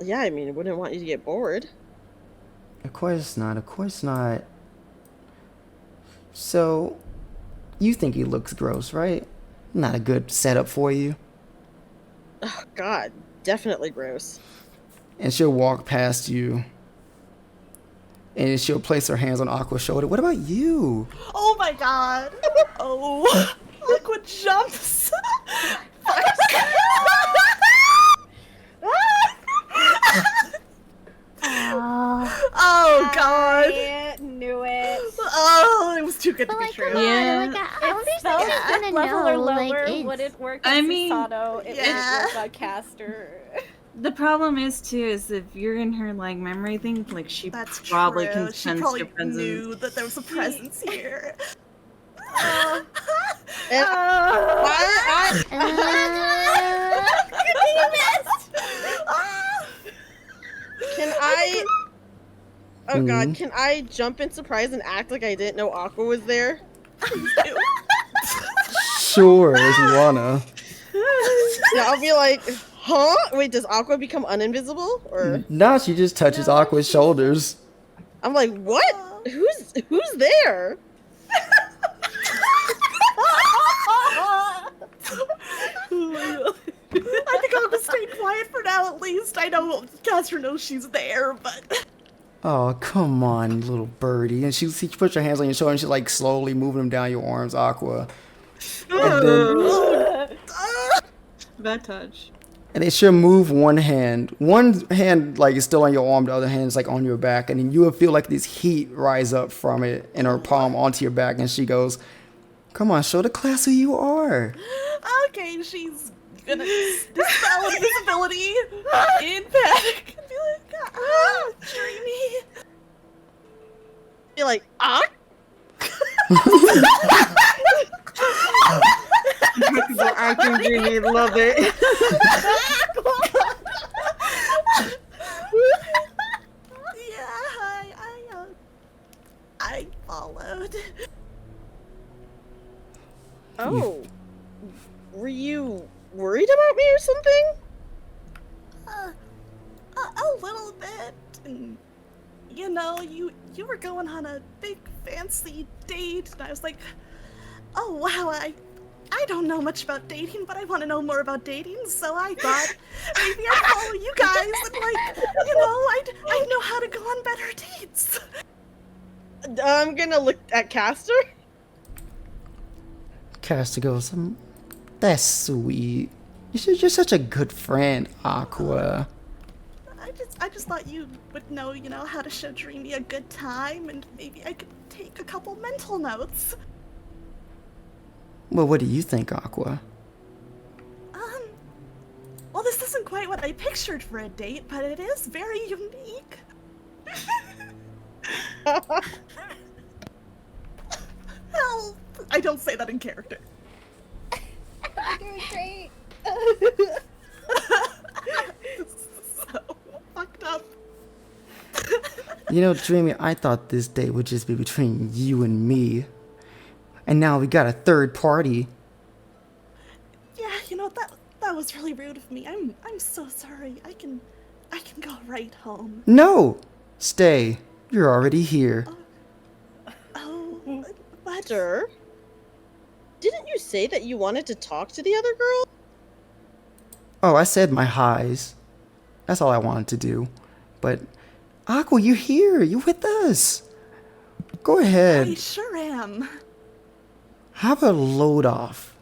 Yeah, I mean, I wouldn't want you to get bored. Of course not, of course not. So, you think he looks gross, right? Not a good setup for you. Oh, God. Definitely gross. And she'll walk past you. And she'll place her hands on Aqua's shoulder. What about you? Oh my god. Oh. Aqua jumps. Oh god. I knew it. Oh, it was too good But to be like, true. come on, Yeah. like, I It understand felt it's gonna level know, or lower like, would it's... it work I on mean, Susato, it yeah. would work on Caster. The problem is too is if you're in her like memory thing, like she That's probably true. can She sense probably your presence. knew that there was a presence here. And I can I... Oh god, can I jump in surprise and act like I didn't know Aqua was there? Sure, if you wanna. Yeah, I'll be like, huh? Wait, does Aqua become uninvisible? Or Nah, she just touches Aqua's shoulders. I'm like, what? Who's there? I think I'll just stay quiet for now at least. I know Caster knows she's there, but... Oh, come on, little birdie. And she puts her hands on your shoulder and she's like slowly moving them down your arms, Aqua. And Bad touch. then she'll move one hand. One hand like is still on your arm, the other hand is like on your back. And then you will feel like this heat rise up from it in her palm onto your back. And she goes, "Come on, show the class who you are." Okay, she's gonna dispel invisibility in panic and be like, Dreamy. Be like, ah? I can dreamy, love it. Yeah, I followed. Oh. Were you worried about me or something? A little bit. And, you know, you were going on a big fancy date, and I was like, oh wow, I I don't know much about dating, but I want to know more about dating, so I thought maybe I'd follow you guys and, like, you know, I'd know how to go on better dates. I'm gonna look at Caster. Caster goes, that's sweet. You're such a good friend, Aqua. I just thought you would know, you know, how to show Dreamy a good time, and maybe I could take a couple mental notes. Well, what do you think, Aqua? Well, this isn't quite what I pictured for a date, but it is very unique. Well, I don't say that in character. You're doing great. So fucked up. You know, Dreamy, I thought this date would just be between you and me. And now we got a third party. Yeah, you know, that was really rude of me. I'm so sorry. I can go right home. No! Stay. You're already here. Oh, but... Sir? Didn't you say that you wanted to talk to the other girl? Oh, I said my highs. That's all I wanted to do. But, Aqua, you're here. You're with us. Go ahead. I sure am. Have a load off.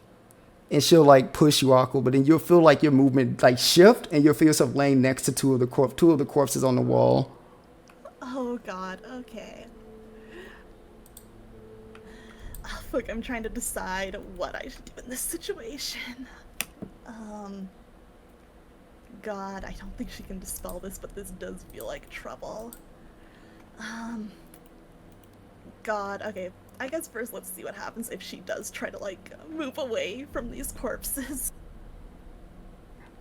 And she'll, like, push you, Aqua, but then you'll feel like your movement, like, shift, and you'll feel yourself laying next to two of the corpses on the wall. Oh, God. Okay. Oh, fuck, I'm trying to decide what I should do in this situation. God, I don't think she can dispel this, but this does feel like trouble. God, okay. I guess first let's see what happens if she does try to, like, move away from these corpses.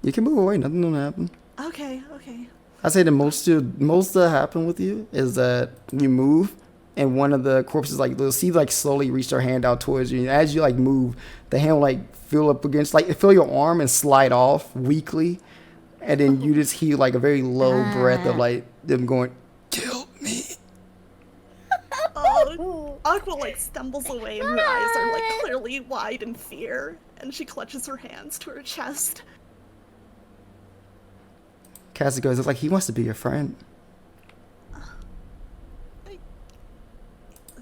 You can move away. Nothing gonna happen. Okay, okay. I say the most that happen with you is that you move, and one of the corpses, like, they'll see, like, slowly reach their hand out towards you. And as you, like, move, the hand will, like, feel up against, like, feel your arm and slide off weakly. And then you just hear, like, a very low breath of, like, them going, kill me. Oh, Aqua, like, stumbles away and her eyes are, like, clearly wide in fear. And she clutches her hands to her chest. Cassie goes, it's like he wants to be your friend.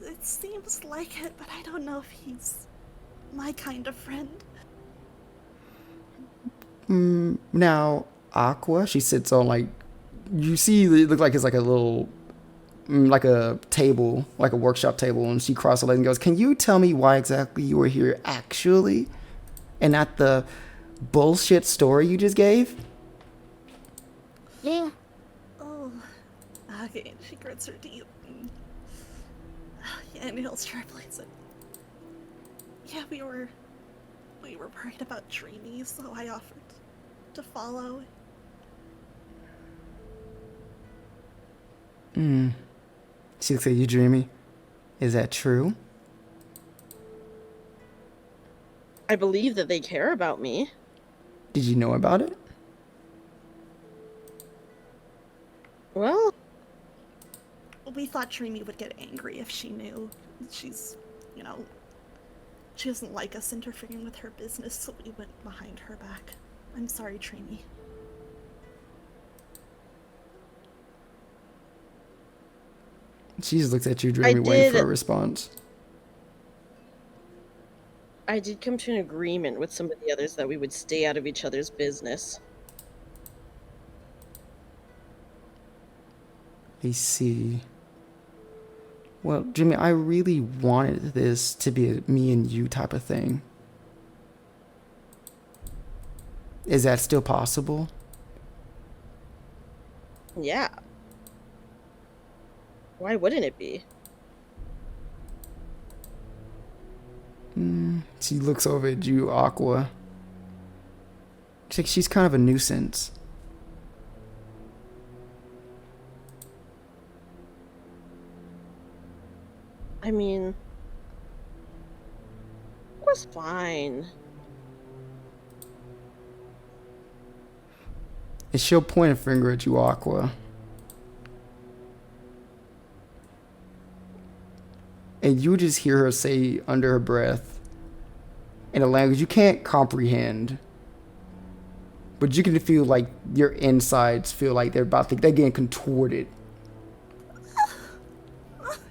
It seems like it, but I don't know if he's my kind of friend. Now, Aqua, she sits on, like, you see, it looks like it's like a little, like a table, like a workshop table, and she crosses her legs and goes, can you tell me why exactly you were here actually? And not the bullshit story you just gave? Yeah. Oh, okay, and she grits her teeth. Yeah, inhales sharply and said, yeah, we were worried about Dreamy, so I offered to follow. She looks at you, Dreamy. Is that true? I believe that they care about me. Did you know about it? Well, We thought Dreamy would get angry if she knew. She's, you know, she doesn't like us interfering with her business, so we went behind her back. I'm sorry, Dreamy. She just looks at you, Dreamy, waiting for a response. I did come to an agreement with some of the others that we would stay out of each other's business. I see. Well, Jimmy, I really wanted this to be a me and you type of thing. Is that still possible? Yeah. Why wouldn't it be? She looks over at you, Aqua. She's kind of a nuisance. I mean, it was fine. And she'll point a finger at you, Aqua. And you just hear her say under her breath, in a language you can't comprehend. But you can feel like your insides feel like they're getting contorted.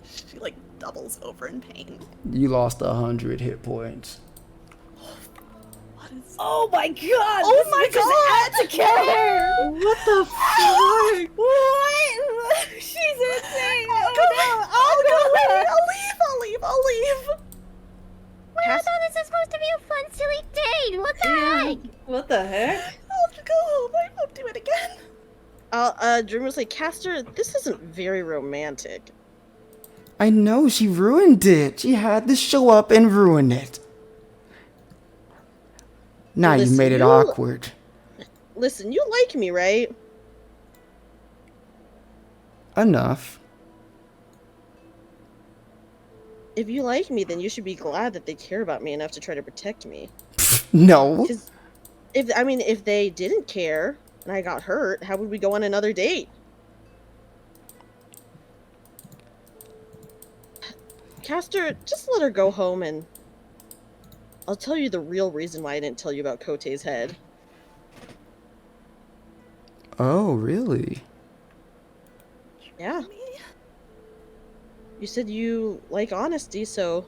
She like doubles over in pain. You lost 100 hit points. What is? Oh my god! Oh my god! To kill her! What the fuck? What? She's insane! I'll leave. Wait, I thought this was supposed to be a fun, silly date. What the heck? What the heck? I'll go home. I won't do it again. Dream was like, Caster, this isn't very romantic. I know, she ruined it. She had to show up and ruin it. Now you made it awkward. Listen, you like me, right? Enough. If you like me, then you should be glad that they care about me enough to try to protect me. No. If they didn't care and I got hurt, how would we go on another date? Caster, just let her go home and I'll tell you the real reason why I didn't tell you about Kote's head. Oh, really? Yeah. You said you like honesty, so...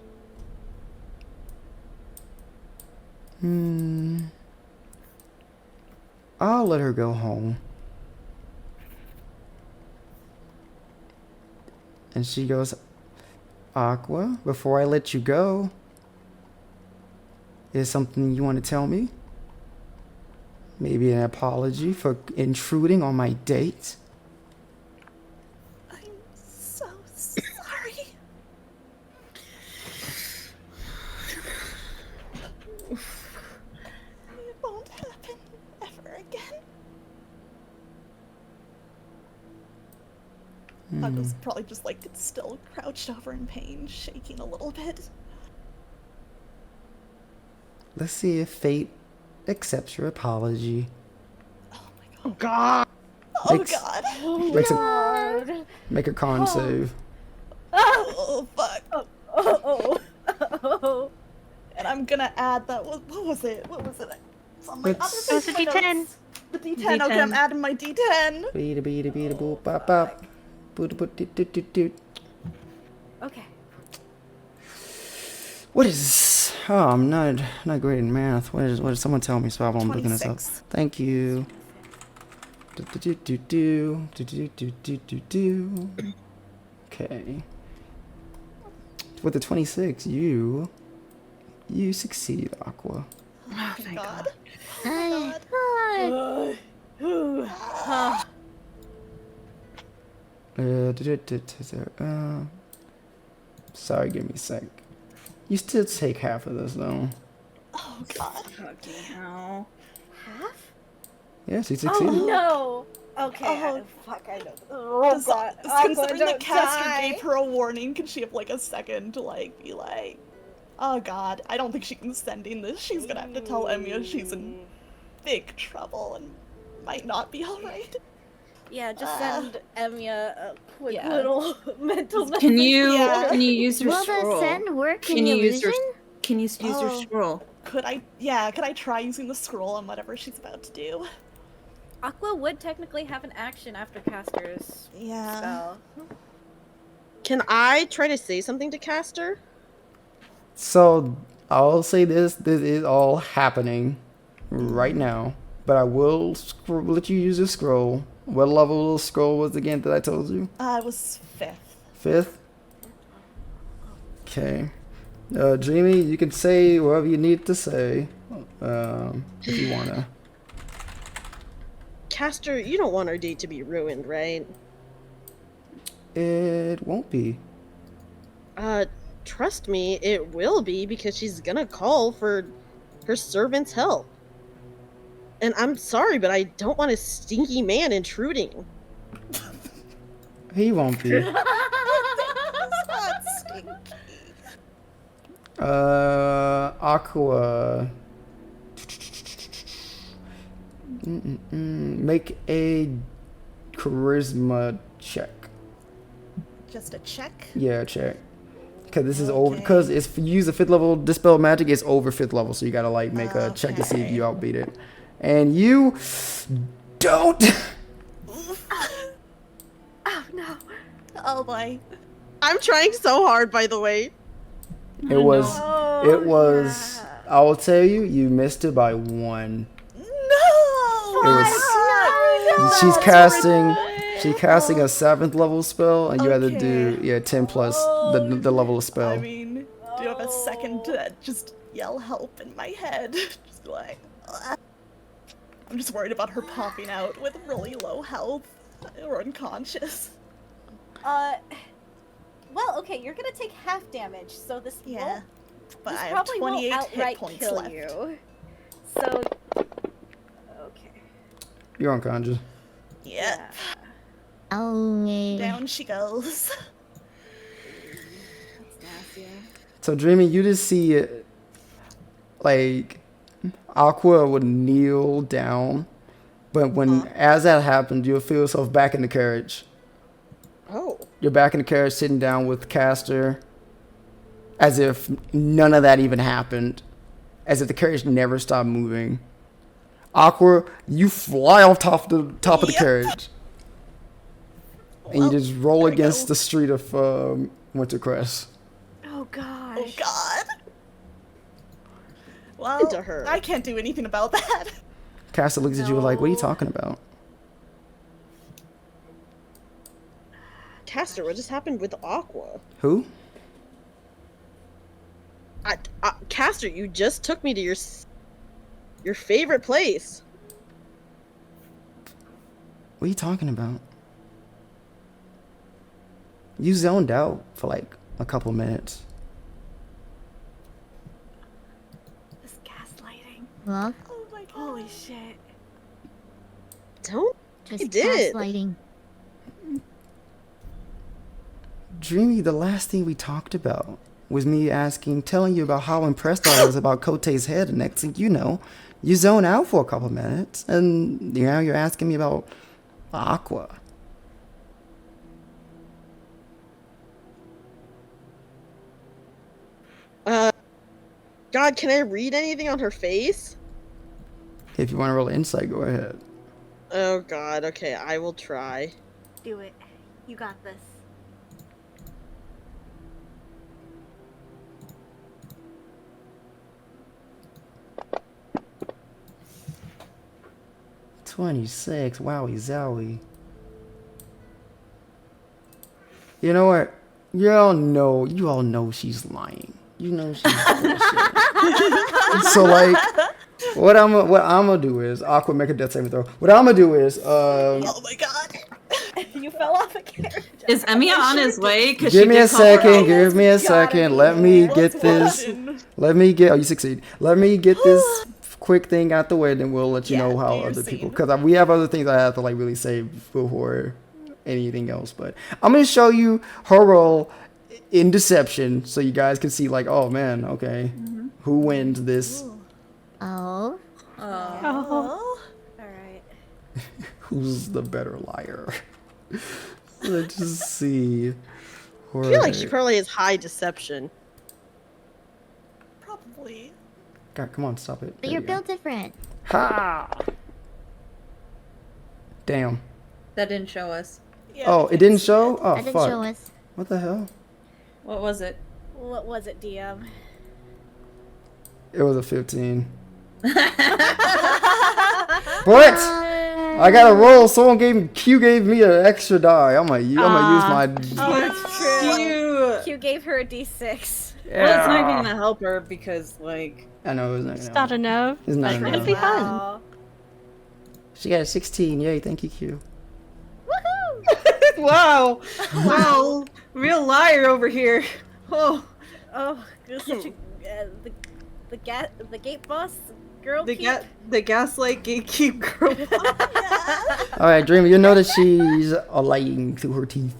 I'll let her go home. And she goes, Aqua, before I let you go, is something you want to tell me? Maybe an apology for intruding on my date? I'm so sorry. It won't happen ever again. Aqua's probably just like still crouched over in pain, shaking a little bit. Let's see if fate accepts your apology. Oh god. Oh Makes- god. Make a con save. Oh fuck. Oh. And I'm gonna add that. What was it? It's on my other It's- It was a page of D10. notes. The D10. Okay, I'm adding my D10. Beeda beeda beeda boop bop bop. Boot boot doot doot doot doot. Okay. What is? Oh, I'm not great in math. What is? Someone tell me so I'm looking this up. 26. Thank you. Do do do do do do do do do do. Okay. With the 26, you succeed, Aqua. Oh, thank God. Sorry, give me a sec. You still take half of this though. Oh god. Fucking hell. Half? Yes, you succeeded. Oh no. Okay. Oh. Fuck. I know. Oh god. Considering that don't Caster die. gave her a warning, could she have like a second to like be like, oh god, I don't think she can send in this. She's gonna have to tell Emiya she's in big trouble and might not be alright. Yeah, just send Emiya a quick Yeah. little mental message. Can you Yeah. use your Will scroll? the send work Can in you use illusion? your Can you use your Oh. scroll? Could I try using the scroll on whatever she's about to do? Aqua would technically have an action after Caster's Yeah. spell. Can I try to say something to Caster? So I'll say this is all happening right now, but I will let you use a scroll. What level scroll was again that I told you? It was 5th. 5th? Okay. Dreamy, you can say whatever you need to say, if you wanna. Caster, you don't want our date to be ruined, right? It won't be. Trust me, it will be because she's gonna call for her servant's help. And I'm sorry, but I don't want a stinky man intruding. He won't be. Aqua. Make a charisma check. Just a check. Yeah, check. Because this is over. Because if you use a 5th level dispel magic, it's over 5th level. So you gotta like make a check to see if you outbeat it. And you don't. Oh no. Oh boy. I'm trying so hard, by the way. It was. It was. I will tell you, you missed it by 1. No. It was. She's casting. She's casting a 7th level spell, and you had to do 10 plus the level of spell. I mean, do you have a second to just yell help in my head? Just like, I'm just worried about her popping out with really low health or unconscious. Well, okay, you're gonna take half damage, so this Yeah, but this I have probably 28 won't outright hit points kill left. you. So, okay. You're unconscious. Yeah. Oh, Down she goes. That's nasty. So Dreamy, you just see it, like Aqua would kneel down, but when as that happened, you'll feel yourself back in the carriage. Oh. You're back in the carriage, sitting down with Caster, as if none of that even happened, as if the carriage never stopped moving. Aqua, you fly off top of the carriage, and you just roll against the street of Wintercrest. Oh gosh. Oh god. Well, Into her. I can't do anything about that. Caster looks at you like, "What are you talking about?" Caster, what just happened with Aqua? Who? Caster, you just took me to your favorite place. What are you talking about? You zoned out for like a couple minutes. This gaslighting. Well, Oh my god. Holy shit. Don't. just I did. gaslighting. Dreamy, the last thing we talked about was me telling you about how impressed I was about Kote's head, and next thing you know, you zone out for a couple minutes, and now you're asking me about Aqua. God, can I read anything on her face? If you want to roll insight, go ahead. Oh god, okay, I will try. Do it. You got this. $26. Wowie zowie. You know what? You all know she's lying. You know she's bullshit. So like, what I'm gonna do is Aqua make a death saving throw. What I'm gonna do is Oh my god. You fell off a carriage. Is Emiya on his way? give me a second. Give me a second. Let me get this. Let me get. Oh, you succeed. Let me get this quick thing out the way, then we'll let you know how other people. Because we have other things I have to like really say before anything else. But I'm gonna show you her role in deception, so you guys can see like, oh man, okay, who wins this? Oh. Oh. Alright. Who's the better liar? Let's just see. I feel like she probably has high deception. Probably. God, come on, stop it. But There you're you go. built different. Ha! Damn. That didn't show us. Yeah, Oh, it didn't show? Oh, That didn't fuck. show us. What the hell? What was it? What was it, DM? It was a 15. But I got a roll. Q gave me an extra die. I'm gonna use my. Oh, that's true. Cute. Q gave her a d6. Well, it's not even gonna help her because, like, I know it was not. It's not enough. It's not It'll enough. be fun. Wow. She got a 16. Yay! Thank you, Q. Woohoo! wow, wow, real liar over here. Oh, Oh, you're such a the gate boss girl. the gaslight gatekeep girl. All right, Dreamy. You know that she's lying through her teeth.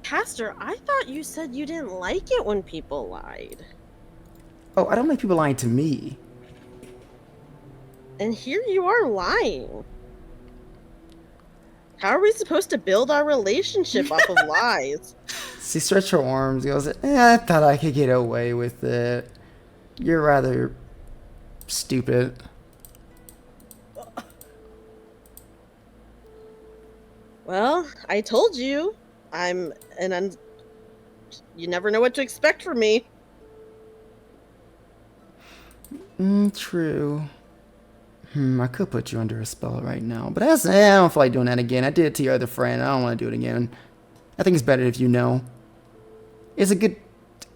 Caster, I thought you said you didn't like it when people lied. Oh, I don't like people lying to me. And here you are lying. How are we supposed to build our relationship off of lies? She stretched her arms. Goes, I thought I could get away with it. You're rather stupid. Well, I told you. You never know what to expect from me. True. I could put you under a spell right now, but I don't feel like doing that again. I did it to your other friend. I don't want to do it again. I think it's better if you know. It's a good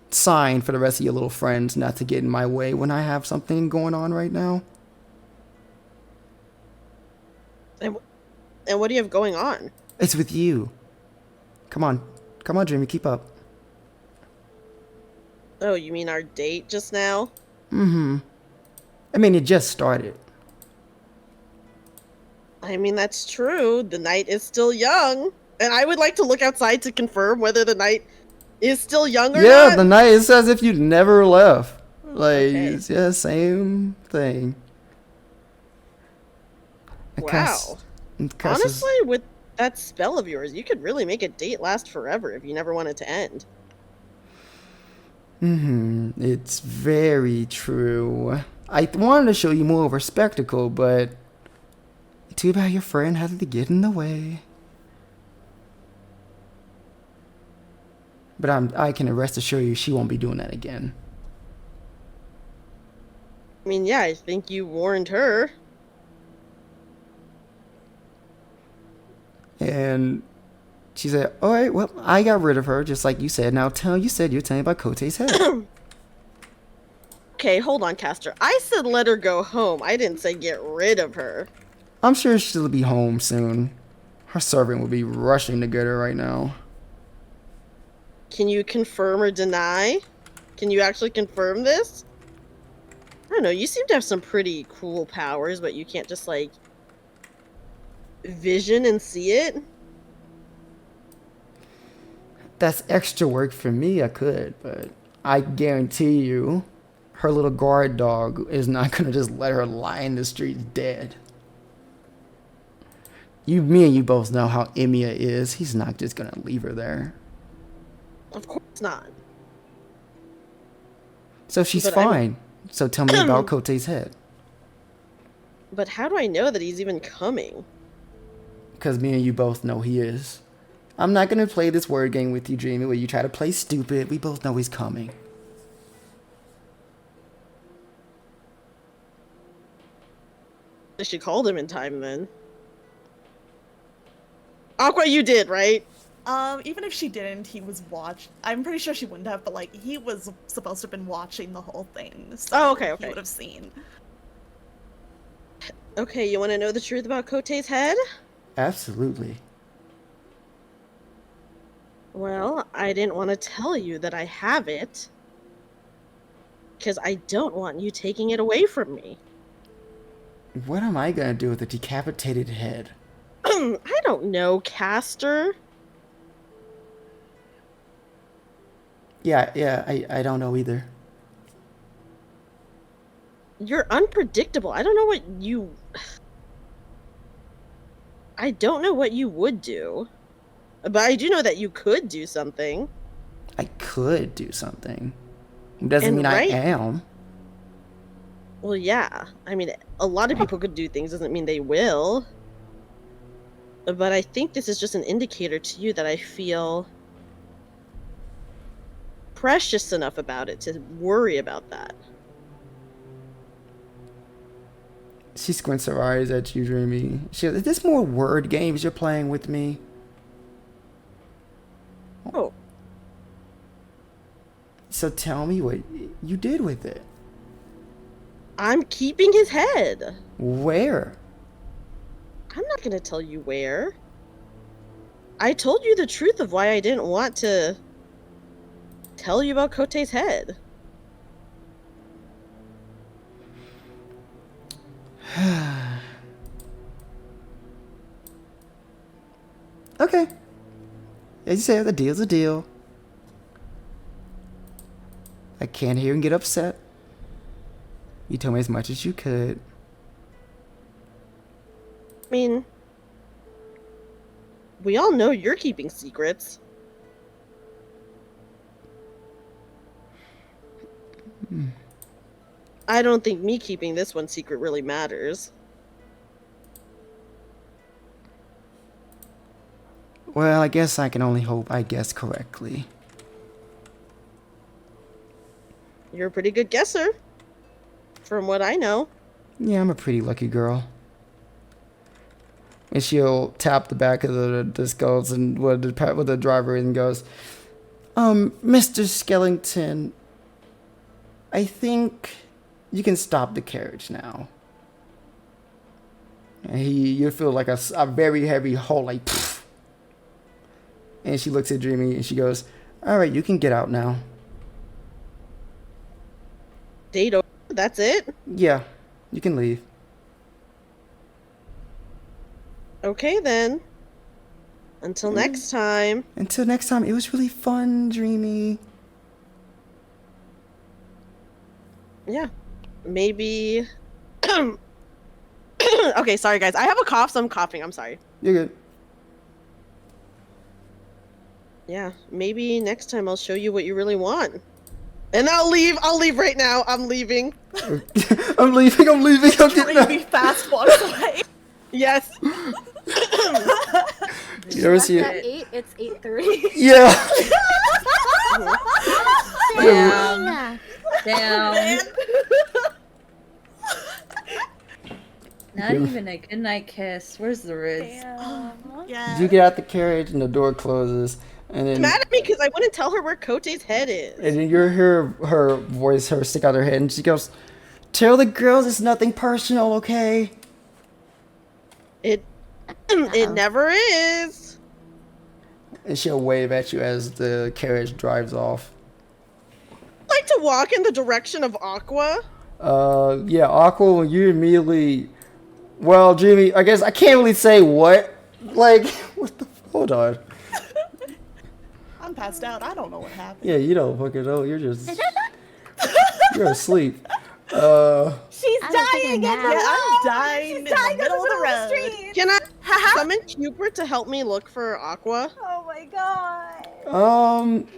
sign for the rest of your little friends not to get in my way when I have something going on right now. And what do you have going on? It's with you. Come on, Dreamy, keep up. Oh, you mean our date just now? I mean, it just started. I mean, that's true. The night is still young. And I would like to look outside to confirm whether the night is still young or not. Yeah, the night, it's as if you never left. Like, Okay. it's yeah, same thing. Wow. Honestly, with that spell of yours, you could really make a date last forever if you never want it to end. It's very true. I wanted to show you more of a spectacle, but too bad your friend had to get in the way. But I can rest assure you she won't be doing that again. I mean, yeah, I think you warned her. And she said, all right, well, I got rid of her, just like you said. Now you said you're telling me about Kote's head. Okay, hold on, Castor. I said let her go home. I didn't say get rid of her. I'm sure she'll be home soon. Her servant will be rushing to get her right now. Can you confirm or deny? Can you actually confirm this? I don't know, you seem to have some pretty cool powers, but you can't just, like, vision and see it? That's extra work for me, I could, but I guarantee you, her little guard dog is not gonna just let her lie in the streets dead. Me and you both know how Emiya is. He's not just gonna leave her there. Of course not. So she's fine. So tell me about Kote's head. But how do I know that he's even coming? Because me and you both know he is. I'm not gonna play this word game with you, Dreamy, where you try to play stupid. We both know he's coming. She called him in time then. Aqua, you did, right? Even if she didn't, he was I'm pretty sure she wouldn't have, but like he was supposed to have been watching the whole thing. So Oh, okay. He would have seen. Okay, you want to know the truth about Kote's head? Absolutely. Well, I didn't want to tell you that I have it. Because I don't want you taking it away from me. What am I gonna do with a decapitated head? I don't know, Castor. Yeah, I don't know either. You're unpredictable. I don't know what you... I don't know what you would do. But I do know that you could do something. I could do something. It doesn't mean I am. Well, yeah. I mean, a lot of people could do things, doesn't mean they will. But I think this is just an indicator to you that I feel precious enough about it to worry about that. She squints her eyes at you, Dreamy. She goes, is this more word games you're playing with me? Oh. So tell me what you did with it. I'm keeping his head. Where? I'm not gonna tell you where. I told you the truth of why I didn't want to tell you about Kote's head. Okay. As you say, the deal's a deal. I can't hear and get upset. You told me as much as you could. I mean, we all know you're keeping secrets. I don't think me keeping this one secret really matters. Well, I guess I can only hope I guessed correctly. You're a pretty good guesser, from what I know. Yeah, I'm a pretty lucky girl. And she'll tap the back of the skulls and with the driver and goes, Mr. Skellington, I think you can stop the carriage now. And you feel like a very heavy hole, like, pfft. And she looks at Dreamy and she goes, all right, you can get out now. Date over, that's it? Yeah, you can leave. Okay then. Until next time. Until next time, it was really fun, Dreamy. Yeah. Maybe... Okay, sorry guys. I have a cough, so I'm coughing. I'm sorry. You're good. Yeah, maybe next time I'll show you what you really want. And I'll leave. I'll leave right now. I'm leaving. I'm leaving. I'm getting out. Dreamy fast walks away. Yes. You ever see At it? 8, it's 8:30. Yeah. Damn. Dang. Damn. Not even a goodnight kiss. Where's the Riz? Yeah. You get out the carriage and the door closes, and She's then mad at me because I wouldn't tell her where Kote's head is. and then you hear her voice, her stick out her head, and she goes, "Tell the girls it's nothing personal, okay?" It never is. And she'll wave at you as the carriage drives off. I like to walk in the direction of Aqua. Yeah, Aqua, you immediately. Well, Jimmy, I guess I can't really say what. Like, what the? Hold on. I'm passed out. I don't know what happened. Yeah, you don't fucking know. You're just. You're asleep. She's I was dying taking a in the nap. Yeah, road. I'm dying in the Dying middle of the road. street. Can I summon Cupid to help me look for Aqua? Oh my god.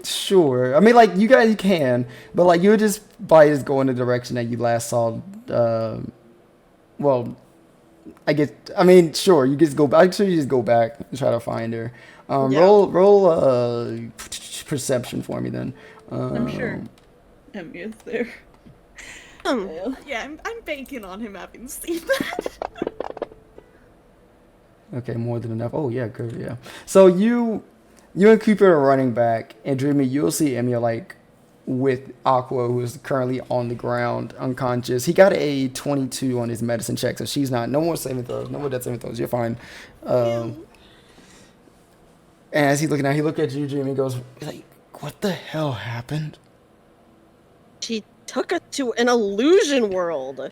Sure. I mean, like, you guys can, but like, you would just probably just go in the direction that you last saw. Well, I guess. I mean, sure. You just go. I'm sure you just go back and try to find her. Yeah. Roll perception for me then. I'm sure Emmy is there. Yeah, I'm banking on him having seen that. Okay, more than enough. Oh yeah, good. Yeah. So you and Cupid are running back, and Dreamy, you'll see Emmy like with Aqua, who is currently on the ground, unconscious. He got a 22 on his medicine check, so she's not. No more saving throws. No more death saving throws. You're fine. And as he's looking at, he looked at you, Dreamy, and goes, like, what the hell happened? She took us to an illusion world.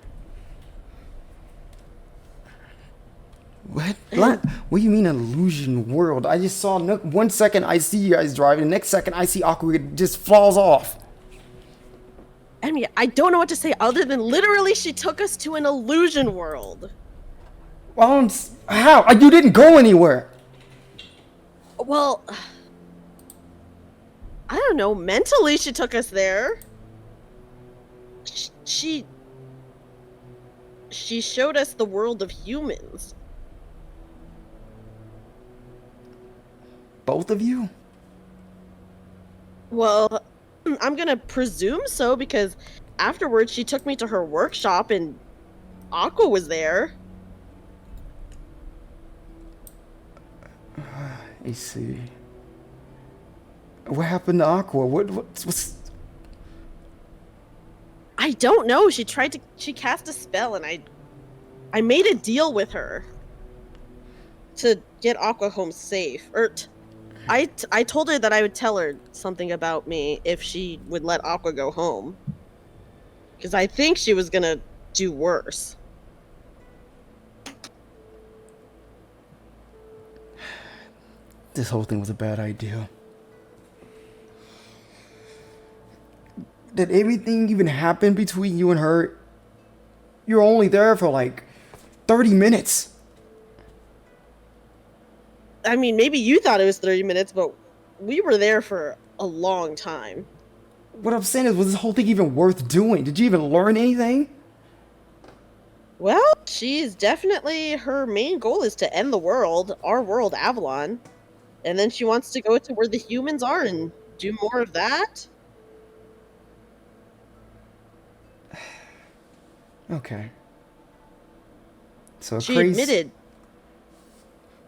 What? What do you mean an illusion world? I just saw 1 second I see you guys driving, the next second I see Aqua just falls off. Emmy, I don't know what to say other than literally she took us to an illusion world. Well, how? You didn't go anywhere. Well, I don't know. Mentally, she took us there. She showed us the world of humans. Both of you? Well, I'm gonna presume so because afterwards she took me to her workshop and Aqua was there. I see. What happened to Aqua? What's... I don't know. She cast a spell and I made a deal with her to get Aqua home safe. I told her that I would tell her something about me if she would let Aqua go home. Because I think she was gonna do worse. This whole thing was a bad idea. Did everything even happen between you and her? You're only there for like 30 minutes. I mean, maybe you thought it was 30 minutes, but we were there for a long time. What I'm saying is, was this whole thing even worth doing? Did you even learn anything? Well, she's definitely, her main goal is to end the world, our world, Avalon. And then she wants to go to where the humans are and do more of that. Okay. So She admitted.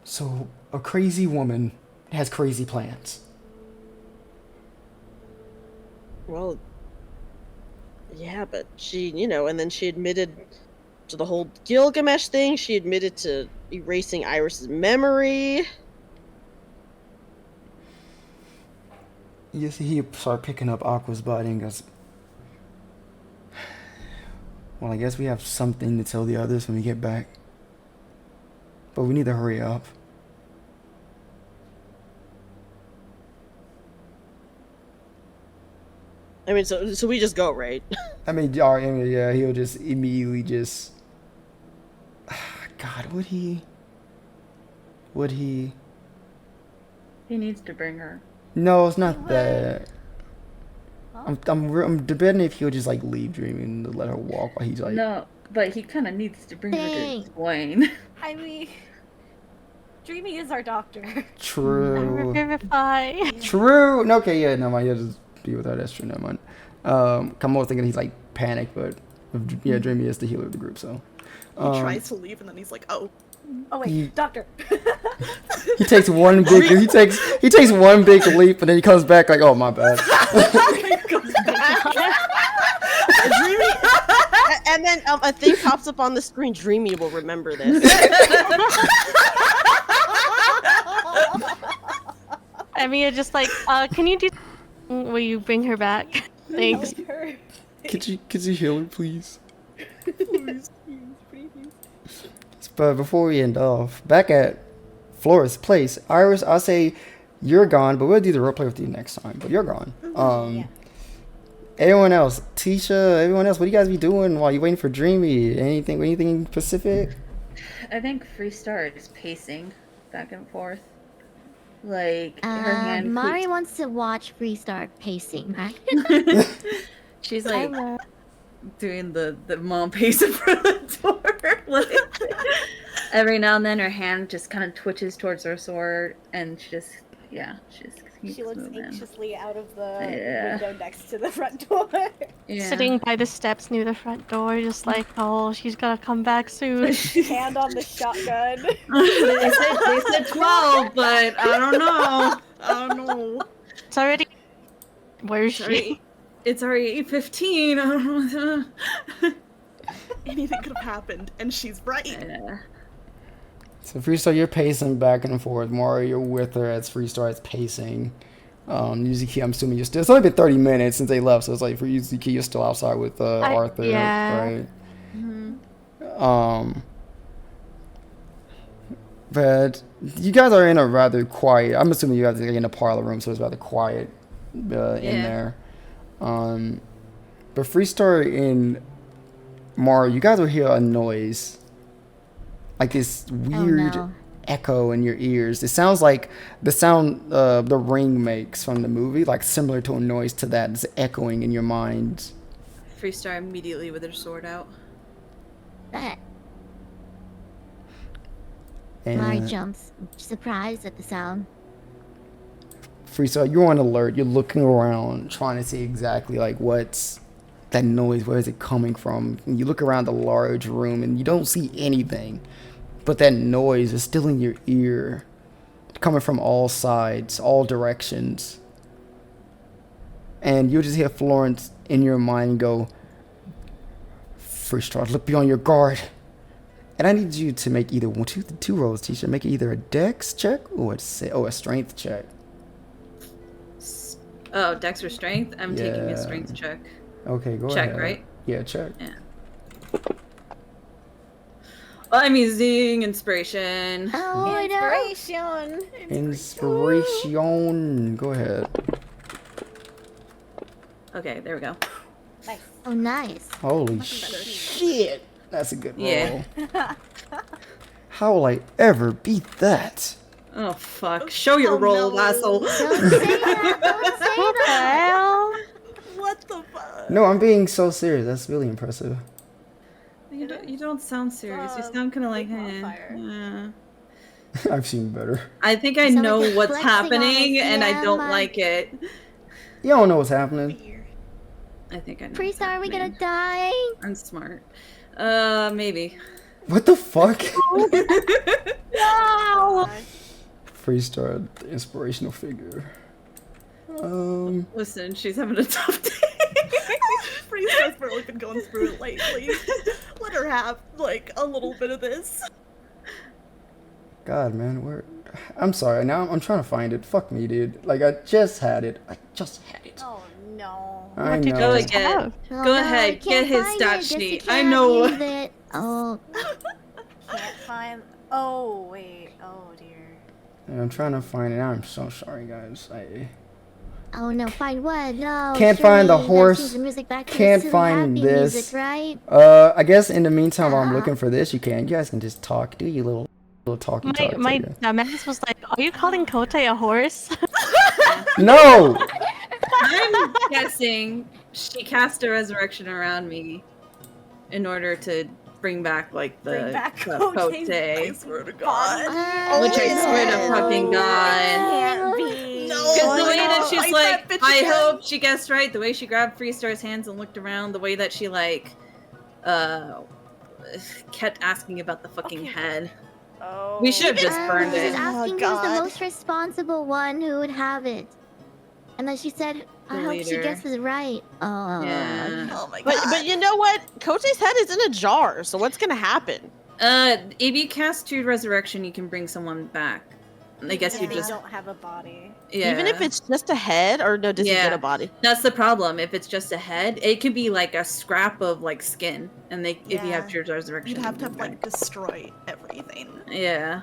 So a crazy woman has crazy plans. Well, yeah, but she, and then she admitted to the whole Gilgamesh thing. She admitted to erasing Iris's memory. You see, he started picking up Aqua's body and goes, well, I guess we have something to tell the others when we get back. But we need to hurry up. I mean, so we just go, right? I mean, yeah, he'll just immediately just... God, would he? He needs to bring her. No, it's not that. I'm debating if he'll just like leave Dreamy and let her walk while he's like. No, but he kind of needs to bring her to explain. I mean, Dreamy is our doctor. True. Verify. True. No, okay, yeah, no mind. Yeah, just be with her. That's true. No mind. I'm thinking he's like panicked, but yeah, Dreamy is the healer of the group, so. He tries to leave and then he's like, oh. Oh wait, doctor. He takes one big. He takes one big leap, and then he comes back like, oh my bad. Dreamy, and then a thing pops up on the screen. Dreamy will remember this. I mean, you're just like, can you do? Will you bring her back? Thanks. Could you heal her, please? Please. But before we end off, back at Flora's place, Iris, I'll say you're gone, but we'll do the roleplay with you next time. But you're gone. Everyone else, Tisha, everyone else, what do you guys be doing while you're waiting for Dreamy? Anything specific? I think Freestar is pacing back and forth. Like her hand. Mari wants to watch Freestar pacing, right? She's like doing the mom pace in front of the door. Like, every now and then her hand just kind of twitches towards her sword, and she looks moving. Anxiously out of the window next to the front door. Yeah. Sitting by the steps near the front door, just like, oh, she's gonna come back soon. Hand on the shotgun. they said 12, but I don't know. It's already. Where is she? It's already 8:15. I don't know. Anything could have happened, and she's right. Yeah. So Freestar, you're pacing back and forth. Mari, you're with her as Freestar is pacing. Yuzuki, I'm assuming you're still. It's only been 30 minutes since they left, so it's like for Yuzuki, you're still outside with Arthur, right? Mm-hmm. But you guys are in a rather quiet. I'm assuming you guys are in a parlor room, so it's rather quiet in there. But Freestar and Mari, you guys will hear a noise. Like this weird echo in your ears. It sounds like the sound the Ring makes from the movie, like similar to a noise to that. It's echoing in your mind. Freestar immediately with her sword out. Mari jumps, surprised at the sound. Freestar, you're on alert. You're looking around, trying to see exactly like what's that noise. Where is it coming from? And you look around the large room, and you don't see anything. But that noise is still in your ear, coming from all sides, all directions. And you'll just hear Florence in your mind go, Freestar, look beyond your guard. And I need you to make either two rolls, Tisha. Make it either a dex check or a strength check. Oh, dex or strength? I'm taking a strength check. Okay, go ahead. Check, right? Yeah, check. Yeah. Well, I'm using inspiration. Oh, Inspiration. Go ahead. Okay, there we go. Nice. Oh, nice. Holy shit. That's a good roll. Yeah. How will I ever beat that? Oh, fuck. Show your roll, asshole. Don't say that. Don't say that. No, I'm being so serious. That's really impressive. You don't sound serious. You sound kind of like, yeah. I've seen better. I think I sound know like you're what's flexing on us. happening, and I Yeah, don't man. like it. You don't know what's happening. I think I know. Freestar, are we gonna happening. die? I'm smart. Maybe. What the fuck? Wow. Freestar, the inspirational figure. Listen, she's having a tough day. Freestar's really been going through it lately. Let her have, like, a little bit of this. God, man, where? I'm sorry. Now I'm trying to find it. Fuck me, dude. Like I just had it. Oh no. I What did know. you Go just again. have? Oh, Go no, ahead, I get can't his find stat it. Guess you sheet. I can't know. use it. Oh, Can't find. Oh wait. Oh dear. Yeah, I'm trying to find it. I'm so sorry, guys. oh no, find what? No. Can't find the surely you gotta horse. change the music back to the Can't silly, find happy this. Music, right? I guess in the meantime, while I'm looking for this, you guys can just talk. Do you little talky talk. My together. dumbass was like, "Are you calling Kote a horse?" No. I'm guessing she cast a resurrection around me in order to bring back like the Bring back Kote. Kote's I swear to God. Which I swear to fucking God. Can't be. No. Because the way no, that she's fight like, that bitch I again. hope she guessed right. The way she grabbed Freestar's hands and looked around. The way that she like, kept asking about the fucking head. Oh. We should have just burned She was it. asking who's the God. most responsible one who would have it. And then she said, I The hope she leader. guesses right. Oh. Yeah. Oh my God. But you know what? Kote's head is in a jar, so what's gonna happen? If you cast Tude Resurrection, you can bring someone back. I guess If you they just don't have a body. yeah. Even if it's just a head, or no, does he get Yeah. a body? That's the problem. If it's just a head, it could be like a scrap of like skin, and if you have Yeah. Tude Resurrection, You'd have you to can like destroy everything. bring- yeah.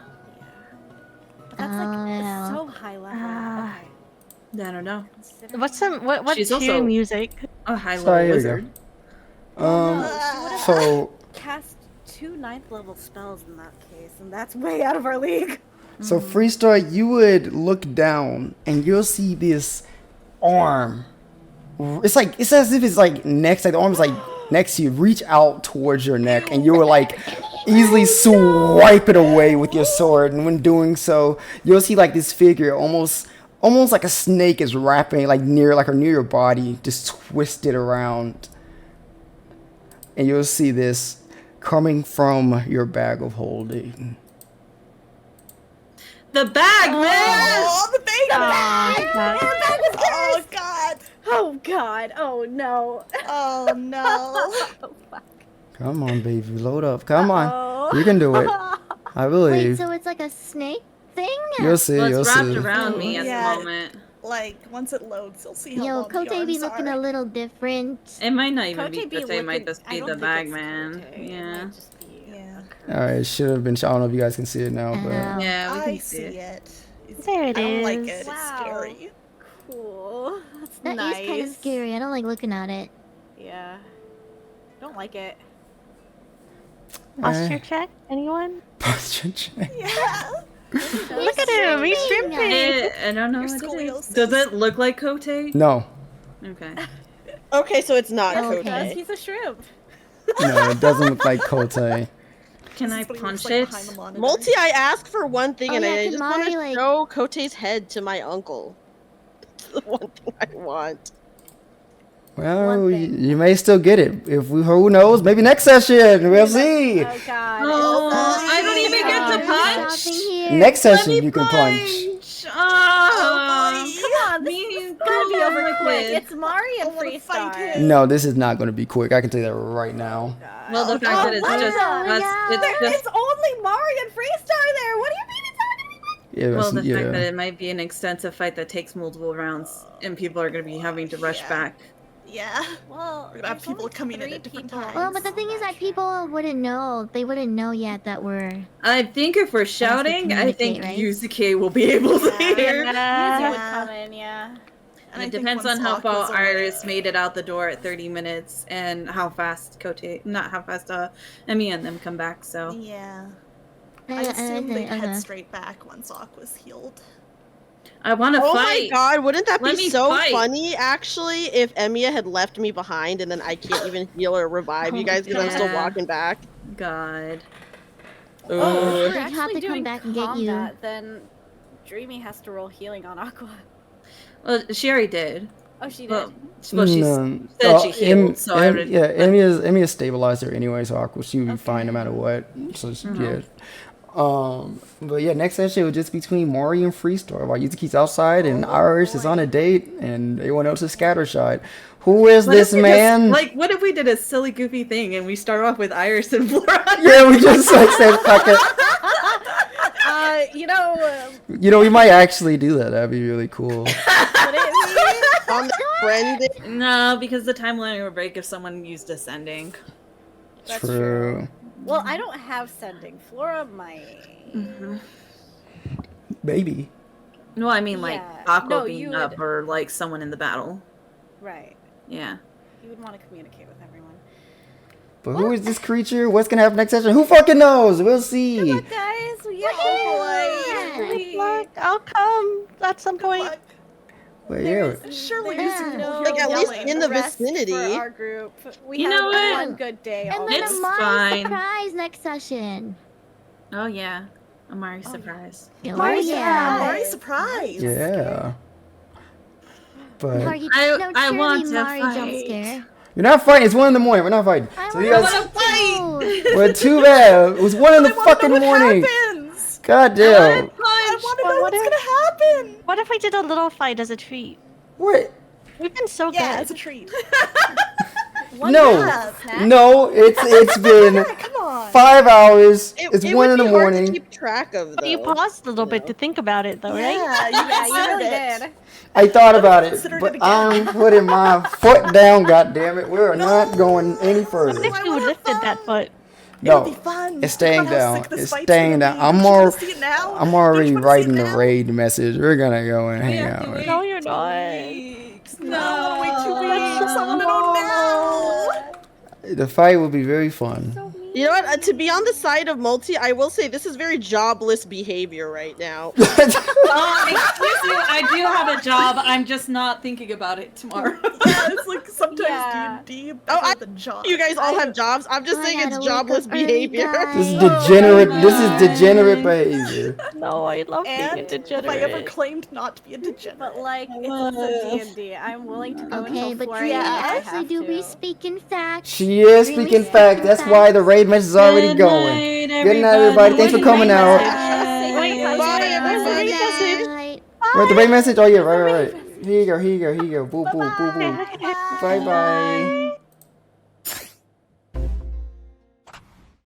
But that's like yeah. so high level. Ah. Okay. I don't know. Considering What's some what's She's your also- music? A high level Sorry, here we wizard. go. she would've So cast 2 9th level spells in that case, and that's way out of our league. So Freestar, you would look down and you'll see this arm. It's as if it's like next, like the arm is like next to you. Reach out towards your neck, and you will like easily swipe it away with your sword. And when doing so, you'll see like this figure, almost like a snake, is wrapping like near your body, just twisted around. And you'll see this coming from your bag of holding. The bag, man. Oh, the bag! Oh Oh God! Oh god. Oh no. Oh no! Oh fuck. Come on, baby, load up. Come on, Uh-oh. you can do it. I Wait, believe. so it's like a snake thing? You'll see. Well, You'll it's wrapped see. around me at Yeah. the moment. Like once it loads, you'll see how Yo, long Kote the be arms looking are. a little different. It might not even Kote be be Kote, it might looking- just I be don't the think bag, it's man. Kote. It Yeah. might just be Yeah. a All right, it should have been. I don't know if you guys can see it now, but Yeah, we I can see see it. it. It's- There it I don't like is. it. It's Wow. scary. cool. That's That is nice. kind of scary. I don't like looking at it. Yeah. Don't like it. Posture check? Anyone? posture check. Yeah. Look at him. He's stripping. I don't know Your what it is. scoliosis. Does it look like Kote? No, Okay. Okay, so it's not Oh, Kote. okay. He's a shrimp. no, it doesn't look like Kote. Can This I is what he punch looks like it? behind the monitor. Multi, I asked for one thing, Oh, and yeah, I can just want Mari, to like- show Kote's head to my uncle. That's the one thing I want. Well, One you, thing. you may still get it. If we, who knows? Maybe next session. We'll see. Oh god. Oh, Elsa. I don't even get to There's punch. something here. Next Let session me you can punch. Oh, Come on, this is gotta be over quick. It's Mari and I wanna fight Freestar. him. No, this is not going to be quick. I can tell you that right now. Well, the fact that it's what just the- it's There just is only Mari and Freestar there. What do you mean it's not gonna be quick? Yeah, well, the yeah. fact that it might be an extensive fight that takes multiple rounds, and people are going to be having to rush Yeah. back. Yeah. Well, We're gonna have there's people only coming in 3 at different people. times. Well, but the thing is that people wouldn't know. They wouldn't know yet that we're. I think if we're shouting, I think communicate, right? Yuzuki will be able to Yeah. hear. Yuzu Yeah. would come in, yeah. And I It think depends once on how Aqua's far away- Iris made it out the door at 30 minutes and how fast not how fast Emmy and them come back. So Yeah. I assume they'd uh-huh. head straight back once Aqua's healed. I want to Oh fight. my god, wouldn't that Let be me so fight. funny, actually, if Emiya had left me behind and then I can't even heal or revive you guys because I'm still Yeah. walking back? God. Oh. If we're We'd have to actually come doing back and get you. combat, then Dreamy has to roll healing on Aqua. Well, she already did. Oh, she did? Well, she No. said she healed, so I would. Yeah, Emiya stabilized her anyway, so Aqua, she would be fine no Okay. matter what. So Mm-hmm. yeah. But yeah, next session will just be between Mari and Freestar, while Yuzuki's outside and Irish is on a date and everyone else is scattershot. Who is What this if we man? what if we did a silly, goofy thing and we start off with Iris and Flora? Yeah, we just like said fuck it. You know, You know, we might actually do that. That'd be really cool. would it On the friend. No, because the timeline would break if someone used ascending. That's True. be? Well, I don't have sending. Flora might. Mm-hmm. Maybe. No, I mean like Yeah. Aqua No, being you up would- or like someone in the battle. Right. Yeah. You would want to communicate with everyone. But who is this creature? What's gonna happen next session? Who fucking knows? We'll see. Good luck, guys. We get Good luck. I'll come at some point. But yeah. Surely There's you no Like, at least yelling in the rest vicinity. For our group. We You have know what? one good day. And all then It's a Mari fine. surprise next session. Oh yeah. Amari Oh, yeah. surprise. Oh, Mari's yeah. Mari surprise. Yeah. But Mari, I surely want to Mari jump fight. scare. you're not fighting. It's 1 in the morning. We're not fighting. So you guys. fight. Well, too bad. It was 1 in the fucking morning. Happens. God damn. I want to know what what's if- gonna happen. What if we did a little fight as a treat? What? We've been so Yeah, good. it's a treat. No. No, it's been Come on. 5 hours. It's It 1 would in the be hard to morning. keep track of, But you though. paused a little bit to think about it, though, right? Yeah, you Yeah, you really considered it. did. I thought about it, Considered but it again. I'm putting my foot down. God damn it, we're not going any further. What if you lifted that foot? It'll be No, fun. it's staying Look how down. sick this It's fight's staying gonna down. be. Don't you wanna see it now? I'm Don't already you wanna see writing it the now? raid message. We're gonna go and hang have to out. wait. No, you're not. No, I wanna wait 2 weeks. I wanna know now. The fight will be very fun. You know what? To be on the side of Multi, I will say this is very jobless behavior right now. Excuse me, I do have a job. I'm just not thinking about it tomorrow. Yeah, it's like sometimes Yeah. D&D Oh, better than job. You guys all have jobs. I'm just I saying gotta it's wake jobless up early, behavior. This is guys. degenerate. This is degenerate behavior. No, I love being a And if I ever degenerate. claimed not to be a degenerate. But like, it's also D&D. I'm willing to go Okay, until but 4 Dreamy a.m. if I actually have do to. be speaking facts. She is Dreamy speaking speaking fact. That's why the raid message is already Good going. night, Good night, everybody. Thanks for coming out. Wait, Bye, everybody. Bye. Wait, the raid message? Oh yeah, right. Here you go. Here you go. Here you go. Boo, boo, boo, boo. Bye, bye.